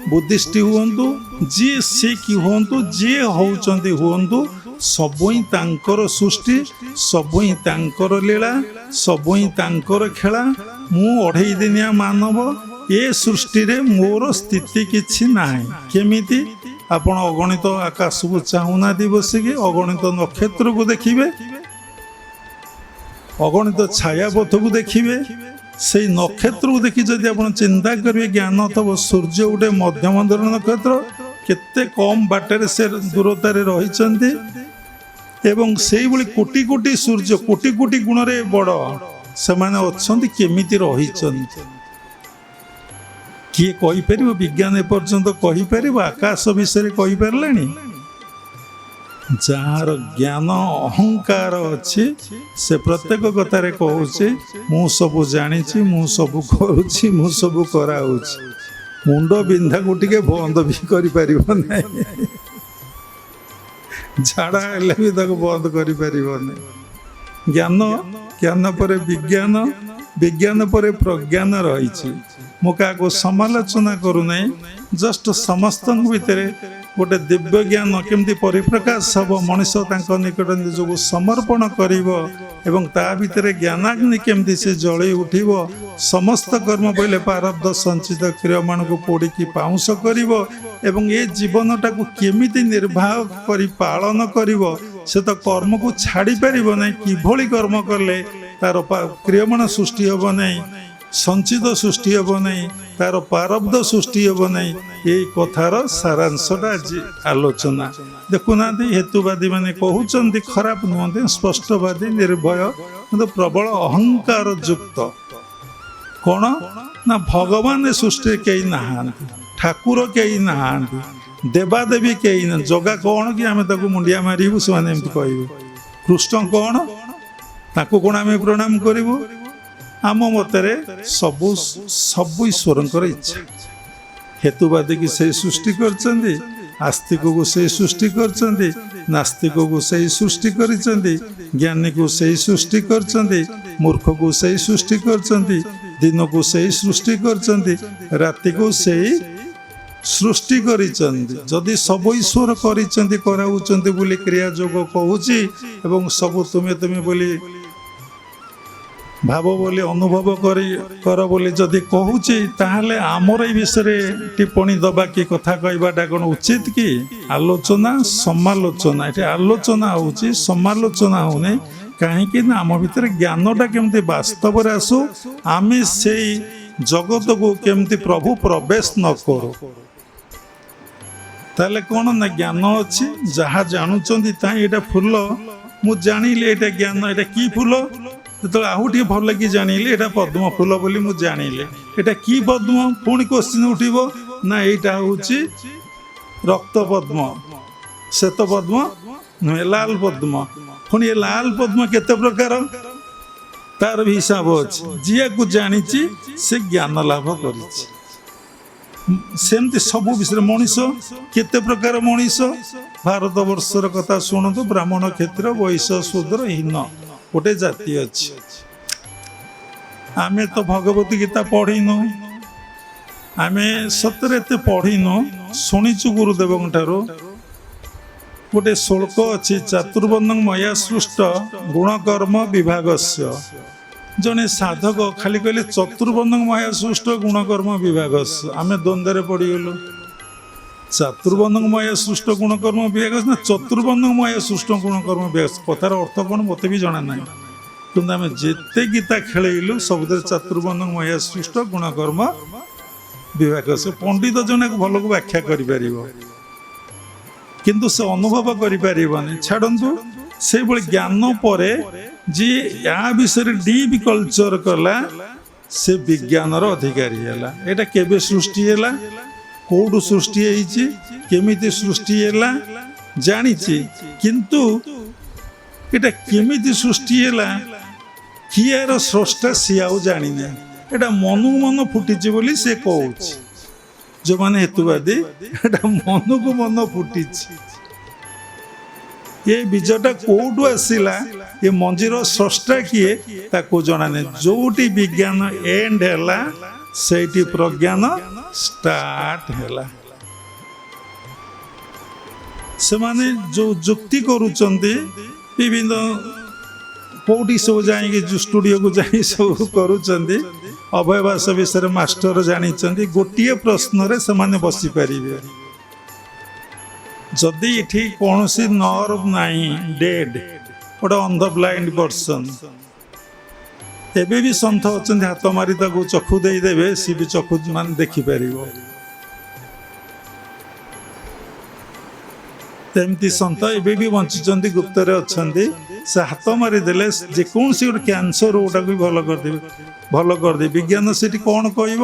बुद्धिस्ट हूँ, जी सिख हूँ, जी होती हूँ, सबू ही तांकर सृष्टि, सबू ही तांकर लीला, सबू ही तांकर खेला। मु 2.5 दिनिया मानव ये सृष्टि रे मोर स्थिति किछि नाही। केमिति आपण अगणित आकाश को चाहूना बसिकी अगणित नक्षत्र को देखिए, अगणित छायापथ को देखिए। से नक्षत्र को देखी जदि आप चिंता करेंगे ज्ञान तब सूर्य गोटे मध्यम धरण नक्षत्र केते कम बाटर से दूरतार रही से कोटि कोटि सूर्य कोटि कोटि गुण रे बड़ से माने अच्छी केमिति रही किए कहीपर विज्ञान एपर्यंत कहीपर आकाश विषय कहीपरलानी। जार ज्ञान अहंकार अच्छी से प्रत्येक कथार कहूँ मु सब जानी, मु सब करुँची, मु सब कराऊँची। मुंड बिंधा को टिके बंद भी कर झाड़ा हेल्ले भी ताको बंद कर। ज्ञान ज्ञान पर विज्ञान, विज्ञान पर प्रज्ञान रही। मु क्या समालोचना करूना, जस्ट समस्त भितर गोटे दिव्य ज्ञान केमती परिप्रकाश हम मनीष निकट निजक समर्पण कर भितर ज्ञानाग्नि केमती से जलि उठिब। समस्त कर्म पहले प्रारब्ध संचित क्रियमाण को पोड़िकी पाउंस कर ये जीवनटा को केमिति निर्वाह कर पालन कर से तो कर्म को छाड़ी पार ना। किभली कर्म कले तार क्रियमाण सृष्टि हम नहीं, संचित सृष्टि हम नहीं, तार प्रारब्ध सृष्टि हम नहीं। यही कथार सारांशटा आज आलोचना देखुना। हेतुवादी माने कहते खराब नुहति, स्पष्टवादी निर्भय किंतु प्रबल अहंकार युक्त कौन ना भगवान सृष्टि कई ना, ठाकुर कई ना, देवादेवी कई ना। जगा कौन कि आम मुंडिया मारू से कह कृष्ण कौन ताकू कौन आम प्रणाम करूँ। आम मतरे सबू सबू ईश्वर इच्छा। हेतुवादी की से सृष्टि करचंदी, आस्तिक को से सृष्टि करचंदी, नास्तिक को से सृष्टि करचंदी, ज्ञानी को से सृष्टि करचंदी, मूर्ख को से सृष्टि करचंदी, दिन को से सृष्टि करचंदी, राति को से ସୃଷ୍ଟି କରିଛନ୍ତି। ଯଦି ସବୁ ଈଶ୍ୱର କରିଛନ୍ତି କରାଉଛନ୍ତି ବୋଲି କ୍ରିୟା ଯୋଗ କହୁଛି ଏବଂ ସବୁ ତୁମେ ବୋଲି ଭାବ ବୋଲି ଅନୁଭବ କର ବୋଲି ଯଦି କହୁଛି, ତାହେଲେ ଆମର ଏଇ ବିଷୟରେ ଟିପ୍ପଣୀ ଦେବା କି କଥା କହିବାଟା କ'ଣ ଉଚିତ କି? ଆଲୋଚନା ସମାଲୋଚନା, ଏଠି ଆଲୋଚନା ହେଉଛି, ସମାଲୋଚନା ହେଉନି। କାହିଁକି ନା ଆମ ଭିତରେ ଜ୍ଞାନଟା କେମିତି ବାସ୍ତବରେ ଆସୁ, ଆମେ ସେଇ ଜଗତକୁ କେମିତି ପ୍ରଭୁ ପ୍ରବେଶ ନ କରୁ। ତାହେଲେ କ'ଣ ନା ଜ୍ଞାନ ଅଛି, ଯାହା ଜାଣୁଛନ୍ତି ତାହା ଏଇଟା ଫୁଲ, ମୁଁ ଜାଣିଲି ଏଇଟା ଜ୍ଞାନ, ଏଇଟା କି ଫୁଲ? ଯେତେବେଳେ ଆଉ ଟିକେ ଭଲ କି ଜାଣିଲି ଏଇଟା ପଦ୍ମ ଫୁଲ ବୋଲି ମୁଁ ଜାଣିଲି। ଏଇଟା କି ପଦ୍ମ? ପୁଣି କୋଶ୍ଚିନ୍ ଉଠିବ, ନା ଏଇଟା ହେଉଛି ରକ୍ତ ପଦ୍ମ, ଶ୍ଵେତ ପଦ୍ମ ନୁହେଁ, ଲାଲ ପଦ୍ମ। ପୁଣି ଏ ଲାଲ ପଦ୍ମ କେତେ ପ୍ରକାର, ତାର ବି ହିସାବ ଅଛି। ଯିଏକୁ ଜାଣିଛି ସେ ଜ୍ଞାନ ଲାଭ କରିଛି। ସେମିତି ସବୁ ବିଷୟରେ ମଣିଷ କେତେ ପ୍ରକାର ମଣିଷ, ଭାରତ ବର୍ଷର କଥା ଶୁଣନ୍ତୁ। ବ୍ରାହ୍ମଣ, କ୍ଷତ୍ରିୟ, ବୈଶ୍ୟ, ଶୂଦ୍ର, ହୀନ ଗୋଟେ ଜାତି ଅଛି। ଆମେ ତ ଭଗବତୀ ଗୀତା ପଢିନୁ, ଆମେ ସତରେ ଏତେ ପଢିନୁ, ଶୁଣିଛୁ ଗୁରୁଦେବଙ୍କ ଠାରୁ। ଗୋଟେ ଶ୍ଲୋକ ଅଛି, ଚାତୁର୍ବର୍ଣ୍ଣଂ ମୟା ସୃଷ୍ଟ ଗୁଣକର୍ମ ବିଭାଗସ୍ୟ। ଜଣେ ସାଧକ ଖାଲି କହିଲେ ଚତୁର୍ବର୍ଣ୍ଣଂ ମୟା ସୃଷ୍ଟ ଗୁଣକର୍ମ ବିଭାଗସ୍ୟ, ଆମେ ଦ୍ୱନ୍ଦ୍ୱରେ ପଡ଼ିଗଲୁ। ଚାତୁର୍ବର୍ଣ୍ଣଂ ମୟା ସୃଷ୍ଟ ଗୁଣକର୍ମ ବିଭାଗସ୍ୟ ନା ଚତୁର୍ବର୍ଣ୍ଣଂ ମୟା ସୃଷ୍ଟ ଗୁଣକର୍ମ ବିଭାଗସ୍ୟ? କଥାର ଅର୍ଥ କ'ଣ ମୋତେ ବି ଜଣା ନାହିଁ, କିନ୍ତୁ ଆମେ ଯେତେ ଗୀତା ଖେଳେଇଲୁ ସବୁଥିରେ ଚାତୁର୍ବର୍ଣ୍ଣଂ ମୟା ସୃଷ୍ଟ ଗୁଣକର୍ମ ବିଭାଗସ୍ୟ। ପଣ୍ଡିତ ଜଣେ ଭଲକୁ ବ୍ୟାଖ୍ୟା କରିପାରିବ, କିନ୍ତୁ ସେ ଅନୁଭବ କରିପାରିବନି। ଛାଡ଼ନ୍ତୁ, ସେଇଭଳି ଜ୍ଞାନ ପରେ ଯିଏ ୟା ବିଷୟରେ ଡିପ୍ କଲଚର କଲା, ସେ ବିଜ୍ଞାନର ଅଧିକାରୀ ହେଲା। ଏଇଟା କେବେ ସୃଷ୍ଟି ହେଲା, କୋଉଠୁ ସୃଷ୍ଟି ହେଇଛି, କେମିତି ସୃଷ୍ଟି ହେଲା ଜାଣିଛି, କିନ୍ତୁ ଏଇଟା କେମିତି ସୃଷ୍ଟି ହେଲା, କିଏ ଏର ସ୍ରଷ୍ଟା ସିଏ ଆଉ ଜାଣିନି। ଏଇଟା ମନକୁ ମନ ଫୁଟିଛି ବୋଲି ସେ କହୁଛି। ଯେଉଁମାନେ ହେତୁବାଦୀ, ଏଇଟା ମନକୁ ମନ ଫୁଟିଛି। ଏ ବୀଜଟା କୋଉଠୁ ଆସିଲା, ଏ ମଞ୍ଜିର ସ୍ରଷ୍ଟା କିଏ, ତାକୁ ଜଣାନାହିଁ। ଯୋଉଠି ବିଜ୍ଞାନ ଏଣ୍ଡ ହେଲା, ସେଇଠି ପ୍ରଜ୍ଞାନ ଷ୍ଟାର୍ଟ ହେଲା। ସେମାନେ ଯୋଉ ଯୁକ୍ତି କରୁଛନ୍ତି, ବିଭିନ୍ନ କୋଉଠି ସବୁ ଯାଇକି ଷ୍ଟୁଡିଓକୁ ଯାଇ ସବୁ କରୁଛନ୍ତି, ଅଭୟବାସ ବିଷୟରେ ମାଷ୍ଟର ଜାଣିଛନ୍ତି। ଗୋଟିଏ ପ୍ରଶ୍ନରେ ସେମାନେ ବସିପାରିବେ। ଯଦି ଏଠି କୌଣସି ନର୍ଭ ନାହିଁ, ଡେଡ୍, ଗୋଟେ ଅନ୍ଧ ବ୍ଲାଇଣ୍ଡ ପର୍ସନ, ଏବେ ବି ସନ୍ଥ ଅଛନ୍ତି, ହାତ ମାରି ତାକୁ ଚକ୍ଷୁ ଦେଇଦେବେ, ସିଏ ବି ଚକ୍ଷୁ ମାନେ ଦେଖିପାରିବ। ଏମିତି ସନ୍ଥ ଏବେ ବି ବଞ୍ଚିଛନ୍ତି, ଗୁପ୍ତରେ ଅଛନ୍ତି। ସେ ହାତ ମାରିଦେଲେ ଯେକୌଣସି ଗୋଟେ କ୍ୟାନ୍ସର ରୋଗଟାକୁ ବି ଭଲ କରିଦେବେ। ବିଜ୍ଞାନ ସେଠି କ'ଣ କହିବ?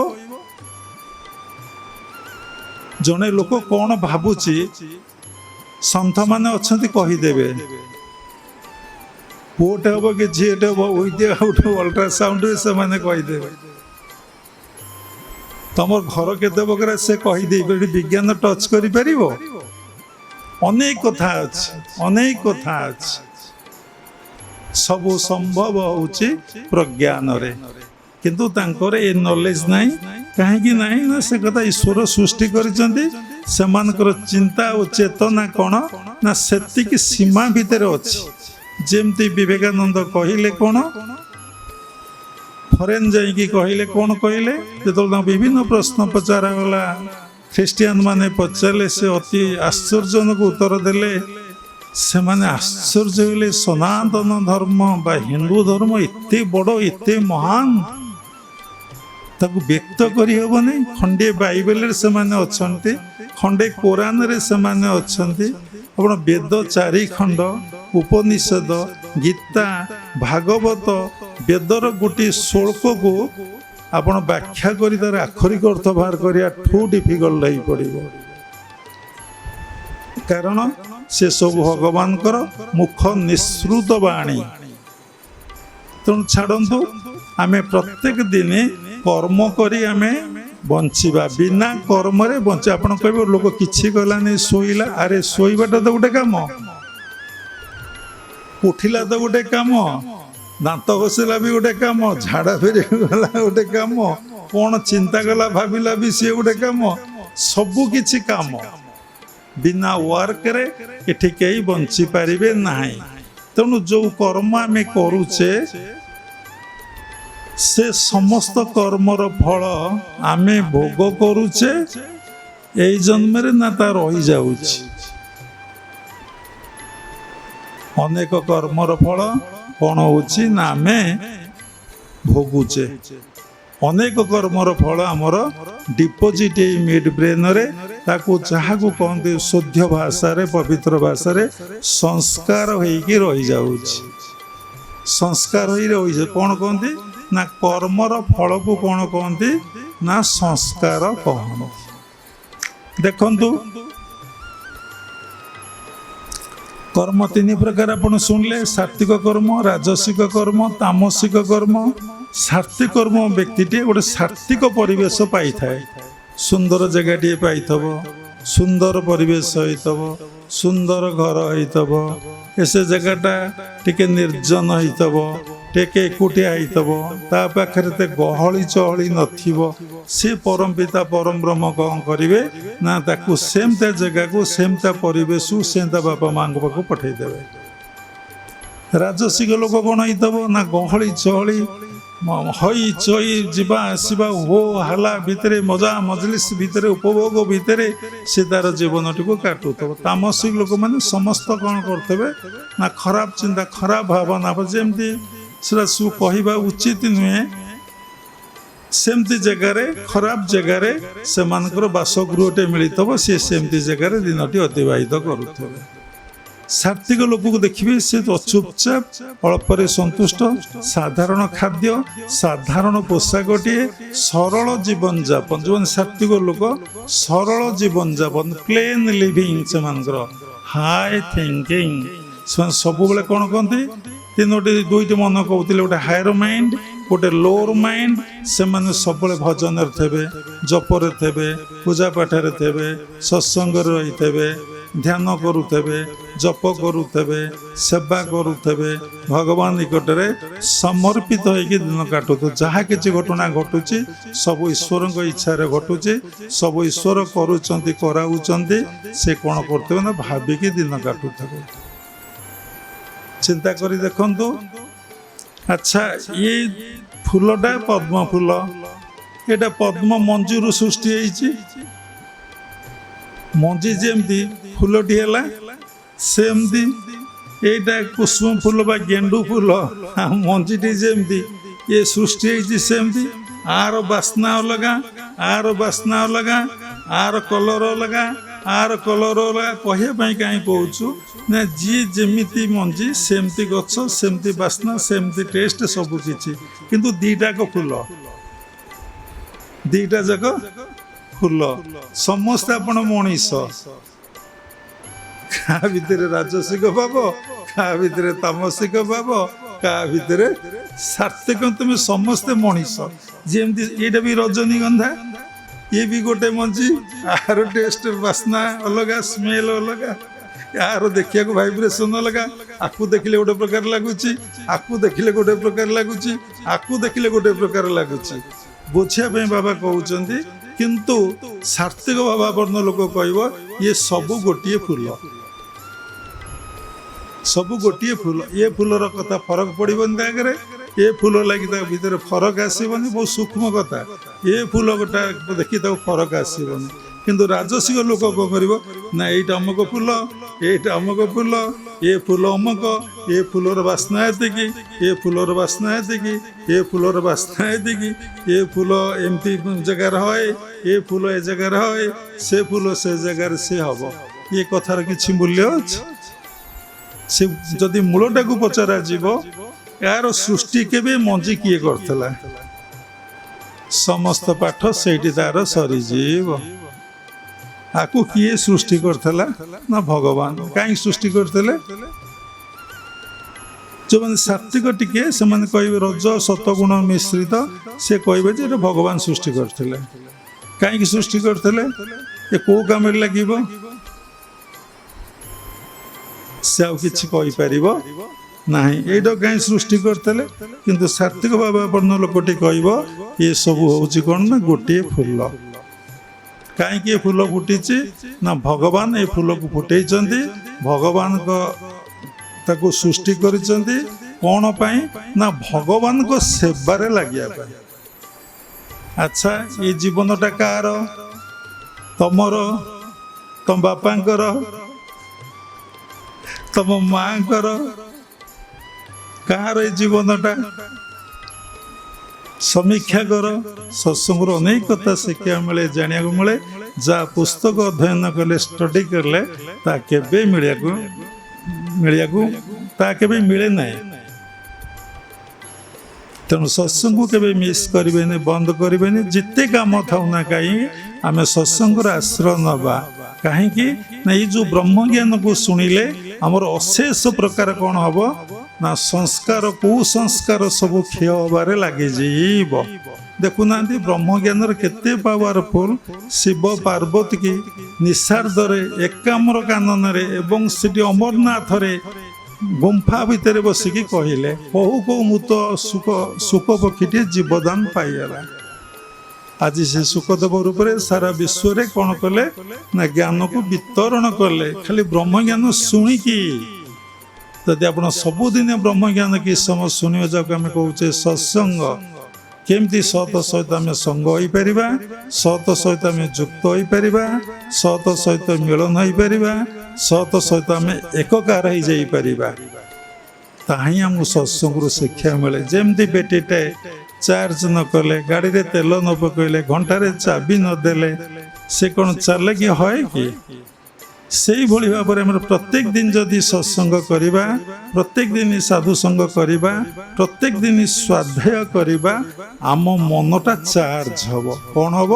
ଜଣେ ଲୋକ କ'ଣ ଭାବୁଛି, ସନ୍ଥ ମାନେ ଅଛନ୍ତି କହିଦେବେ। ପୁଅଟେ ହବ କି ଝିଅଟେ ହବ, ଅଲ୍ଟ୍ରାସାଉଣ୍ଡରେ ସେମାନେ କହିଦେବେ। ତମର ଘର କେତେ ବକରା ସେ କହିଦେବେ। ଏଠି ବିଜ୍ଞାନ ଟଚ୍ କରିପାରିବ? ଅନେକ କଥା ଅଛି, ଅନେକ କଥା ଅଛି। ସବୁ ସମ୍ଭବ ହେଉଛି ପ୍ରଜ୍ଞାନରେ, କିନ୍ତୁ ତାଙ୍କର ଏ ନଲେଜ ନାହିଁ। କାହିଁକି ନାହିଁ ନା ସେ କଥା ଈଶ୍ୱର ସୃଷ୍ଟି କରିଛନ୍ତି। ସେମାନଙ୍କର ଚିନ୍ତା ଓ ଚେତନା କ'ଣ ନା ସେତିକି ସୀମା ଭିତରେ ଅଛି। ଯେମିତି ବିବେକାନନ୍ଦ କହିଲେ କ'ଣ, ଫରେନ୍ ଯାଇକି କହିଲେ କ'ଣ କହିଲେ, ଯେତେବେଳେ ତାଙ୍କୁ ବିଭିନ୍ନ ପ୍ରଶ୍ନ ପଚରାଗଲା, ଖ୍ରୀଷ୍ଟିଆନ ମାନେ ପଚାରିଲେ, ସେ ଅତି ଆଶ୍ଚର୍ଯ୍ୟଜନକ ଉତ୍ତର ଦେଲେ। ସେମାନେ ଆଶ୍ଚର୍ଯ୍ୟ ହେଲେ, ସନାତନ ଧର୍ମ ବା ହିନ୍ଦୁ ଧର୍ମ ଏତେ ବଡ଼, ଏତେ ମହାନ, ତାକୁ ବ୍ୟକ୍ତ କରିହେବନି। ଖଣ୍ଡେ ବାଇବେଲରେ ସେମାନେ ଅଛନ୍ତି, ଖଣ୍ଡେ କୋରାନରେ ସେମାନେ ଅଛନ୍ତି। ଆପଣ ବେଦ 4 ଖଣ୍ଡ, ଉପନିଷଦ, ଗୀତା, ଭାଗବତ, ବେଦର ଗୋଟିଏ ଶ୍ଲୋକକୁ ଆପଣ ବ୍ୟାଖ୍ୟା କରି ତାର ଆକ୍ଷରିକ ଅର୍ଥ ବାହାର କରିବା ଠୁ ଡିଫିକଲ୍ଟ ହେଇପଡ଼ିବ। କାରଣ ସେ ସବୁ ଭଗବାନଙ୍କର ମୁଖ ନିଃସୃତ ବାଣୀ। ତେଣୁ ଛାଡ଼ନ୍ତୁ, ଆମେ ପ୍ରତ୍ୟେକ ଦିନେ କର୍ମ କରି ଆମେ ବଞ୍ଚିବା। ବିନା କର୍ମରେ ବଞ୍ଚି, ଆପଣ କହିବେ ଲୋକ କିଛି କଲାନି, ଶୋଇଲା। ଆରେ ଶୋଇବାଟା ତ ଗୋଟେ କାମ, ଉଠିଲା ତ ଗୋଟେ କାମ, ଦାନ୍ତ ଘଷିଲା ବି ଗୋଟେ କାମ, ଝାଡ଼ା ଫେରିଗଲା ଗୋଟେ କାମ, କ'ଣ ଚିନ୍ତା କଲା ଭାବିଲା ବି ସିଏ ଗୋଟେ କାମ। सबु किछि काम बिना वर्क रे एठी केही बंची पारिबे नाही। तेणु जो कर्म आमे करूचे से समस्त कर्मर फल आमे भोग करूचे एई जन्म रे ना ता रही जाउछि। अनेक कर्मर फल कौन होछि ना आमे भोगुचे। अनेक कर्मर फल आमर डिपोजिट मिड ब्रेन रे ताकू जहाकू कहते शुद्ध भाषा रे पवित्र भाषा रे संस्कार होइकी रही जाउछि। संस्कार होई रही कौन कहते ना कर्मर फल को कौन कहते ना संस्कार कहते। देखंतु कर्म तीन प्रकार आपण सुनले सात्विक कर्म राजसिक कर्म तामसिक कर्म। सात्विक कर्म व्यक्तिटे गोटे सात्विक परिवेश पाई थाए सुंदर जगह पाई सुंदर परिवेश होइतब सुंदर घर होइतब ऐसे जगहटा टिके निर्जन होइतब टेके एकुटिया होइतब ता पाखरे ते गहली चहली नथिबो से परम पिता परम ब्रह्म कौन करिवे ना ताकू सेमता जगह को सेमता परिवेश सेमता बापा माँ पाखु पठेई देवे। राजसिक लोक कौन होइतब ना गहली चहली हई चई जीवा आसवा हो हाला भितर मजा मजलिस भितर उपभोग भितर से तार जीवन टी काटुथब। तामसिक लोक मैंने समस्त कौन करते ना खराब चिंता खराब भावना जमती से सब कहवा उचित नुहे सेमती जगार खराब जगार से बासगृहटे मिलतब सी सेमती जगार दिन टी अतिवाहित करुवे। सात्विक लोक को देखिए से तो चुपचाप अल्परे संतुष्ट साधारण खाद्य साधारण पोशाकटे सरल जीवन जापन जो सात्विक लोक सरल जीवन जापन प्लेन लिविंग से हाई थिंकिंग सब बेले कौन कहते तीनोटी दुईटी मन कहते गोटे हायर माइंड गोटे लोअर माइंड से माने सब भजन थे जपर थे पूजा पाठ थे सत्संग रही थे ध्यान करुवे जप करुवे सेवा करुवे भगवान निकट में समर्पित होइकी दिन काटुथु जहाँ किसी घटना घटुची सब ईश्वर इच्छा घटुची सब ईश्वर करुचंती कराउचंती से कौन करते ना भाविकी दिन काटुथबे। चिंता करी देखंतु अच्छा ये फूलटा पद्म फूल एटा पद्म मंजूर सृष्टि होइची मंजी जमती फूलटी है सेमती एटा कुसुम फूल बा गेंडू फूल मंजीटी जमती ये सृष्टि सेमती आर बास्ना अलगा आर बास्ना अलगा आर कलर अलगा आर कलर अलगा कहवाई कहीं कहूँ ना जी जमीती मंजी सेमती गछ सेमती बास्ना सेमती टेस्ट सबकि किंतु दीटाक फूल दीटा जाक फूल समस्त आपण मनीष क्या भितर राजसिक भाव क्या भितर तामसिक भाव क्या भितर सात्विक तुम समस्ते मनीष जमती ये भी रजनीगंधा ये भी गोटे मंजी यार टेस्ट बास्ना अलग स्मेल अलग यार देखिया भाइब्रेशन अलग आपको देखिले गोटे प्रकार लगुच आपको देखिले गोटे प्रकार लगुच आपको देखिले गोटे प्रकार लगुच बुझिया बाबा कहते किंतु सात्विक भावापन्न लोक कह ये सब गोटे फूल सब गोटे फूल ये फूलर कथा फरक पड़ोनी आगे ये फूल लगी भीतर फरक आसबनी बहुत सूक्ष्म कथा ये फूल गोटा देखी फरक आसबनी किंतु राजसिक लोक कौन कर ना यहीटा अमुक फूल यहीटा अमुक फूल ये फूल अमुक ये फूलर बास्ना एतिकी ये फूलर बास्ना एतिकी ये फूलर बास्ना एतिकी ये फूल एमती जगार है ये फूल ए जगार है से फूल से जगार से हम ये कथार किसी मूल्य अच्छे से जदि मूलटा को पचरा जीव यार सृष्टि केबे मंजी किए करथला समस्त पाठ सेठी तार सरीजीव आकु किए सृष्टि करथला ना भगवान कहीं सृष्टि करथले जो मैंने सात्विक टिके से मैंने कहे रज सतगुण मिश्रित से कहे जे भगवान सृष्टि करते कहीं सृष्टि करते ये कौ काम लगे से आखिपर ना ये कहीं सृष्टि करते किंतु सात्विक भावापन्न लोकटी कह ये सब हूँ कौन ना गोटे फूल କାହିଁକି ଏ ଫୁଲ ଫୁଟିଛି ନା ଭଗବାନ ଏ ଫୁଲକୁ ଫୁଟେଇଛନ୍ତି, ଭଗବାନ ତାକୁ ସୃଷ୍ଟି କରିଛନ୍ତି କ'ଣ ପାଇଁ ନା ଭଗବାନଙ୍କ ସେବାରେ ଲାଗିବା ପାଇଁ। ଆଚ୍ଛା, ଏ ଜୀବନଟା କାହାର? ତମର, ତମ ବାପାଙ୍କର, ତମ ମାଙ୍କର, କାହାର ଏ ଜୀବନଟା? ସମୀକ୍ଷା କର। ସତ୍ସଙ୍ଗରୁ ଅନେକ କଥା ଶିଖିବା ମିଳେ, ଜାଣିବାକୁ ମିଳେ। ଯାହା ପୁସ୍ତକ ଅଧ୍ୟୟନ କଲେ, ଷ୍ଟଡି କଲେ, ତାହା କେବେ ତାହା କେବେ ମିଳେ ନାହିଁ। ତେଣୁ ସତ୍ସଙ୍ଗକୁ କେବେ ମିସ୍ କରିବେନି, ବନ୍ଦ କରିବେନି। ଯେତେ କାମ ଥାଉ ନା କାହିଁକି ଆମେ ସତ୍ସଙ୍ଗର ଆଶ୍ରୟ ନେବା। କାହିଁକି ନା ଏଇ ଯେଉଁ ବ୍ରହ୍ମଜ୍ଞାନକୁ ଶୁଣିଲେ ଆମର ଅଶେଷ ପ୍ରକାର କ'ଣ ହେବ ନା ସଂସ୍କାର, କୁସଂସ୍କାର ସବୁ କ୍ଷୟ ହେବାରେ ଲାଗିଯିବ। ଦେଖୁନାହାନ୍ତି ବ୍ରହ୍ମଜ୍ଞାନର କେତେ ପାୱାରଫୁଲ। ଶିବ ପାର୍ବତୀ କି ନିଶାର୍ଦ୍ଧରେ, ଏକାମ୍ର କାନନରେ ଏବଂ ସେଠି ଅମରନାଥରେ ଗୁମ୍ଫା ଭିତରେ ବସିକି କହିଲେ, କୋଉ କୋଉ ମୃତ ଶୁକ ପକ୍ଷୀଟିଏ ଜୀବଦାନ ପାଇଗଲା। ଆଜି ସେ ସୁଖଦେବ ରୂପରେ ସାରା ବିଶ୍ୱରେ କ'ଣ କଲେ ନା ଜ୍ଞାନକୁ ବିତରଣ କଲେ, ଖାଲି ବ୍ରହ୍ମଜ୍ଞାନ ଶୁଣିକି। ଯଦି ଆପଣ ସବୁଦିନେ ବ୍ରହ୍ମଜ୍ଞାନ କି ସମୟ ଶୁଣିବା, ଯାକୁ ଆମେ କହୁଛେ ସତ୍ସଙ୍ଗ, କେମିତି ସତ ସହିତ ଆମେ ସଙ୍ଗ ହୋଇପାରିବା, ସତ ସହିତ ଆମେ ଯୁକ୍ତ ହୋଇପାରିବା, ସତ ସହିତ ମିଳନ ହୋଇପାରିବା, ସତ ସହିତ ଆମେ ଏକକାର ହେଇଯାଇପାରିବା, ତାହା ହିଁ ଆମକୁ ସତ୍ସଙ୍ଗରୁ ଶିକ୍ଷା ମିଳେ। ଯେମିତି ବେଟିଟେ ଚାର୍ଜ ନ କଲେ, ଗାଡ଼ିରେ ତେଲ ନ ପକାଇଲେ, ଘଣ୍ଟାରେ ଚାବି ନଦେଲେ ସେ କ'ଣ ଚାଲେ କି ହଏ କି? ସେଇଭଳି ଭାବରେ ଆମର ପ୍ରତ୍ୟେକ ଦିନ ଯଦି ସତ୍ସଙ୍ଗ କରିବା, ପ୍ରତ୍ୟେକ ଦିନ ସାଧୁସଙ୍ଗ କରିବା, ପ୍ରତ୍ୟେକ ଦିନ ସ୍ୱାଧ୍ୟାୟ କରିବା, ଆମ ମନଟା ଚାର୍ଜ ହେବ। କ'ଣ ହେବ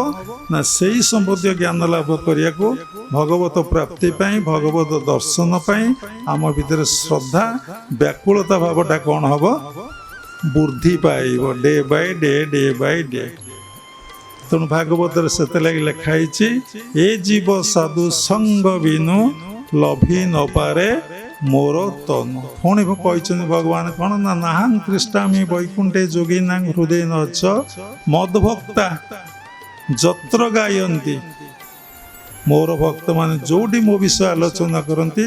ନା ସେଇ ସମ୍ବନ୍ଧୀୟ ଜ୍ଞାନ ଲାଭ କରିବାକୁ, ଭଗବତ ପ୍ରାପ୍ତି ପାଇଁ, ଭଗବତ ଦର୍ଶନ ପାଇଁ ଆମ ଭିତରେ ଶ୍ରଦ୍ଧା, ବ୍ୟାକୁଳତା ଭାବଟା କ'ଣ ହେବ? ବୃଦ୍ଧି ପାଇବ day by day, day by day. ତେଣୁ ଭାଗବତରେ ସେଥିଲାଗି ଲେଖା ହେଇଛି, ଏ ଜୀବ ସାଧୁ ସଙ୍ଗ ବିନୁ ଲଭି ନପାରେ ମୋର ତନୁ। ପୁଣି କହିଛନ୍ତି ଭଗବାନ କ'ଣ ନା ନାହାଂ କ୍ରିଷ୍ଟାମି ବୈକୁଣ୍ଠେ ଯୋଗୀନାଂ ହୃଦୟ ନଚ ମଦଭକ୍ତା ଯତ୍ର ଗାୟନ୍ତି। ମୋର ଭକ୍ତମାନେ ଯୋଉଠି ମୋ ବିଷୟ ଆଲୋଚନା କରନ୍ତି,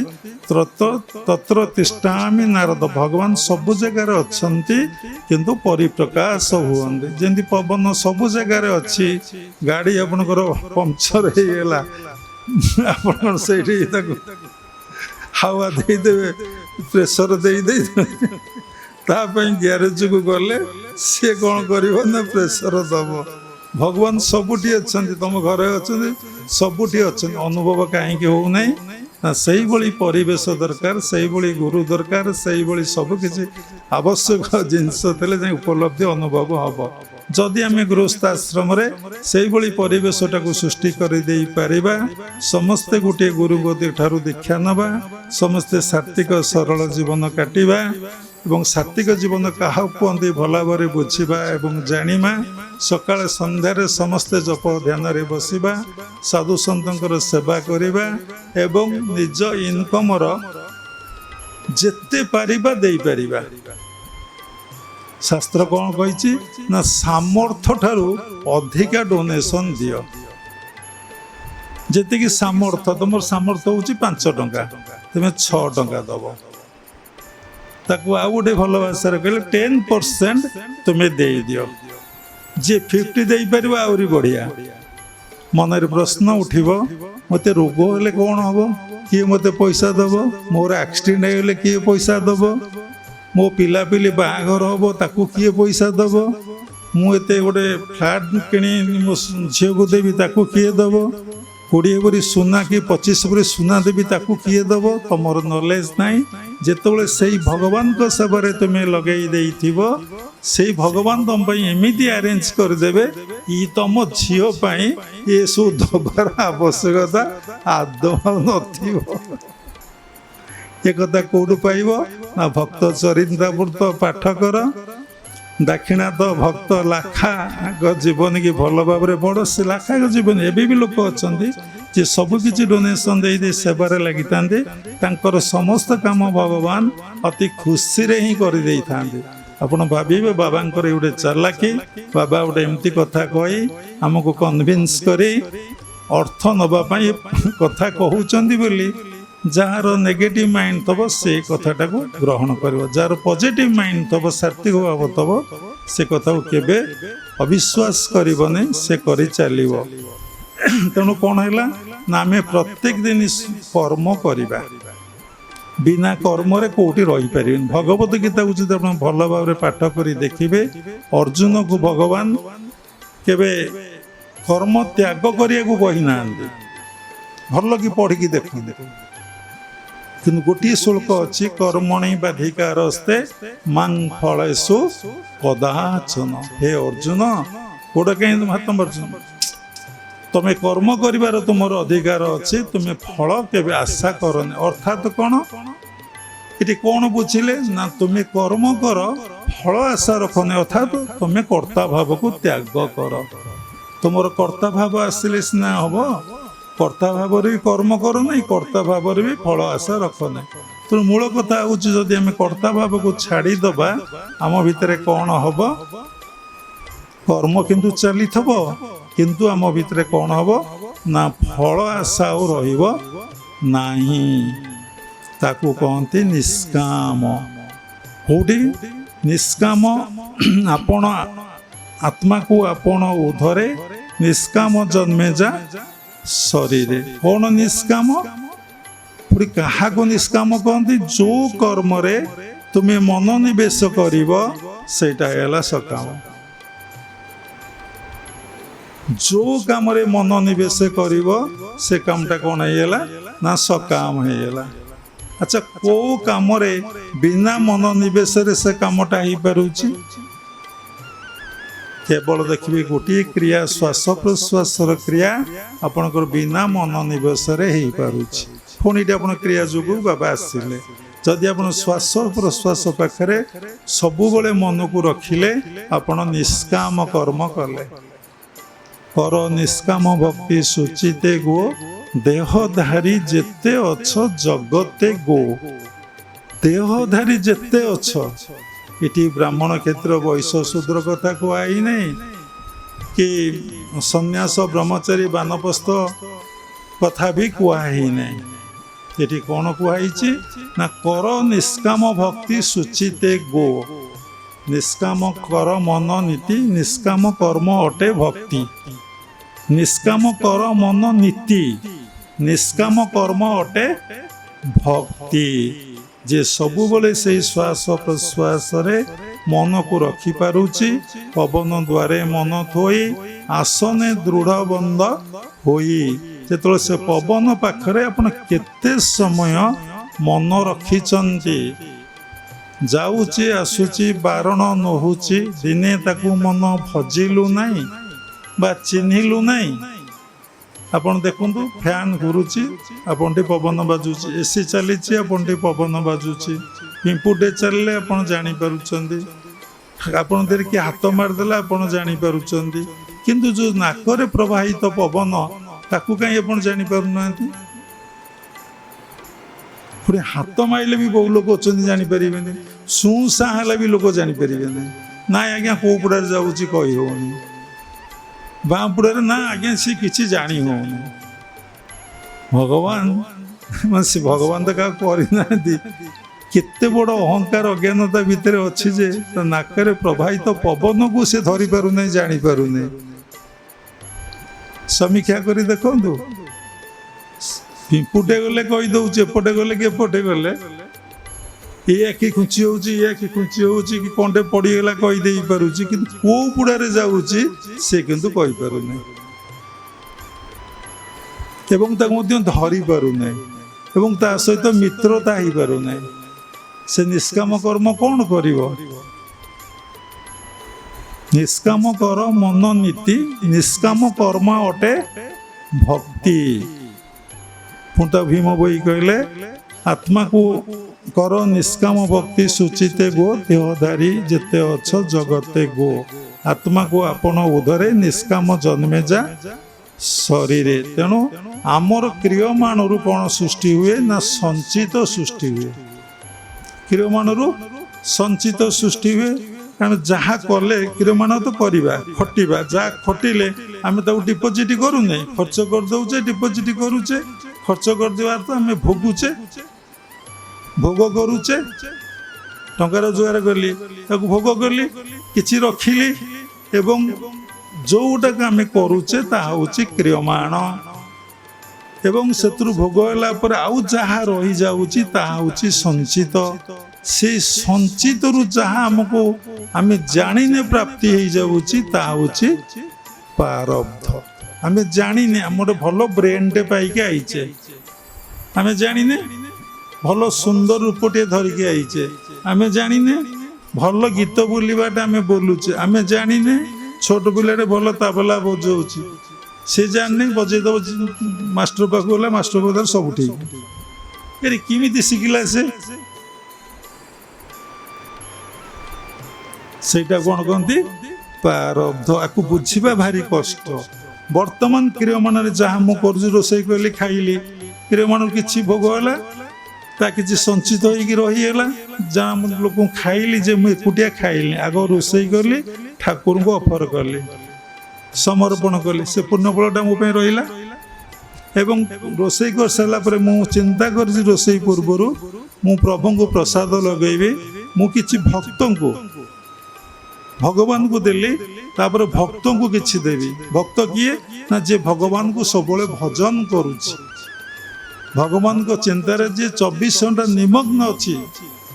ତତ୍ର ତିଷ୍ଠାମି ନାରଦ। ଭଗବାନ ସବୁ ଜାଗାରେ ଅଛନ୍ତି କିନ୍ତୁ ପରିପ୍ରକାଶ ହୁଅନ୍ତି। ଯେମିତି ପବନ ସବୁ ଜାଗାରେ ଅଛି, ଗାଡ଼ି ଆପଣଙ୍କର ପମ୍ପଚର ହେଇଗଲା, ଆପଣ ସେଇଠି ତାକୁ ହାୱା ଦେଇଦେବେ, ପ୍ରେସର ଦେଇଦେବେ, ତା ପାଇଁ ଗ୍ୟାରେଜକୁ ଗଲେ ସିଏ କ'ଣ କରିବ ନା ପ୍ରେସର ଦେବ। ଭଗବାନ ସବୁଠି ଅଛନ୍ତି, ତମ ଘରେ ଅଛନ୍ତି, ସବୁଠି ଅଛନ୍ତି। ଅନୁଭବ କାହିଁକି ହେଉନାହିଁ ନା ସେଇଭଳି ପରିବେଶ ଦରକାର, ସେଇଭଳି ଗୁରୁ ଦରକାର, ସେଇଭଳି ସବୁକିଛି ଆବଶ୍ୟକ ଜିନିଷ ଥିଲେ ଯାଇ ଉପଲବ୍ଧି ଅନୁଭବ ହେବ। ଯଦି ଆମେ ଗୃହସ୍ଥ ଆଶ୍ରମରେ ସେଇଭଳି ପରିବେଶଟାକୁ ସୃଷ୍ଟି କରିଦେଇପାରିବା, ସମସ୍ତେ ଗୋଟିଏ ଗୁରୁଙ୍କ ଠାରୁ ଦୀକ୍ଷା ନେବା, ସମସ୍ତେ ସାତ୍ତ୍ୱିକ ସରଳ ଜୀବନ କାଟିବା ଏବଂ ସାତ୍ତ୍ୱିକ ଜୀବନ କାହାକୁ କୁହନ୍ତି ଭଲ ଭାବରେ ବୁଝିବା ଏବଂ ଜାଣିବା। ସକାଳେ ସନ୍ଧ୍ୟାରେ ସମସ୍ତେ ଜପ ଧ୍ୟାନରେ ବସିବା, ସାଧୁସନ୍ତଙ୍କର ସେବା କରିବା ଏବଂ ନିଜ ଇନକମର ଯେତେ ପାରିବା ଦେଇପାରିବା। ଶାସ୍ତ୍ର କ'ଣ କହିଛି ନା ସାମର୍ଥ୍ୟ ଠାରୁ ଅଧିକା ଡୋନେସନ୍ ଦିଅ। ଯେତିକି ସାମର୍ଥ୍ୟ, ତୁମର ସାମର୍ଥ୍ୟ ହେଉଛି 5 ଟଙ୍କା, ତୁମେ 6 ଟଙ୍କା ଦେବ। ତାକୁ ଆଉ ଗୋଟେ ଭଲ ଭାଷାରେ କହିଲେ 10% ତୁମେ ଦେଇଦିଅ। ଯିଏ 50 ଦେଇପାରିବ ଆହୁରି ବଢ଼ିଆ। ମନରେ ପ୍ରଶ୍ନ ଉଠିବ, ମୋତେ ରୋଗ ହେଲେ କ'ଣ ହେବ? କିଏ ମୋତେ ପଇସା ଦେବ? ମୋର ଆକ୍ସିଡେଣ୍ଟ ହେଇଗଲେ କିଏ ପଇସା ଦେବ? ମୋ ପିଲାପିଲି ବାହାଘର ହେବ, ତାକୁ କିଏ ପଇସା ଦେବ? ମୁଁ ଏତେ ଗୋଟେ ଫ୍ଲାଟ୍ କିଣି ମୋ ଝିଅକୁ ଦେବି, ତାକୁ କିଏ ଦେବ? 20 ଭରି ସୁନା କି 25 ଭରି ସୁନା ଦେବି, ତାକୁ କିଏ ଦେବ? ତମର ନଲେଜ ନାହିଁ। ଯେତେବେଳେ ସେଇ ଭଗବାନଙ୍କ ସେବାରେ ତୁମେ ଲଗେଇ ଦେଇଥିବ, ସେଇ ଭଗବାନ ତମ ପାଇଁ ଏମିତି ଆରେଞ୍ଜ କରିଦେବେ, ଇ ତମ ଝିଅ ପାଇଁ ଏସବୁ ଦେବାର ଆବଶ୍ୟକତା ଆଦୌ ନଥିବ। একথা কোଉଠୁ ପାଇବ ନା ଭକ୍ତ ଚରିତାମୃତ ପାଠ କର। ଦାକ୍ଷିଣାତ ଭକ୍ତ ଲାଖାଙ୍କ ଜୀବନୀ କି ଭଲ ଭାବରେ ପଢ଼। ସେ ଲାଖାଙ୍କ ଜୀବନୀ ଏବେ ବି ଲୋକ ଅଛନ୍ତି ଯେ ସବୁ କିଛି ଡୋନେସନ୍ ଦେଇ ସେବାରେ ଲାଗିଥାନ୍ତି। ତାଙ୍କର ସମସ୍ତ କାମ ଭଗବାନ ଅତି ଖୁସିରେ ହିଁ କରିଦେଇଥାନ୍ତି। ଆପଣ ଭାବିବେ ବାବାଙ୍କର ଗୋଟେ ଚାଲାକି, ବାବା ଗୋଟେ ଏମିତି କଥା କହି ଆମକୁ କନଭିନ୍ସ କରି अर्थ नवाई कथा कहते बोली जार नेगेटिव माइंड तब से कथाटा को ग्रहण कर जार पॉजिटिव माइंड तब सात्विक भाव तब से कथा को केबे अविश्वास करबने से करी चलिबो। तेणु कौन है ना आम प्रत्येक दिन कर्म करवा बिना कर्म कौटी रही पार। भगवत गीता को जो भल भाव पाठ कर देखिए अर्जुन को भगवान केबे कर्म त्याग करने को कही ना भल कि पढ़ी देखते कि गोटे श्लोक अच्छी कर्मणि बाधिकारस्ते मां फलेषु कदाचन। हे अर्जुन गोटे कहीं तुम हाथ मार्जुन तुम्हें कर्म कर तुम अधिकार अच्छे तुम्हें फल के आशा करनी। अर्थात कौन ये कौन बुझिले ना तुम्हें कर्म कर फल आशा रखनी। अर्थात तुम्हें कर्ता भाव को त्याग कर। तुम कर्ता भाव आसिले सीना हम कर्ता भाव भी कर्म कर ना कर्ता भाव भी फल आशा रख ना। तो मूल कथा हूँ जदि आम कर्ता भाव को छाड़ीदबा आम भितर कौन हम कर्म किंतु चली किंतु आम भितर कौन हम ना फल आशा नहीं ताकू कहते निष्काम। कौटी निष्काम आपण आत्मा को आपण उधरे निष्काम जन्मे जा शरीर। कौन निष्काम पूरी क्या को निष्काम कहते जो कर्म रे तुम्हें मनोनिवेश कर सकाम। जो काम रे मनोनिवेश कर से कामटा कौन है ना सकाम है। अच्छा को काम रे बिना मनोनिवेश से कामटा हो पारुची केवल देखिए गोटे क्रिया श्वास प्रश्वास क्रिया आपणकर बिना मनोनिवेश हो पारुची। पुणी आप क्रिया जो बाबा आसिले जदि आप श्वास प्रश्वास पाखे सबुबले मन को रखिले आपण निष्काम कर्म कले कर निष्काम भक्ति सुचिते गो देहधारी जेते अछ जगते गो। देहधारी जेते अछ इटी ब्राह्मण क्षेत्र वैश्य शूद्र कथा कहुई नहीं कि सन्यास ब्रह्मचारी बानप्रस्थ कथा भी कहुई नहीं। ये कौन कहुई ना कर निष्काम भक्ति सुचिते गो। निष्काम कर मन नीति निष्काम कर्म अटे भक्ति। निष्काम कर मन नीति निष्काम कर्म अटे भक्ति। जे सबु बोले से श्वास प्रश्वास रे मन को रखी पारुची पवन द्वारे मन थोई आसने दृढ़ बंद होई। जेतले से पवन पाखरे आपण केते समय मन रखिचंती जाऊची आसुची बारण नहुची दिने ताकू मन भजिलु नहीं बा चिन्हिलु नहीं। आपन देखंतु फैन घुरुची आपन पवन बाजुची एसी चली आपन पवन बाजुची पिंपुटे चलले आपन जानी पारुचंदी आपन देर कि हाथ मारदेला आपन जानी पारुचंदी किंतु जो नाकरे प्रवाहित तो पवन ताकू कहीं आपन जानी पारुनांती। पूरे हाथ माइले भी बहु लोग अच्छा जानीपर सुसा है भी लोग जानीपर ना आज्ञा कौ पुड़ा जाऊँगी कही होनी बाँ पुड़ा ना आज्ञा सी किसी जानी होनी। भगवान से भगवान तो क्या करना केते बड़ अहंकार अज्ञानता भितर अच्छी जे नाकरे प्रवाहित तो पवन को सी धरी पार ना जानीपार समीक्षा कर देखु पिंपुटे गले कहीदे एपटे गले कि एपटे गले ये आखि खुंची होखि खुंची हो कंटे पड़गला कहीदे पारुची कि कौ पुड़े जाऊँगी सी किंतु कहींपारूना धरी पारूना ता सहित मित्रता हो पारूना। से निष्काम कर्म कौन कर निष्काम कर मन नीति निष्काम कर्म अटे भक्ति। पुंता भीम बही कहले आत्मा को कर निष्काम भक्ति सुचिते गो देहधारी जेते अछ जगते गो। आत्मा को आपण उधरे निष्काम जन्मे जा शरीर। तेणु आमर क्रियमाण रु कौन सृष्टि हुए ना संचित सृष्टि हुए। क्रियमाण रु संचित सृष्टि हुए କାରଣ ଯାହା କଲେ କ୍ରିୟମାଣ ତ କରିବା ଖଟିବା, ଯାହା ଖଟିଲେ ଆମେ ତାକୁ ଡିପୋଜିଟ୍ କରୁନେ, ଖର୍ଚ୍ଚ କରିଦେଉଛେ, ଡିପୋଜିଟ୍ କରୁଛେ। ଖର୍ଚ୍ଚ କରିଦେବାର ତ ଆମେ ଭୋଗୁଛେ, ଭୋଗ କରୁଛେ। ଟଙ୍କା ରୋଜଗାର କଲି, ତାକୁ ଭୋଗ କଲି, କିଛି ରଖିଲି, ଏବଂ ଯେଉଁଟାକୁ ଆମେ କରୁଛେ ତାହା ହେଉଛି କ୍ରିୟମାଣ। ଏବଂ ସେଥିରୁ ଭୋଗ ହେଲା ପରେ ଆଉ ଯାହା ରହିଯାଉଛି ତାହା ହେଉଛି ସଞ୍ଚିତ। ସେଇ ସଞ୍ଚିତରୁ ଯାହା ଆମକୁ ଆମେ ଜାଣିନେ ପ୍ରାପ୍ତି ହେଇଯାଉଛି ତାହା ହେଉଛି ପ୍ରାରବ୍ଧ। ଆମେ ଜାଣିନେ, ଆମର ଭଲ ବ୍ରେନ୍ଟେ ପାଇକି ଆଇଛେ, ଆମେ ଜାଣିନେ ଭଲ ସୁନ୍ଦର ରୂପଟିଏ ଧରିକି ଆଇଛେ, ଆମେ ଜାଣିନେ ଭଲ ଗୀତ ବୋଲିବାଟା ଆମେ ବୋଲୁଛେ, ଆମେ ଜାଣିନେ ଛୋଟ ପିଲାଟେ ଭଲ ତାବଲା ବଜାଉଛି, ସେ ଜାଣିନେ ବଜେଇ ଦେବ, ମାଷ୍ଟର ପାଖକୁ ଗଲା, ମାଷ୍ଟର ପାଖରେ ସବୁ ଠିକ୍। ଆରେ କେମିତି ଶିଖିଲା ସେ? ସେଇଟା କ'ଣ କହନ୍ତି? ପ୍ରାରବ୍ଧ। ଆକୁ ବୁଝିବା ଭାରି କଷ୍ଟ। ବର୍ତ୍ତମାନ କ୍ରିୟମାଣରେ ଯାହା ମୁଁ କରୁଛି, ରୋଷେଇ କଲି, ଖାଇଲି, କ୍ରିୟମାଣରୁ କିଛି ଭୋଗ ହେଲା, ତା କିଛି ସଞ୍ଚିତ ହେଇକି ରହିଗଲା, ଯାହା ମୁଁ ଲୋକଙ୍କୁ ଖାଇଲି, ଯେ ମୁଁ ଏକୁଟିଆ ଖାଇଲି, ଆଗ ରୋଷେଇ କଲି, ଠାକୁରଙ୍କୁ ଅଫର କଲି, ସମର୍ପଣ କଲି, ସେ ପୁଣ୍ୟଫଳଟା ମୋ ପାଇଁ ରହିଲା। ଏବଂ ରୋଷେଇ କରିସାରିଲା ପରେ ମୁଁ ଚିନ୍ତା କରିଛି ରୋଷେଇ ପୂର୍ବରୁ ମୁଁ ପ୍ରଭୁଙ୍କୁ ପ୍ରସାଦ ଲଗେଇବି, ମୁଁ କିଛି ଭକ୍ତଙ୍କୁ, ଭଗବାନଙ୍କୁ ଦେଲି, ତାପରେ ଭକ୍ତଙ୍କୁ କିଛି ଦେବି। ଭକ୍ତ କିଏ? ନା ଯିଏ ଭଗବାନଙ୍କୁ ସବୁବେଳେ ଭଜନ କରୁଛି, ଭଗବାନଙ୍କ ଚିନ୍ତାରେ ଯିଏ 24 ଘଣ୍ଟା ନିମଗ୍ନ ଅଛି,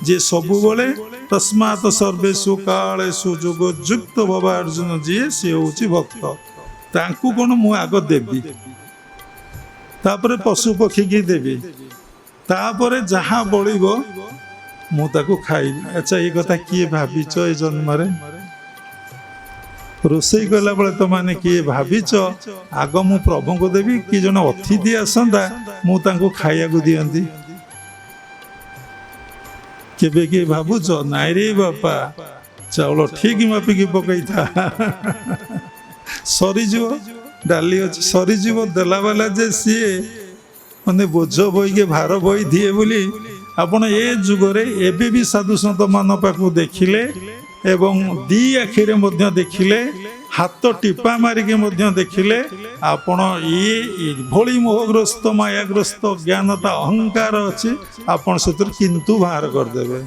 ଯିଏ ସବୁବେଳେ ତସ୍ମାତ୍ ସର୍ବେଷୁ କାଳେଷୁ ଯୋଗ ଯୁକ୍ତ ଭବା ଅର୍ଜୁନ, ଯିଏ ସିଏ ହେଉଛି ଭକ୍ତ। ତାଙ୍କୁ କ'ଣ ମୁଁ ଆଗ ଦେବି, ତାପରେ ପଶୁ ପକ୍ଷୀକି ଦେବି, ତାପରେ ଯାହା ବଳିବ ମୁଁ ତାକୁ ଖାଇବି। ଆଚ୍ଛା, ଏ କଥା କିଏ ଭାବିଛ ଏ ଜନ୍ମରେ? ରୋଷେଇ କଲାବେଳେ ତମାନେ କିଏ ଭାବିଛ ଆଗ ମୁଁ ପ୍ରଭୁଙ୍କୁ ଦେବି, କି ଜଣେ ଅତିଥି ଆସନ୍ତା ମୁଁ ତାଙ୍କୁ ଖାଇବାକୁ ଦିଅନ୍ତି? କେବେ କିଏ ଭାବୁଛ? ନାଇଁ ରେ ବାପା, ଚାଉଳ ଠିକ୍ ମାପିକି ପକେଇଥା, ସରିଯିବ, ଡାଲି ଅଛି ସରିଯିବ, ଦେଲା ବାଲା ଯେ ସିଏ ମାନେ ବୋଝ ବୋହିକି ଭାର ବୋହି ଦିଏ ବୋଲି। ଆପଣ ଏ ଯୁଗରେ ଏବେ ବି ସାଧୁ ସନ୍ଥ ମାନଙ୍କ ପାଖକୁ ଦେଖିଲେ, ଏବଂ ଦି ଆଖିରେ ମଧ୍ୟ ଦେଖିଲେ, ହାତ ଟିପା ମାରିକି ମଧ୍ୟ ଦେଖିଲେ, ଆପଣ ଏଭଳି ମୋହଗ୍ରସ୍ତ, ମାୟାଗ୍ରସ୍ତ, ଜ୍ଞାନତା, ଅହଙ୍କାର ଅଛି, ଆପଣ ସେଥିରୁ କିନ୍ତୁ ବାହାର କରିଦେବେ।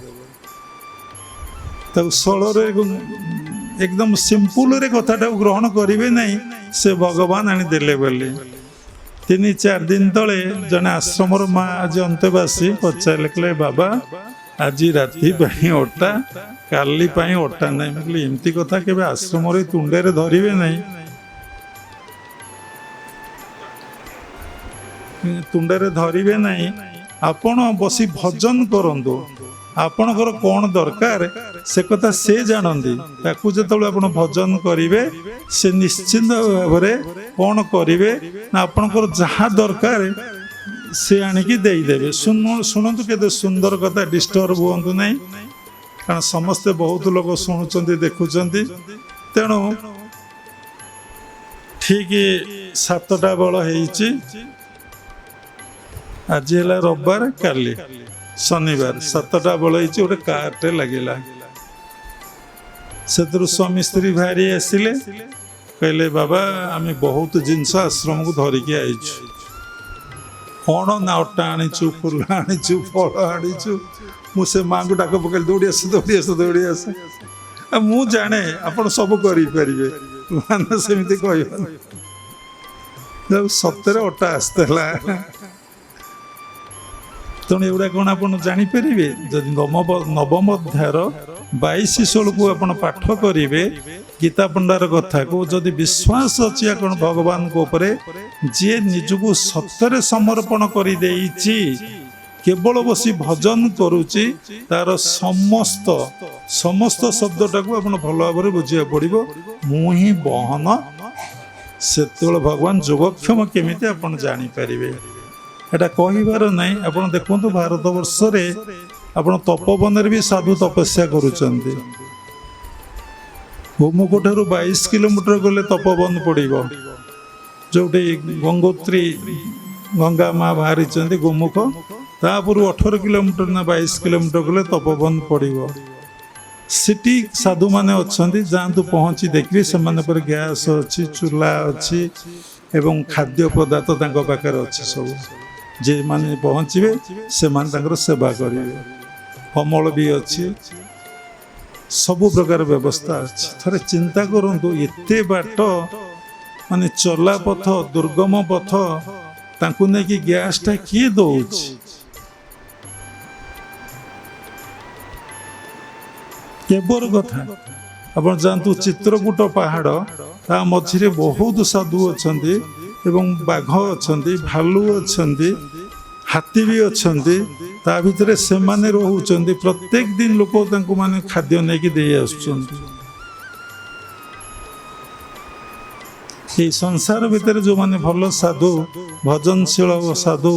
ତାକୁ ସରଳରେ, ଏକଦମ ସିମ୍ପୁଲରେ କଥାଟାକୁ ଗ୍ରହଣ କରିବେ ନାହିଁ, ସେ ଭଗବାନ ଆଣିଦେଲେ ବୋଲି। 3-4 ଦିନ ତଳେ ଜଣେ ଆଶ୍ରମର ମା, ଆଜି ଅନ୍ତେବାସୀ, ପଚାରିଲେ, କହିଲେ ବାବା ଆଜି ରାତି ପାଇଁ ଅଟା, କାଲି ପାଇଁ ଅଟା ନାହିଁ। ମୁଁ କହିଲି ଏମିତି କଥା କେବେ ଆଶ୍ରମରେ ତୁଣ୍ଡରେ ଧରିବେ ନାହିଁ, ତୁଣ୍ଡରେ ଧରିବେ ନାହିଁ। ଆପଣ ବସି ଭଜନ କରନ୍ତୁ, ଆପଣଙ୍କର କ'ଣ ଦରକାର ସେ କଥା ସେ ଜାଣନ୍ତି। ତାକୁ ଯେତେବେଳେ ଆପଣ ଭଜନ କରିବେ, ସେ ନିଶ୍ଚିନ୍ତ ଭାବରେ କ'ଣ କରିବେ ନା ଆପଣଙ୍କର ଯାହା ଦରକାର ସେ ଆଣିକି ଦେଇଦେବେ। ଶୁଣନ୍ତୁ କେତେ ସୁନ୍ଦର କଥା, ଡିଷ୍ଟର୍ବ ହୁଅନ୍ତୁ ନାହିଁ, କାରଣ ସମସ୍ତେ ବହୁତ ଲୋକ ଶୁଣୁଛନ୍ତି, ଦେଖୁଛନ୍ତି। ତେଣୁ ଠିକ୍ 7ଟା ବେଳ ହେଇଛି, ଆଜି ହେଲା ରବିବାର, କାଲି ଶନିବାର, 7ଟା ବେଳ ହେଇଛି। ଗୋଟେ କାରଟେ ଲାଗିଲା, ସେଥିରୁ ସ୍ୱାମୀ ସ୍ତ୍ରୀ ବାହାରି ଆସିଲେ, କହିଲେ ବାବା ଆମେ ବହୁତ ଜିନିଷ ଆଶ୍ରମକୁ ଧରିକି ଆଇଛୁ। କ'ଣ ନା ଅଟା ଆଣିଛୁ, ଫୁଲ ଆଣିଛୁ, ଫଳ ଆଣିଛୁ। ମୁଁ ସେ ମାଆଙ୍କୁ ଡାକ ପକେଇଲି, ଦୌଡ଼ି ଆସ, ଦୌଡ଼ି ଆସ, ଦୌଡ଼ି ଆସ। ଆଉ ମୁଁ ଜାଣେ ଆପଣ ସବୁ କରିପାରିବେ, ମାନେ ସେମିତି କହିବନି। ସତରେ ଅଟା ଆସିଥିଲା। ତେଣୁ ଏଗୁଡ଼ା କ'ଣ ଆପଣ ଜାଣିପାରିବେ? ଯଦି ନବମ ଅଧ୍ୟାୟର 22-16କୁ ଆପଣ ପାଠ କରିବେ ଗୀତା ପଣ୍ଡାର କଥାକୁ, ଯଦି ବିଶ୍ୱାସ ଅଛି ଆପଣ ଭଗବାନଙ୍କ ଉପରେ, ଯିଏ ନିଜକୁ ସତରେ ସମର୍ପଣ କରିଦେଇଛି, କେବଳ ବସି ଭଜନ କରୁଛି, ତାର ସମସ୍ତ ଶବ୍ଦଟାକୁ ଆପଣ ଭଲ ଭାବରେ ବୁଝିବାକୁ ପଡ଼ିବ। ମୁଁ ହିଁ ବହନ, ସେତେବେଳେ ଭଗବାନ ଯୋଗକ୍ଷମ କେମିତି ଆପଣ ଜାଣିପାରିବେ। ଏଟା କହିବାର ନାହିଁ। ଆପଣ ଦେଖନ୍ତୁ ଭାରତବର୍ଷରେ ଆପଣ ତପବନରେ ବି ସାଧୁ ତପସ୍ୟା କରୁଛନ୍ତି। ଗୋମୁଖ ଠାରୁ 22 କିଲୋମିଟର ଗଲେ ତପବନ ପଡ଼ିବ, ଯେଉଁଠି ଗଙ୍ଗୋତ୍ରୀ ଗଙ୍ଗା ମା ବାହାରିଛନ୍ତି ଗୋମୁଖ, ତାପରୁ 18 କିଲୋମିଟର ନା 22 କିଲୋମିଟର ଗଲେ ତପବନ ପଡ଼ିବ। ସେଠି ସାଧୁମାନେ ଅଛନ୍ତି, ଯାଆନ୍ତୁ ପହଞ୍ଚି ଦେଖିବେ ସେମାନଙ୍କ ଗ୍ୟାସ୍ ଅଛି, ଚୁଲା ଅଛି ଏବଂ ଖାଦ୍ୟ ପଦାର୍ଥ ତାଙ୍କ ପାଖରେ ଅଛି। ସବୁ ଯେଉଁମାନେ ପହଞ୍ଚିବେ ସେମାନେ ତାଙ୍କର ସେବା କରିବେ। ଅମଳ ବି ଅଛି, ସବୁ ପ୍ରକାର ବ୍ୟବସ୍ଥା ଅଛି। ଥରେ ଚିନ୍ତା କରନ୍ତୁ, ଏତେ ବାଟ ମାନେ ଚଲା ପଥ, ଦୁର୍ଗମ ପଥ, ତାଙ୍କୁ ନେଇକି ଗ୍ୟାସ୍ଟା କିଏ ଦଉଛି? କେବଳ କଥା ଆପଣ ଯାଆନ୍ତୁ ଚିତ୍ରକୂଟ ପାହାଡ଼, ତା ମଝିରେ ବହୁତ ସାଧୁ ଅଛନ୍ତି ଏବଂ ବାଘ ଅଛନ୍ତି, ଭାଲୁ ଅଛନ୍ତି, ହାତୀ ବି ଅଛନ୍ତି। ତା ଭିତରେ ସେମାନେ ରହୁଛନ୍ତି। ପ୍ରତ୍ୟେକ ଦିନ ଲୋକ ତାଙ୍କୁ ମାନେ ଖାଦ୍ୟ ନେଇକି ଦେଇ ଆସୁଛନ୍ତି। এই ସଂସାର ଭିତରେ ଯେଉଁମାନେ ଭଲ ସାଧୁ, ଭଜନଶୀଳ ସାଧୁ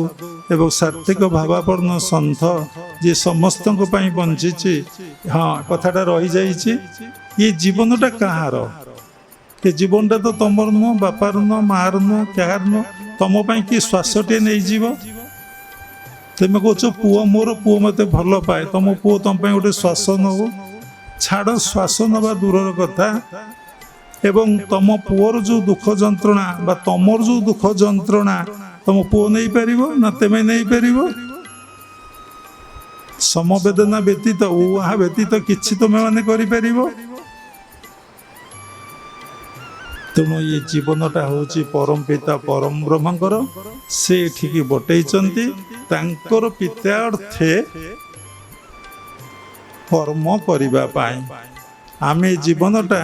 ଏବଂ ସାତ୍ତ୍ୱିକ ଭାବାପନ୍ନ ସନ୍ଥ, ଯିଏ ସମସ୍ତଙ୍କ ପାଇଁ ବଞ୍ଚିଛି। ହଁ, କଥାଟା ରହିଯାଇଛି, ଏ ଜୀବନଟା କାହାର? ଏ ଜୀବନଟା ତ ତମର ନୁହଁ, ବାପାର ନୁହଁ, ମାଆର ନୁହଁ, କାହାର ନୁହଁ। ତମ ପାଇଁ କିଏ ଶ୍ୱାସଟିଏ ନେଇଯିବ? ତୁମେ କହୁଛ ପୁଅ ମୋର, ପୁଅ ମୋତେ ଭଲ ପାଏ, ତମ ପୁଅ ତମ ପାଇଁ ଗୋଟେ ଶ୍ୱାସ ନେଉ? ଛାଡ଼, ଶ୍ୱାସ ନେବା ଦୂରର କଥା। ଏବଂ ତମ ପୁଅର ଯେଉଁ ଦୁଃଖ ଯନ୍ତ୍ରଣା ବା ତମର ଯେଉଁ ଦୁଃଖ ଯନ୍ତ୍ରଣା ତମ ପୁଅ ନେଇପାରିବ ନା ତୁମେ ନେଇପାରିବ? ସମବେଦନା ବ୍ୟତୀତ, ଉହା ବ୍ୟତୀତ କିଛି ତୁମେ ମାନେ କରିପାରିବ? ତେଣୁ ଏ ଜୀବନଟା ହେଉଛି ପରମ ପିତା ପରମ ବ୍ରହ୍ମଙ୍କର। ସେ ଏଠିକି ବଟେଇଛନ୍ତି ତାଙ୍କର ପିତାର୍ଥେ କର୍ମ କରିବା ପାଇଁ। ଆମେ ଏ ଜୀବନଟା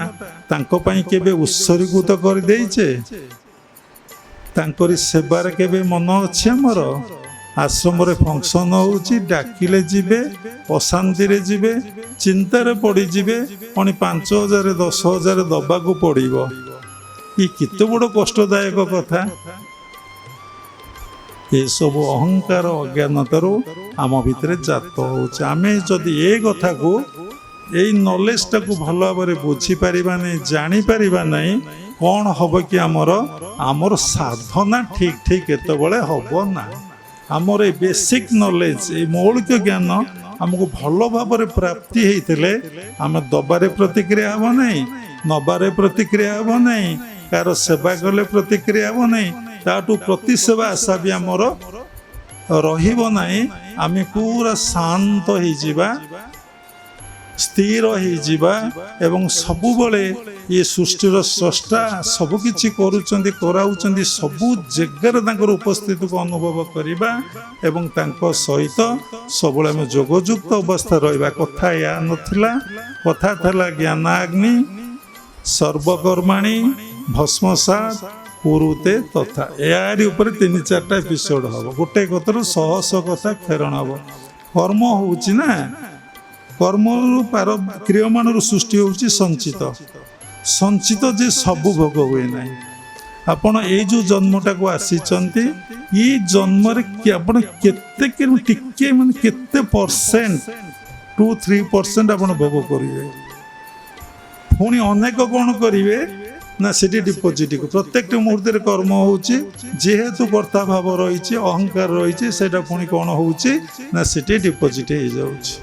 ତାଙ୍କ ପାଇଁ କେବେ ଉତ୍ସର୍ଗୀକୃତ କରିଦେଇଛେ? ତାଙ୍କରି ସେବାରେ କେବେ ମନ ଅଛି ଆମର? ଆଶ୍ରମରେ ଫଙ୍କସନ୍ ହେଉଛି, ଡାକିଲେ ଯିବେ, ଅଶାନ୍ତିରେ ଯିବେ, ଚିନ୍ତାରେ ପଡ଼ିଯିବେ, ପୁଣି 5,000 10,000 ଦେବାକୁ ପଡ଼ିବ। ଏ କେତେ ବଡ଼ କଷ୍ଟଦାୟକ କଥା। ଏସବୁ ଅହଙ୍କାର ଅଜ୍ଞାନତାରୁ ଆମ ଭିତରେ ଜାତ ହେଉଛି। ଆମେ ଯଦି ଏ କଥାକୁ, ଏଇ ନଲେଜଟାକୁ ଭଲ ଭାବରେ ବୁଝିପାରିବା ନାହିଁ, ଜାଣିପାରିବା ନାହିଁ, କ'ଣ ହେବ କି ଆମର ସାଧନା ଠିକ୍ କେତେବେଳେ ହେବ ନା। ଆମର ଏ ବେସିକ୍ ନଲେଜ, ଏ ମୌଳିକ ଜ୍ଞାନ ଆମକୁ ଭଲ ଭାବରେ ପ୍ରାପ୍ତି ହେଇଥିଲେ ଆମେ ଦବାରେ ପ୍ରତିକ୍ରିୟା ହେବ ନାହିଁ, ନବାରେ ପ୍ରତିକ୍ରିୟା ହେବ ନାହିଁ, କାହାର ସେବା କଲେ ପ୍ରତିକ୍ରିୟା ହେବ ନାହିଁ, ତାଠୁ ପ୍ରତିସେବା ଆଶା ବି ଆମର ରହିବ ନାହିଁ। ଆମେ ପୁରା ଶାନ୍ତ ହେଇଯିବା, ସ୍ଥିର ହେଇଯିବା ଏବଂ ସବୁବେଳେ ଇଏ ସୃଷ୍ଟିର ସ୍ରଷ୍ଟା ସବୁକିଛି କରୁଛନ୍ତି, କରାଉଛନ୍ତି, ସବୁ ଜାଗାରେ ତାଙ୍କର ଉପସ୍ଥିତିକୁ ଅନୁଭବ କରିବା ଏବଂ ତାଙ୍କ ସହିତ ସବୁବେଳେ ଆମେ ଯୋଗଯୁକ୍ତ ଅବସ୍ଥା ରହିବା। କଥା ଏହା ନଥିଲା, କଥା ଥିଲା ଜ୍ଞାନାଗ୍ନି ସର୍ବକର୍ମାଣୀ ଭସ୍ମସାତ୍ କୁରୁତେ ତଥା। ଏହାରି ଉପରେ 3-4ଟା ଏପିସୋଡ଼ ହେବ। ଗୋଟେ କଥାରୁ ଶହ କଥା ଫେରଣ ହେବ। କର୍ମ ହେଉଛି ନା, କର୍ମରୁ କ୍ରିୟମାଣରୁ ସୃଷ୍ଟି ହେଉଛି ସଞ୍ଚିତ। ସଞ୍ଚିତ ଯେ ସବୁ ଭୋଗ ହୁଏ ନାହିଁ। ଆପଣ ଏଇ ଯେଉଁ ଜନ୍ମଟାକୁ ଆସିଛନ୍ତି, ଏଇ ଜନ୍ମରେ ଆପଣ କେତେ ଟିକେ ମାନେ କେତେ %, 2-3% ଆପଣ ଭୋଗ କରିବେ। ପୁଣି ଅନେକ କ'ଣ କରିବେ ନା, ସେଠି ଡିପୋଜିଟ୍କୁ ପ୍ରତ୍ୟେକଟି ମୁହୂର୍ତ୍ତରେ କର୍ମ ହେଉଛି। ଯେହେତୁ କର୍ତ୍ତା ଭାବ ରହିଛି, ଅହଙ୍କାର ରହିଛି, ସେଇଟା ପୁଣି କ'ଣ ହେଉଛି ନା ସେଠି ଡିପୋଜିଟ୍ ହେଇଯାଉଛି।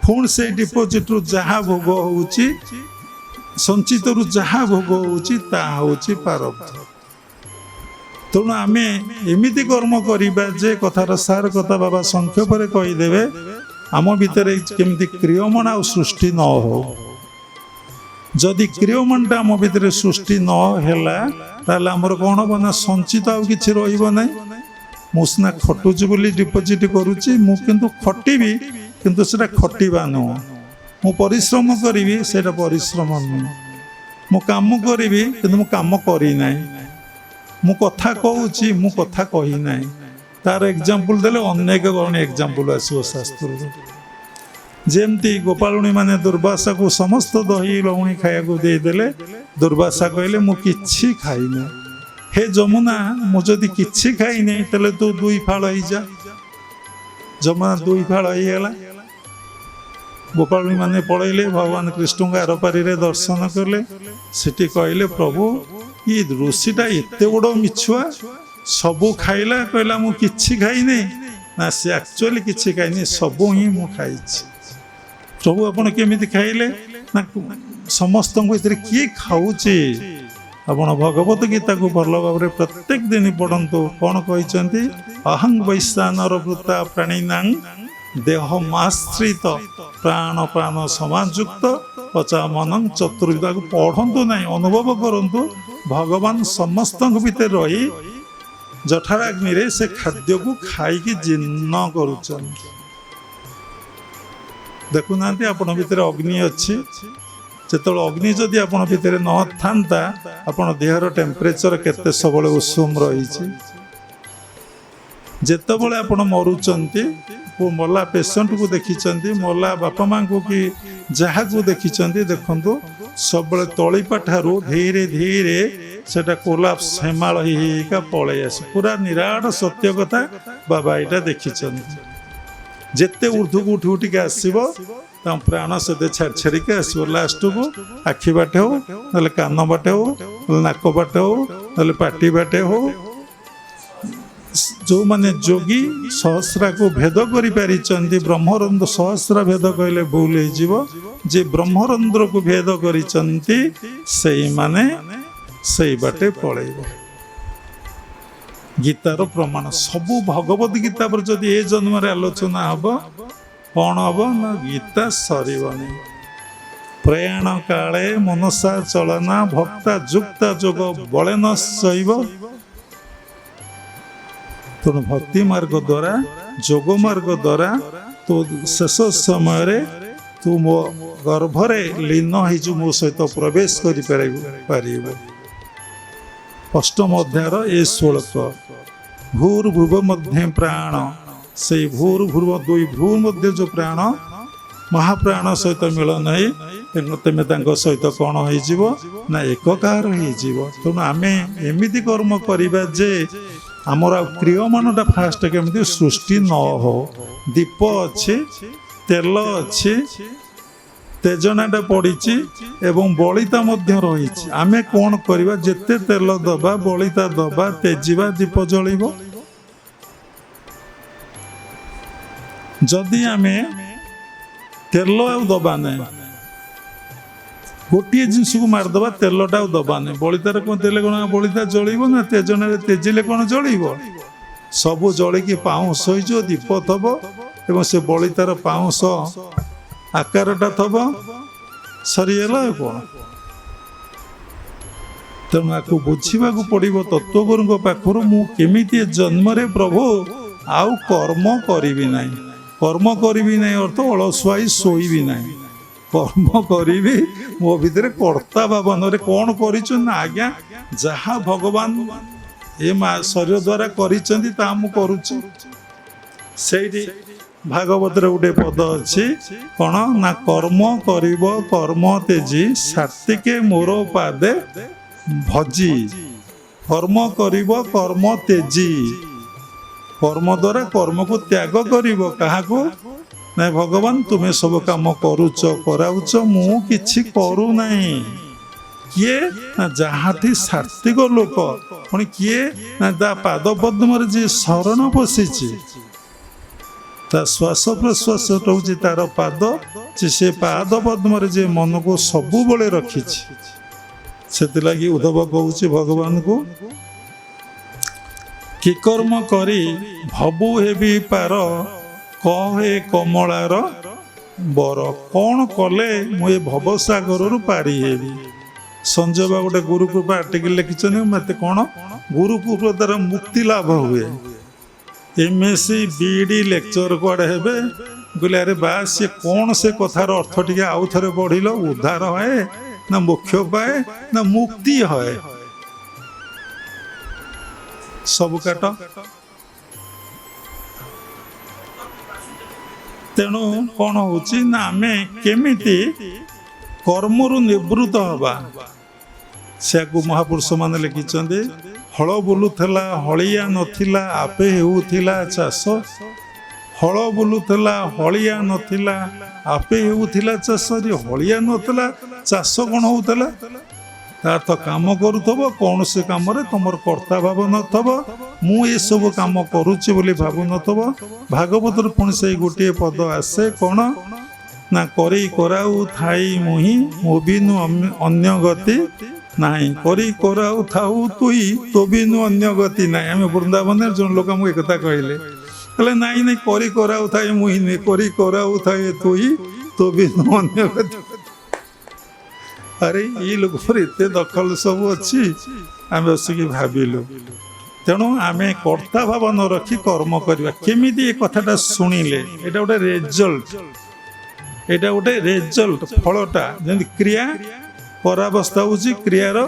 ପୁଣି ସେଇ ଡିପୋଜିଟ୍ରୁ ଯାହା ଭୋଗ ହେଉଛି, ସଞ୍ଚିତରୁ ଯାହା ଭୋଗ ହେଉଛି, ତାହା ହେଉଛି ପ୍ରାରବ୍ଧ। ତେଣୁ ଆମେ ଏମିତି କର୍ମ କରିବା ଯେ, କଥାର ସାର କଥା ବାବା ସଂକ୍ଷେପରେ କହିଦେବେ, ଆମ ଭିତରେ କେମିତି କ୍ରିୟମଣ ଆଉ ସୃଷ୍ଟି ନ ହଉ। ଯଦି କ୍ରିୟମଣଟା ଆମ ଭିତରେ ସୃଷ୍ଟି ନ ହେଲା, ତାହେଲେ ଆମର କ'ଣ ହେବ ନା, ସଞ୍ଚିତ ଆଉ କିଛି ରହିବ ନାହିଁ। ମୁଁ ସିନା ଖଟୁଛି ବୋଲି ଡିପୋଜିଟ୍ କରୁଛି, ମୁଁ କିନ୍ତୁ ଖଟିବି, କିନ୍ତୁ ସେଟା ଖଟିବା ନୁହଁ। ମୁଁ ପରିଶ୍ରମ କରିବି, ସେଇଟା ପରିଶ୍ରମ ନୁହଁ। ମୁଁ କାମ କରିବି, କିନ୍ତୁ ମୁଁ କାମ କରିନାହିଁ। ମୁଁ କଥା କହୁଛି, ମୁଁ କଥା କହିନାହିଁ। ତାର ଏକ୍ଜାମ୍ପଲ୍ ଦେଲେ ଅନେକ ଏକ୍ଜାମ୍ପଲ୍ ଆସିବ ଶାସ୍ତ୍ରରୁ। ଯେମିତି ଗୋପାଳୁଣୀ ମାନେ ଦୁର୍ବାସାକୁ ସମସ୍ତ ଦହି ଲହୁଣୀ ଖାଇବାକୁ ଦେଇଦେଲେ। ଦୁର୍ବାସା କହିଲେ, ମୁଁ କିଛି ଖାଇନି। ହେ ଯମୁନା, ମୁଁ ଯଦି କିଛି ଖାଇନି ତାହେଲେ ତୁ 2 ଫାଳ ହେଇଯା। ଯମୁନା 2 ଫାଳ ହେଇଗଲା। ଗୋପାଳୁଣୀ ମାନେ ପଳେଇଲେ, ଭଗବାନ କୃଷ୍ଣଙ୍କ ଆରପାରିରେ ଦର୍ଶନ କଲେ। ସେଠି କହିଲେ, ପ୍ରଭୁ ଏ ଋଷିଟା ଏତେ ବଡ଼ ମିଛୁଆ, ସବୁ ଖାଇଲା, କହିଲା ମୁଁ କିଛି ଖାଇନି। ନା, ସେ ଆକ୍ଚୁଆଲି କିଛି ଖାଇନି, ସବୁ ହିଁ ମୁଁ ଖାଇଛି। प्रभु आपण केमिति खाइले ना समस्त भीतर किए खाऊचे आपण भगवत गीता को भल भाव प्रत्येक दिन पढ़ंतु कौन कहते अहं वैश्वानर वृत्ता प्राणीनां देह माश्रित प्राण प्राण समाजुक्त पचामन चतुर्विदा को पढ़ंतु ना अनुभव करंतु भगवान समस्त भीतर रही जठराग्नि रे से खाद्य को खाई जीर्ण करुचन देखुना आपण भीतर अग्नि अच्छी जो अग्नि जदि आपण भीतर न था आपण देहर टेम्परेचर केते सबले उषुम रही जेतबले आपण मरुचंती मला पेशेंट को देखी मला बापा माँ को कि जहाँ को देखी देखु सब तलीपा ठारू धीरे धीरे सेटा कोलाप्स हेमाल का पलि आस पूरा निराट सत्य कथा बाबा यहाँ देखी जेते ऊर्ध्व को उठी उठिक आसब प्राण से छाड़ छाड़िक आसो लास्ट को आखि बाटे हो ना कान बाटे हो नाक बाटे हो ना पाटी बाटे हो जो माने जोगी सहस्रा को भेद करि पारिचंती ब्रह्मरंध्र सहस्रा भेद कहले भूल हो जे ब्रह्मरंध्र को भेद करिचंती सेई माने सेई बाटे पळेइबो गीतार प्रमाण सबु भगवत गीता पर जदि ए जन्म रे आलोचना हबो कौन हम ना गीता सरबनी प्रयाण काले मनसा चलना भक्ता जुक्ता जोग बले न सैब तेणु भक्ति मार्ग द्वारा जोग मार्ग द्वारा तो शेष समय रे तू मो गर्भरे लीन हो मो सहित प्रवेश कर अष्टम अध्यायर ए 16 भूर्भुव मध्य प्राण से भूर्भुव दुई भ्रू मध्य जो प्राण महाप्राण सहित मिलन है तेमे सहित कौन हो ना एककार तेणु आम एमती कर्म करवा जे आमर क्रियमानटा फास्ट केमती सृष्टि न हो दीप अच्छी तेल अच्छी तेजनाटा पड़ी एवं बलिता रही आम कौन करवा जेते तेल दबा बलिता दबा तेजिबा दीप जलिब जदि आम तेल दबा ना गोटे जिनस को मारदबा तेलटा दबा ना बलितार कौन तेल कौन बलिता जलिब ना तेजना तेजिले कौन जलिब सबू जलिकी पाउंस हो दीप थब एवं से बलितार पाउंस आकारटा थब सरीगला कौन तेणु आपको बुझा पड़ो तत्वगुरु पाखर मुझे जन्म प्रभु आउ कर्म करी ना कर्म करी ना अर्थ अलसुआई शोबी ना कर्म करी मो भीतर कर्ता भावन कौन कर आज्ञा जहाँ भगवान ये शरीर द्वारा करुच्ची भागवत गोटे पद अच्छी कौन ना कर्म करिब कर्म तेजी सात्विके मोर पादे भजी कर्म करिब कर्म तेजी कर्म द्वारा कर्म को त्याग करिब काहाको ना भगवान तुम्हें सब काम करुच कराउच मु किछि करू नाही किए ना जहाठी सात्विक लोक पुणी किए ना ता पाद पद्म जे शरण पशिछि ता श्वास प्रश्वास रोचे तार पाद से पाद पद्म जे मन को सबु बले रखी से लगी उद्धव कहूँ भगवान को कि कर्म करी भबु हेबी पार कहे कमलार बर कौन कले मुझे भवसागर पारी हेबी संजय बा गोटे गुरुकृपा आर्टिकल लिखिं मत कौन गुरुकृपा द्वारा मुक्ति लाभ हुए एमएससी बीडी लेक्चर कुआड़े हे बोले अरे बा सी कौन से कथार अर्थ टी आउ थे पढ़िल उद्धार है ना मोक्ष पाए ना मुक्ति है सब काट तेणु कौन हो आम केमिति कर्मरु निवृत्त हवा से महापुरुष मान लिखिं हल बुलूला हलिया नथिला आपे हेउथिला चाष हल बुलूला हलिया नथिला आपे हेउथिला चाष हलिया नथिला चाष कौन होउतला तार काम करुथब कौन से काम तुम कर्ता भाव नथब मु ये सब काम करुच्ची बोली भावु नथब भागवत पुणी से गोटे पद आसे कौन ନା କରି କରାଉ ଥାଇ ମୁହିଁ ମୋବିନୁ ଅନ୍ୟ ଗତି ନାହିଁ। କରି କରାଉ ଥାଉ ତୁଇ ତୋବିନୁ ଅନ୍ୟ ଗତି ନାହିଁ। ଆମେ ବୃନ୍ଦାବନରେ ଜଣେ ଲୋକ ଆମକୁ ଏକଥା କହିଲେ ନାଇଁ ନାଇଁ କରି କରାଉ ଥାଏ ମୁହିଁ ନୁହେଁ, କରି କରାଉ ଥାଏ ତୁଇ ତୋବିନୁ ଅନ୍ୟ ଗତି। ଆରେ ଏଇ ଲୋକର ଏତେ ଦଖଲ ସବୁ ଅଛି, ଆମେ ବସିକି ଭାବିଲୁ। ତେଣୁ ଆମେ କର୍ତ୍ତା ଭାବ ନ ରଖି କର୍ମ କରିବା। କେମିତି ଏ କଥାଟା ଶୁଣିଲେ? ଏଇଟା ଗୋଟେ ରେଜଲ୍ଟ, ଏଇଟା ଗୋଟେ ରେଜଲ୍ଟ, ଫଳଟା। ଯେମିତି କ୍ରିୟା ପରାବସ୍ଥା ହେଉଛି କ୍ରିୟାର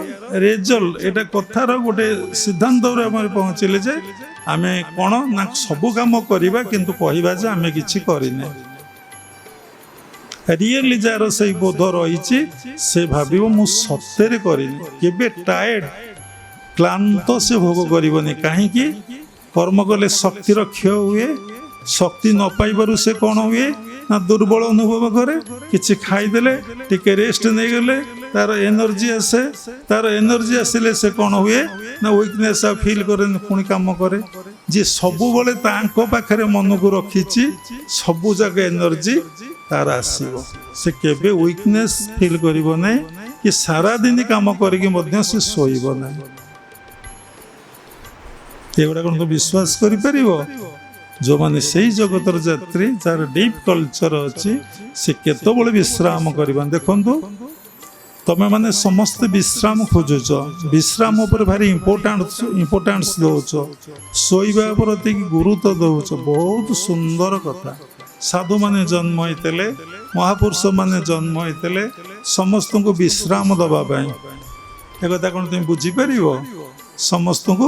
ରେଜଲ୍ଟ। ଏଇଟା କଥାର ଗୋଟେ ସିଦ୍ଧାନ୍ତରେ ଆମେ ପହଞ୍ଚିଲେ ଯେ ଆମେ କ'ଣ ନା ସବୁ କାମ କରିବା କିନ୍ତୁ କହିବା ଯେ ଆମେ କିଛି କରିନେ। ରିଏଲି ଯାହାର ସେଇ ବୋଧ ରହିଛି ସେ ଭାବିବ ମୁଁ ସତରେ କରିନି। କେବେ ଟାୟାର୍ଡ କ୍ଳାନ୍ତ ସେ ଭୋଗ କରିବନି। କାହିଁକି? କର୍ମ କଲେ ଶକ୍ତିର କ୍ଷୟ ହୁଏ। ଶକ୍ତି ନ ପାଇବାରୁ ସେ କ'ଣ ହୁଏ ନା ଦୁର୍ବଳ ଅନୁଭବ କରେ। କିଛି ଖାଇଦେଲେ ଟିକେ ରେଷ୍ଟ ନେଇଗଲେ ତାର ଏନର୍ଜି ଆସେ। ତାର ଏନର୍ଜି ଆସିଲେ ସେ କ'ଣ ହୁଏ ନା ୱିକନେସ୍ ଆଉ ଫିଲ୍ କରେ, ପୁଣି କାମ କରେ। ଯିଏ ସବୁବେଳେ ତାଙ୍କ ପାଖରେ ମନକୁ ରଖିଛି ସବୁ ଯାକ ଏନର୍ଜି ତାର ଆସିବ। ସେ କେବେ ୱିକନେସ୍ ଫିଲ୍ କରିବ ନାହିଁ କି ସାରାଦିନ କାମ କରିକି ମଧ୍ୟ ସେ ଶୋଇବ ନାହିଁ। ଏଗୁଡ଼ା କ'ଣ ବିଶ୍ୱାସ କରିପାରିବ? ଯେଉଁମାନେ ସେଇ ଜଗତର ଯାତ୍ରୀ, ଯାହାର ଡିପ୍ କଲଚର ଅଛି, ସେ କେତେବେଳେ ବିଶ୍ରାମ କରିବା। ଦେଖନ୍ତୁ, ତମେ ମାନେ ସମସ୍ତେ ବିଶ୍ରାମ ଖୋଜୁଛ, ବିଶ୍ରାମ ଉପରେ ଭାରି ଇମ୍ପୋର୍ଟାନ୍ସ ଦେଉଛ, ଶୋଇବା ପ୍ରତି ଗୁରୁତ୍ୱ ଦେଉଛ। ବହୁତ ସୁନ୍ଦର କଥା। ସାଧୁମାନେ ଜନ୍ମ ହେଇଥିଲେ, ମହାପୁରୁଷମାନେ ଜନ୍ମ ହେଇଥିଲେ ସମସ୍ତଙ୍କୁ ବିଶ୍ରାମ ଦେବା ପାଇଁ। ଏକଥା କ'ଣ ତୁମେ ବୁଝିପାରିବ? ସମସ୍ତଙ୍କୁ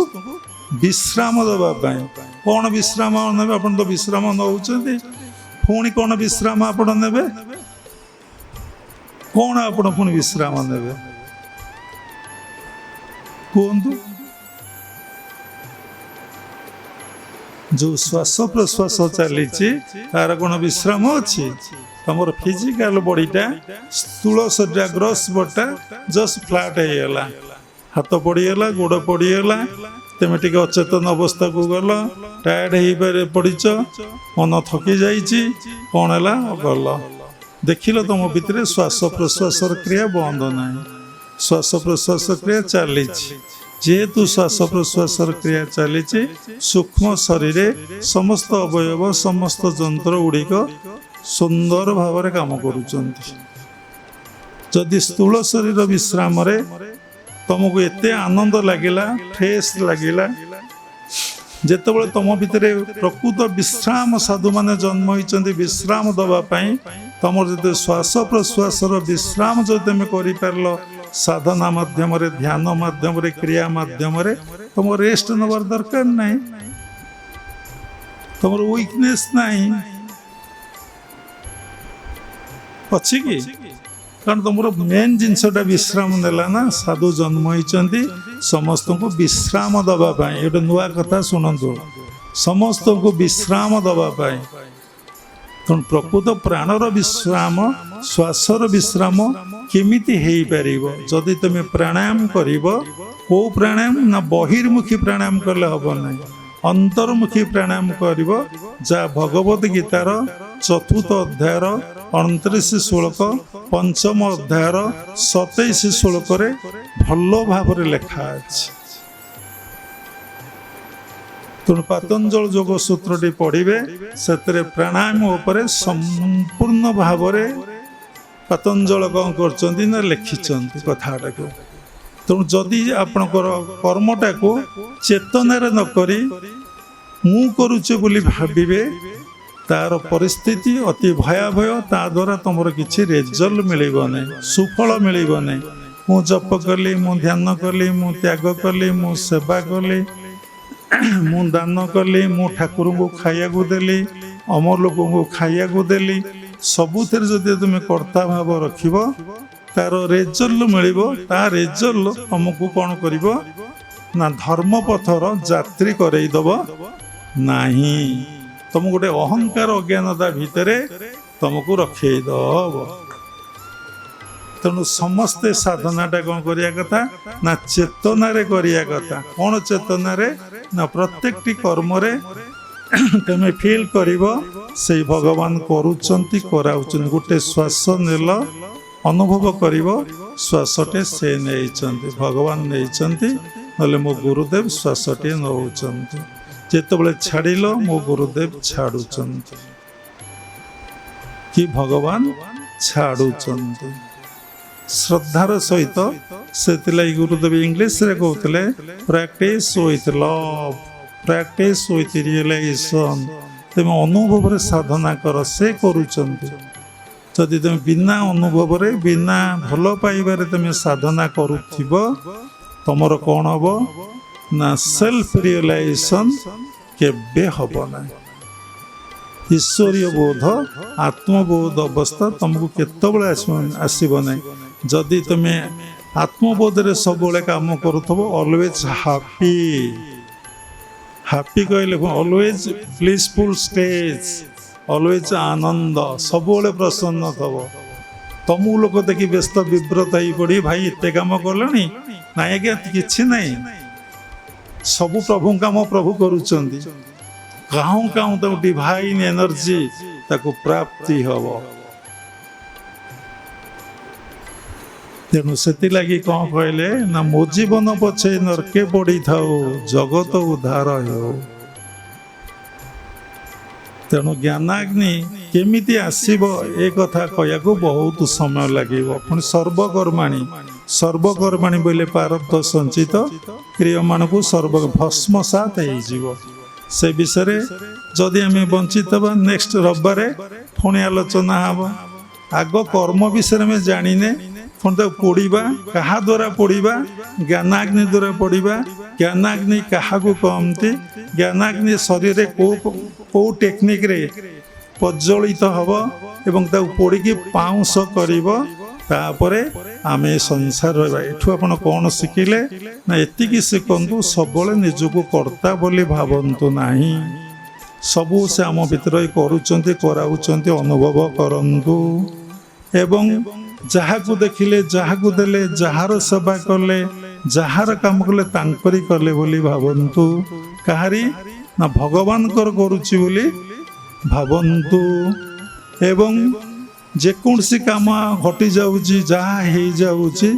ବିଶ୍ରାମ ଦେବା ପାଇଁ। କ'ଣ ବିଶ୍ରାମ ନେବେ? ଆପଣ ତ ବିଶ୍ରାମ ନେଉଛନ୍ତି, ପୁଣି କ'ଣ ବିଶ୍ରାମ ଆପଣ ନେବେ? କ'ଣ ଆପଣ ପୁଣି ବିଶ୍ରାମ ନେବେ କୁହନ୍ତୁ? ଯେଉଁ ଶ୍ୱାସ ପ୍ରଶ୍ୱାସ ଚାଲିଛି ତାର କ'ଣ ବିଶ୍ରାମ ଅଛି? ତମର ଫିଜିକାଲ ବଡିଟା, ସ୍ଥୂଳ ଶରୀର ଗ୍ରସ୍ ବଡିଟା ଜଷ୍ଟ ଫ୍ଲାଟ୍ ହେଇଗଲା, ହାତ ପଡ଼ିଗଲା, ଗୋଡ଼ ପଡ଼ିଗଲା, ତମେ ଟିକେ ଅଚେତନ ଅବସ୍ଥାକୁ ଗଲ, ଟାୟାର୍ଡ ହେଇପାରେ ପଡ଼ିଛ, ମନ ଥକି ଯାଇଛି, କ'ଣ ହେଲା ଗଲ, ଦେଖିଲ ତମ ଭିତରେ ଶ୍ୱାସ ପ୍ରଶ୍ୱାସର କ୍ରିୟା ବନ୍ଦ ନାହିଁ, ଶ୍ୱାସ ପ୍ରଶ୍ୱାସ କ୍ରିୟା ଚାଲିଛି। ଯେହେତୁ ଶ୍ୱାସ ପ୍ରଶ୍ୱାସର କ୍ରିୟା ଚାଲିଛି, ସୂକ୍ଷ୍ମ ଶରୀରରେ ସମସ୍ତ ଅବୟବ, ସମସ୍ତ ଯନ୍ତ୍ର ଗୁଡ଼ିକ ସୁନ୍ଦର ଭାବରେ କାମ କରୁଛନ୍ତି। ଯଦି ସ୍ଥୂଳ ଶରୀର ବିଶ୍ରାମରେ ତମକୁ ଏତେ ଆନନ୍ଦ ଲାଗିଲା, ଫ୍ରେଶ ଲାଗିଲା, ଯେତେବେଳେ ତମ ଭିତରେ ପ୍ରକୃତ ବିଶ୍ରାମ, ସାଧୁମାନେ ଜନ୍ମ ହୋଇଛନ୍ତି ବିଶ୍ରାମ ଦେବା ପାଇଁ, ତମର ଯଦି ଶ୍ୱାସ ପ୍ରଶ୍ୱାସର ବିଶ୍ରାମ ଯଦି ତମେ କରିପାରିଲ ସାଧନା ମାଧ୍ୟମରେ, ଧ୍ୟାନ ମାଧ୍ୟମରେ, କ୍ରିୟା ମାଧ୍ୟମରେ, ତମର ରେଷ୍ଟ ନେବାର ଦରକାର ନାହିଁ, ତମର ୱିକନେସ୍ ନାହିଁ ଅଛି କି? କାରଣ ତମର ମେନ୍ ଜିନିଷଟା ବିଶ୍ରାମ ନେଲା ନା। ସାଧୁ ଜନ୍ମ ହେଇଛନ୍ତି ସମସ୍ତଙ୍କୁ ବିଶ୍ରାମ ଦେବା ପାଇଁ। ଗୋଟେ ନୂଆ କଥା ଶୁଣନ୍ତୁ, ସମସ୍ତଙ୍କୁ ବିଶ୍ରାମ ଦେବା ପାଇଁ। ତେଣୁ ପ୍ରକୃତ ପ୍ରାଣର ବିଶ୍ରାମ, ଶ୍ୱାସର ବିଶ୍ରାମ କେମିତି ହେଇପାରିବ? ଯଦି ତୁମେ ପ୍ରାଣାୟାମ କରିବ, କେଉଁ ପ୍ରାଣାୟାମ ନା ବହିର୍ମୁଖୀ ପ୍ରାଣାୟାମ କଲେ ହେବ ନାହିଁ, ଅନ୍ତର୍ମୁଖୀ ପ୍ରାଣାୟାମ କରିବ, ଯାହା ଭଗବତ ଗୀତାର 4th ଅଧ୍ୟାୟର 29 ଶ୍ଲୋକ, 5ମ ଅଧ୍ୟାୟର 27 ଶ୍ଲୋକରେ ଭଲ ଭାବରେ ଲେଖା ଅଛି। ତେଣୁ ପାତଞ୍ଜଳ ଯୋଗ ସୂତ୍ରଟି ପଢ଼ିବେ, ସେଥିରେ ପ୍ରାଣାୟାମ ଉପରେ ସମ୍ପୂର୍ଣ୍ଣ ଭାବରେ ପାତଞ୍ଜଳ କ'ଣ କରିଛନ୍ତି ନା ଲେଖିଛନ୍ତି କଥାଟାକୁ। ତେଣୁ ଯଦି ଆପଣଙ୍କର କର୍ମଟାକୁ ଚେତନାରେ ନ କରି ମୁଁ କରୁଛି ବୋଲି ଭାବିବେ, ତାର ପରିସ୍ଥିତି ଅତି ଭୟାବହ। ତା ଦ୍ୱାରା ତୁମର କିଛି ରେଜଲ୍ଟ ମିଳିବ ନାହିଁ, ସୁଫଳ ମିଳିବ ନାହିଁ। ମୁଁ ଜପ କଲି, ମୁଁ ଧ୍ୟାନ କଲି, ମୁଁ ତ୍ୟାଗ କଲି, ମୁଁ ସେବା କଲି, ମୁଁ ଦାନ କଲି, ମୁଁ ଠାକୁରଙ୍କୁ ଖାଇବାକୁ ଦେଲି, ଅମର ଲୋକଙ୍କୁ ଖାଇବାକୁ ଦେଲି, ସବୁଥିରେ ଯଦି ତୁମେ କର୍ତ୍ତା ଭାବ ରଖିବ, ତାର ରେଜଲ୍ଟ ମିଳିବ। ତା ରେଜଲ୍ଟ ତମକୁ କ'ଣ କରିବ ନା ଧର୍ମପଥର ଯାତ୍ରୀ କରେଇଦବ ନାହିଁ, ତମକୁ ଗୋଟେ ଅହଙ୍କାର ଅଜ୍ଞାନତା ଭିତରେ ତମକୁ ରଖେଇଦବ। ତେଣୁ ସମସ୍ତେ ସାଧନାଟା କ'ଣ କରିବା କଥା ନା ଚେତନାରେ କରିବା କଥା। କ'ଣ ଚେତନାରେ? ନା ପ୍ରତ୍ୟେକଟି କର୍ମରେ ତମେ ଫିଲ୍ କରିବ ସେଇ ଭଗବାନ କରୁଛନ୍ତି କରାଉଛନ୍ତି। ଗୋଟେ ଶ୍ୱାସ ନେଲ ଅନୁଭବ କରିବ ଶ୍ୱାସଟେ ସେ ନେଇଛନ୍ତି, ଭଗବାନ ନେଇଛନ୍ତି, ନହେଲେ ମୋ ଗୁରୁଦେବ ଶ୍ୱାସଟିଏ ନେଉଛନ୍ତି। ଯେତେବେଳେ ଛାଡ଼ିଲ ମୋ ଗୁରୁଦେବ ଛାଡ଼ୁଛନ୍ତି କି ଭଗବାନ ଛାଡ଼ୁଛନ୍ତି ଶ୍ରଦ୍ଧାର ସହିତ। ସେଥିଲାଗି ଗୁରୁଦେବ ଇଂଲିଶରେ କହୁଥିଲେ practice with love, practice with realisation. ତୁମେ ଅନୁଭବରେ ସାଧନା କର, ସେ କରୁଛନ୍ତି। ଯଦି ତୁମେ ବିନା ଅନୁଭବରେ ବିନା ଭଲ ପାଇବାରେ ତୁମେ ସାଧନା କରୁଥିବ, ତମର କ'ଣ ହବ ନା ସେଲ୍ଫ ରିଏଲାଇଜେସନ୍ କେବେ ହବ ନାହିଁ। ଈଶ୍ୱରୀୟ ବୋଧ ଆତ୍ମବୋଧ ଅବସ୍ଥା ତୁମକୁ କେତେବେଳେ ଆସିବ ନାହିଁ। ଯଦି ତୁମେ ଆତ୍ମବୋଧରେ ସବୁବେଳେ କାମ କରୁଥିବ, ଅଲୱେଜ୍ ହାପି। ହାପି କହିଲେ ଅଲୱେଜ୍ ବ୍ଲିସଫୁଲ୍ ଷ୍ଟେଜ୍, ଅଲୱେଜ୍ ଆନନ୍ଦ, ସବୁବେଳେ ପ୍ରସନ୍ନ ଥବ। ତମକୁ ଲୋକ ଦେଖି ବ୍ୟସ୍ତ ବିବ୍ରତ ହେଇ ପଡ଼ି, ଭାଇ ଏତେ କାମ କଲଣି? ନାଇଁ ଆଜ୍ଞା କିଛି ନାହିଁ, ସବୁ ପ୍ରଭୁଙ୍କ କାମ ପ୍ରଭୁ କରୁଛନ୍ତି। କାହୁଁ କାହୁଁ ତାକୁ ଡିଭାଇନ୍ ଏନର୍ଜି ତାକୁ ପ୍ରାପ୍ତି ହବ। ତେଣୁ ସେଥିଲାଗି କ'ଣ କହିଲେ ନା ମୋ ଜୀବନ ପଛେ ନର୍କେ ପଡ଼ିଥାଉ, ଜଗତ ଉଦ୍ଧାର ହେଉ। ତେଣୁ ଜ୍ଞାନାଗ୍ନି କେମିତି ଆସିବ ଏ କଥା କହିବାକୁ ବହୁତ ସମୟ ଲାଗିବ। ପୁଣି ସର୍ବକର୍ମାଣୀ ବୋଇଲେ ପ୍ରାରବ୍ଧ ସଞ୍ଚିତ କ୍ରିୟମାନଙ୍କୁ ଭସ୍ମସାତ ହେଇଯିବ। ସେ ବିଷୟରେ ଯଦି ଆମେ ବଞ୍ଚିତ ହେବା, ନେକ୍ସଟ ରବିବାରେ ପୁଣି ଆଲୋଚନା ହେବ। ଆଗ କର୍ମ ବିଷୟରେ ଆମେ ଜାଣିନେ, ପୁଣି ତାକୁ ପୋଡ଼ିବା। କାହା ଦ୍ୱାରା ପୋଡ଼ିବା? ଜ୍ଞାନାଗ୍ନି ଦ୍ୱାରା ପୋଡ଼ିବା। ଜ୍ଞାନାଗ୍ନି କାହାକୁ କହନ୍ତି? ଜ୍ଞାନାଗ୍ନି ଶରୀରରେ କେଉଁ ଟେକ୍ନିକରେ ପ୍ରଜ୍ୱଳିତ ହେବ ଏବଂ ତାକୁ ପୋଡ଼ିକି ପାଉଁଶ କରିବ, ତାପରେ ଆମେ ସଂସାର ରହିବା। ଏଠୁ ଆପଣ କ'ଣ ଶିଖିଲେ ନା ଏତିକି ଶିଖନ୍ତୁ, ସବୁବେଳେ ନିଜକୁ କର୍ତ୍ତା ବୋଲି ଭାବନ୍ତୁ ନାହିଁ। ସବୁ ସେ ଆମ ଭିତରେ କରୁଛନ୍ତି, କରାଉଛନ୍ତି, ଅନୁଭବ କରନ୍ତୁ। ଏବଂ ଯାହାକୁ ଦେଖିଲେ, ଯାହାକୁ ଦେଲେ, ଯାହାର ସେବା କଲେ, ଯାହାର କାମ କଲେ ତାଙ୍କରି କଲେ ବୋଲି ଭାବନ୍ତୁ। କାହାରି ନା ଭଗବାନଙ୍କର କରୁଛି ବୋଲି ଭାବନ୍ତୁ। ଏବଂ ଯେକୌଣସି କାମ ଘଟି ଯାଉଛି, ଯାହା ହେଇଯାଉଛି,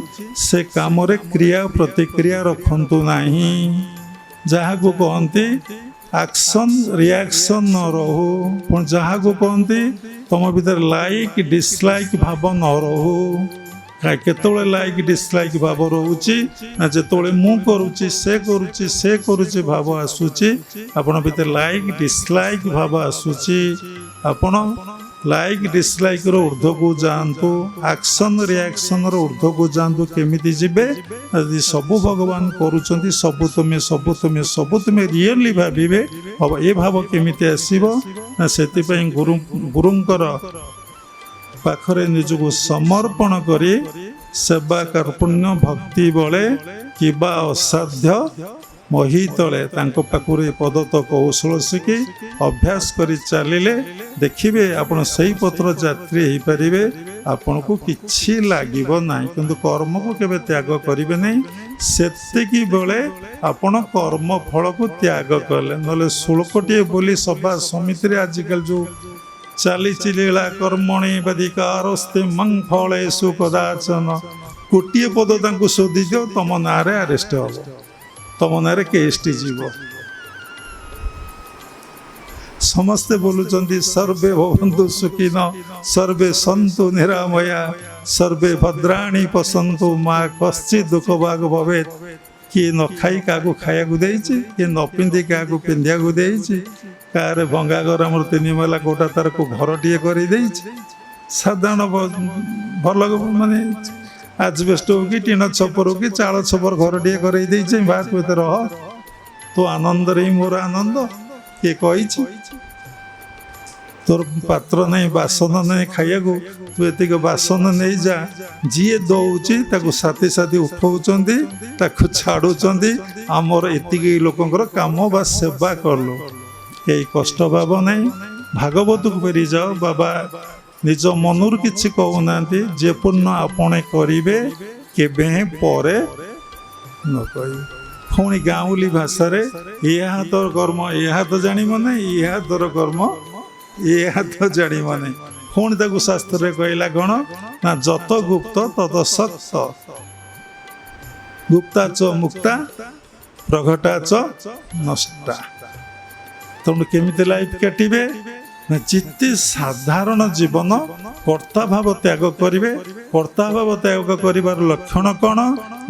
ସେ କାମରେ କ୍ରିୟା ପ୍ରତିକ୍ରିୟା ରଖନ୍ତୁ ନାହିଁ। ଯାହାକୁ କହନ୍ତି ଆକ୍ସନ୍ ରିଆକ୍ସନ୍ ନ ରହୁ। ପୁଣି ଯାହାକୁ କହନ୍ତି ତମ ଭିତରେ ଲାଇକ୍ ଡିସଲାଇକ୍ ଭାବ ନ ରହୁ। କେତେବେଳେ ଲାଇକ୍ ଡିସଲାଇକ୍ ଭାବ ରହୁଛି ନା ଯେତେବେଳେ ମୁଁ କରୁଛି, ସେ କରୁଛି ଭାବ ଆସୁଛି। ଆପଣ ଭିତରେ ଲାଇକ୍ ଡିସଲାଇକ୍ ଭାବ ଆସୁଛି। ଆପଣ ଲାଇକ୍ ଡିସଲାଇକ୍ର ଉର୍ଦ୍ଧ୍ୱକୁ ଯାଆନ୍ତୁ, ଆକ୍ସନ୍ ରିଆକ୍ସନ୍ର ଉର୍ଦ୍ଧ୍ୱକୁ ଯାଆନ୍ତୁ। କେମିତି ଯିବେ? ଯଦି ସବୁ ଭଗବାନ କରୁଛନ୍ତି, ସବୁ ତୁମେ ରିଏଲି ଭାବିବେ, ଏ ଭାବ କେମିତି ଆସିବ ନା ସେଥିପାଇଁ ଗୁରୁଙ୍କର ପାଖରେ ନିଜକୁ ସମର୍ପଣ କରି ସେବା କାର୍ପଣ୍ୟ ଭକ୍ତି ବଳେ କିବା ଅସାଧ୍ୟ ମହି ତଳେ ତାଙ୍କ ପାଖରୁ ପଦତ କୌଶଳ ଶିଖି ଅଭ୍ୟାସ କରି ଚାଲିଲେ ଦେଖିବେ ଆପଣ ସେଇ ପଥର ଯାତ୍ରୀ ହେଇପାରିବେ। ଆପଣଙ୍କୁ କିଛି ଲାଗିବ ନାହିଁ, କିନ୍ତୁ କର୍ମକୁ କେବେ ତ୍ୟାଗ କରିବେ ନାହିଁ। ସେତିକି ବେଳେ ଆପଣ କର୍ମ ଫଳକୁ ତ୍ୟାଗ କଲେ। ନହେଲେ ଶ୍ଲୋକଟିଏ ବୋଲି ସଭା ସମିତିରେ ଆଜିକାଲି ଯେଉଁ ଚାଲିଛି ଲୀଳା କର୍ମଣି ବାଧିକାରସ୍ତେ ମଂ ଫଳେଷୁ କଦାଚନ, ଗୋଟିଏ ପଦ ତାଙ୍କୁ ଶୋଧିଦିଅ, ତମ ନାଁରେ ଆରେଷ୍ଟ ହବ, ତମ ନାଁରେ କେସ୍ଟି ଯିବ। ସମସ୍ତେ ବୋଲୁଛନ୍ତି ସର୍ବେ ଭବନ୍ତୁ ସୁଖିନ ସର୍ବେ ସନ୍ତୁ ନିରାମୟା ସର୍ବେ ଭଦ୍ରାଣୀ ପସନ୍ତୁ ମା କଶ୍ଚିତ୍ ଦୁଃଖ ଭାଗ ଭବେତ୍। କିଏ ନ ଖାଇ କାହାକୁ ଖାଇବାକୁ ଦେଇଛି, କିଏ ନ ପିନ୍ଧି କାହାକୁ ପିନ୍ଧିବାକୁ ଦେଇଛି। କାହାର ଭଙ୍ଗା ଘର ଆମର 3 ମହଲା କୋଟା ତାର ଘରଟିଏ କରିଦେଇଛି। ସାଧାରଣ ଭଲ ମାନେ ଆଜବେଷ୍ଟ ହଉ କି ଟିଣ ଛପର ହଉ କି ଚାଳ ଛପର ଘରଟିଏ କରେଇ ଦେଇଛି। ବାସ ଭିତରେ ରହ, ତୋ ଆନନ୍ଦରେ ହିଁ ମୋର ଆନନ୍ଦ। କିଏ କହିଛି? ତୋର ପାତ୍ର ନାହିଁ, ବାସନ ନାହିଁ ଖାଇବାକୁ, ତୁ ଏତିକି ବାସନ ନେଇଯା। ଯିଏ ଦଉଛି ତାକୁ ସାଥି ସାଥି ଉଠଉଛନ୍ତି, ତାକୁ ଛାଡ଼ୁଛନ୍ତି। ଆମର ଏତିକି ଲୋକଙ୍କର କାମ ବା ସେବା କଲୁ, ଏଇ କଷ୍ଟ ଭାବ ନାହିଁ। ଭାଗବତକୁ ଫେରିଯାଅ, ବାବା ନିଜ ମନରୁ କିଛି କହୁନାହାନ୍ତି। ଯେ ପୂର୍ଣ୍ଣ ଆପଣେ କରିବେ କେବେ ପରେ ନ କହିବେ। ପୁଣି ଗାଉଁଲି ଭାଷାରେ ଏହା ତୋର କର୍ମ, ଏହା ତ ଜାଣିବ ନାହିଁ, ଏହା ତୋର କର୍ମ ଏହା ତ ଜାଣିବ ନାହିଁ। ପୁଣି ତାକୁ ଶାସ୍ତ୍ରରେ କହିଲା କ'ଣ ନା ଯତ ଗୁପ୍ତ ତତ ସତ, ଗୁପ୍ତା ଚ ମୁକ୍ତା ପ୍ରଘଟା ଚ ନଷ୍ଟା। ତେଣୁ କେମିତି ଲାଇଫ କାଟିବେ ନା ଯେତେ ସାଧାରଣ ଜୀବନ କର୍ତ୍ତା ଭାବ ତ୍ୟାଗ କରିବେ। କର୍ତ୍ତା ଭାବ ତ୍ୟାଗ କରିବାର ଲକ୍ଷଣ କ'ଣ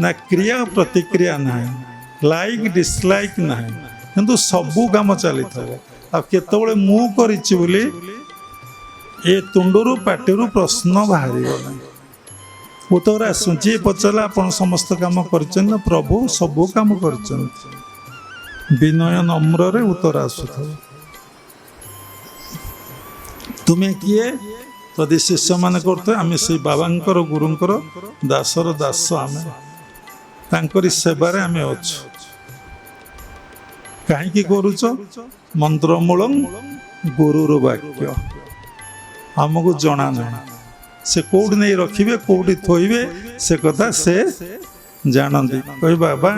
ନା କ୍ରିୟା ପ୍ରତିକ୍ରିୟା ନାହିଁ, ଲାଇକ୍ ଡିସଲାଇକ୍ ନାହିଁ, କିନ୍ତୁ ସବୁ କାମ ଚାଲିଥିବ। ଆଉ କେତେବେଳେ ମୁଁ କରିଛି ବୋଲି ଏ ତୁଣ୍ଡରୁ ପାଟିରୁ ପ୍ରଶ୍ନ ବାହାରିବ ନାହିଁ। ଉତ୍ତର ଆସୁଛି ଯିଏ ପଚାରିଲା ଆପଣ ସମସ୍ତ କାମ କରିଛନ୍ତି ନା? ପ୍ରଭୁ ସବୁ କାମ କରିଛନ୍ତି। ବିନୟ ନମ୍ରରେ ଉତ୍ତର ଆସୁଥିବ। ତୁମେ କିଏ? ଯଦି ଶିଷ୍ୟମାନେ କରୁଥିବେ ଆମେ ସେଇ ବାବାଙ୍କର ଗୁରୁଙ୍କର ଦାସର ଦାସ, ଆମେ ତାଙ୍କରି ସେବାରେ ଆମେ ଅଛୁ। କାହିଁକି କରୁଛ? ମନ୍ତ୍ରମୂଳଂ ଗୁରୁର ବାକ୍ୟ ଆମକୁ ଜଣା ନାହିଁ। ସେ କୋଉଠି ନେଇ ରଖିବେ କୋଉଠି ଥୋଇବେ ସେ କଥା ସେ ଜାଣନ୍ତି। କହି ବାବା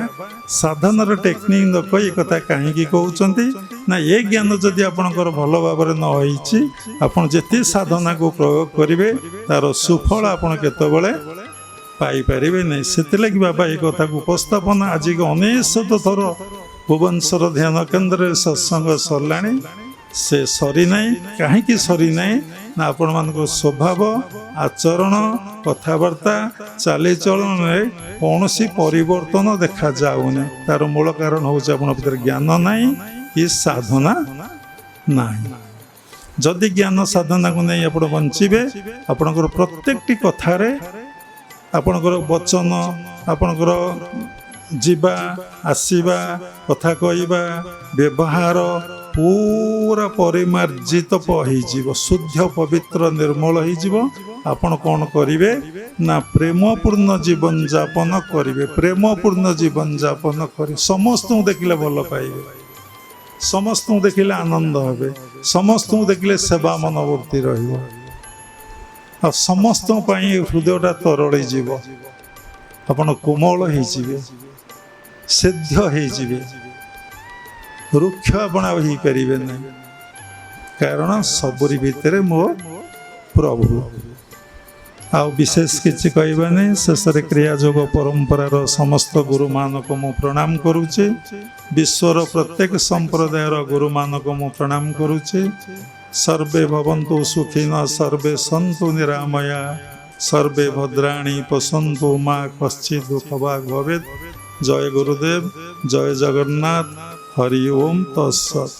ସାଧନାର ଟେକ୍ନିକ୍ ନ କହି ଏ କଥା କାହିଁକି କହୁଛନ୍ତି ନା ଏ ଜ୍ଞାନ ଯଦି ଆପଣଙ୍କର ଭଲ ଭାବରେ ନ ହେଇଛି ଆପଣ ଯେତେ ସାଧନାକୁ ପ୍ରୟୋଗ କରିବେ ତାର ସୁଫଳ ଆପଣ କେତେବେଳେ ପାଇପାରିବେ ନାହିଁ। ସେଥିଲାଗି ବାବା ଏ କଥାକୁ ଉପସ୍ଥାପନା ଆଜିକି ଅନେଶତ ଥର ଭୁବନେଶ୍ୱର ଧ୍ୟାନ କେନ୍ଦ୍ରରେ ସତ୍ସଙ୍ଗ ସରିଲାଣି। ସେ ସରିନାହିଁ। କାହିଁକି ସରିନାହିଁ ନା ଆପଣମାନଙ୍କ ସ୍ୱଭାବ, ଆଚରଣ, କଥାବାର୍ତ୍ତା, ଚାଲିଚଳନରେ କୌଣସି ପରିବର୍ତ୍ତନ ଦେଖାଯାଉନି। ତାର ମୂଳ କାରଣ ହେଉଛି ଆପଣଙ୍କ ଭିତରେ ଜ୍ଞାନ ନାହିଁ କି ସାଧନା ନାହିଁ। ଯଦି ଜ୍ଞାନ ସାଧନାକୁ ନେଇ ଆପଣ ବଞ୍ଚିବେ ଆପଣଙ୍କର ପ୍ରତ୍ୟେକଟି କଥାରେ, ଆପଣଙ୍କର ବଚନ, ଆପଣଙ୍କର ଯିବା ଆସିବା, କଥା କହିବା, ବ୍ୟବହାର ପୁରା ପରିମାର୍ଜିତ ହେଇଯିବ, ଶୁଦ୍ଧ ପବିତ୍ର ନିର୍ମଳ ହେଇଯିବ। ଆପଣ କ'ଣ କରିବେ ନା ପ୍ରେମପୂର୍ଣ୍ଣ ଜୀବନ ଯାପନ କରିବେ। ପ୍ରେମପୂର୍ଣ୍ଣ ଜୀବନ ଯାପନ କରି ସମସ୍ତଙ୍କୁ ଦେଖିଲେ ଭଲ ପାଇବେ, ସମସ୍ତଙ୍କୁ ଦେଖିଲେ ଆନନ୍ଦ ହେବେ, ସମସ୍ତଙ୍କୁ ଦେଖିଲେ ସେବା ମନୋବୃତ୍ତି ରହିବ। ଆଉ ସମସ୍ତଙ୍କ ପାଇଁ ହୃଦୟଟା ତରଳି ଯିବ। ଆପଣ କୋମଳ ହେଇଯିବେ, ସିଦ୍ଧ ହେଇଯିବେ, ରୁକ୍ଷ ଆପଣ ଆଉ ହେଇପାରିବେ ନାହିଁ। କାରଣ ସବୁରି ଭିତରେ ମୋ ପ୍ରଭୁ। ଆଉ ବିଶେଷ କିଛି କହିବାନି। ଶେଷରେ କ୍ରିୟା ଯୋଗ ପରମ୍ପରାର ସମସ୍ତ ଗୁରୁମାନଙ୍କୁ ମୁଁ ପ୍ରଣାମ କରୁଛି। ବିଶ୍ୱର ପ୍ରତ୍ୟେକ ସମ୍ପ୍ରଦାୟର ଗୁରୁମାନଙ୍କୁ ମୁଁ ପ୍ରଣାମ କରୁଛି। ସର୍ବେ ଭବନ୍ତୁ ସୁଖିନ, ସର୍ବେ ସନ୍ତୁ ନିରାମୟା, ସର୍ବେ ଭଦ୍ରାଣୀ ପଶନ୍ତୁ, ମା କଶ୍ଚିତ୍ ଦୁଃଖ ଭାଗ ଭବେତ୍। ଜୟ ଗୁରୁଦେବ, ଜୟ ଜଗନ୍ନାଥ, ହରି ଓମ୍ ତତ୍ସତ୍।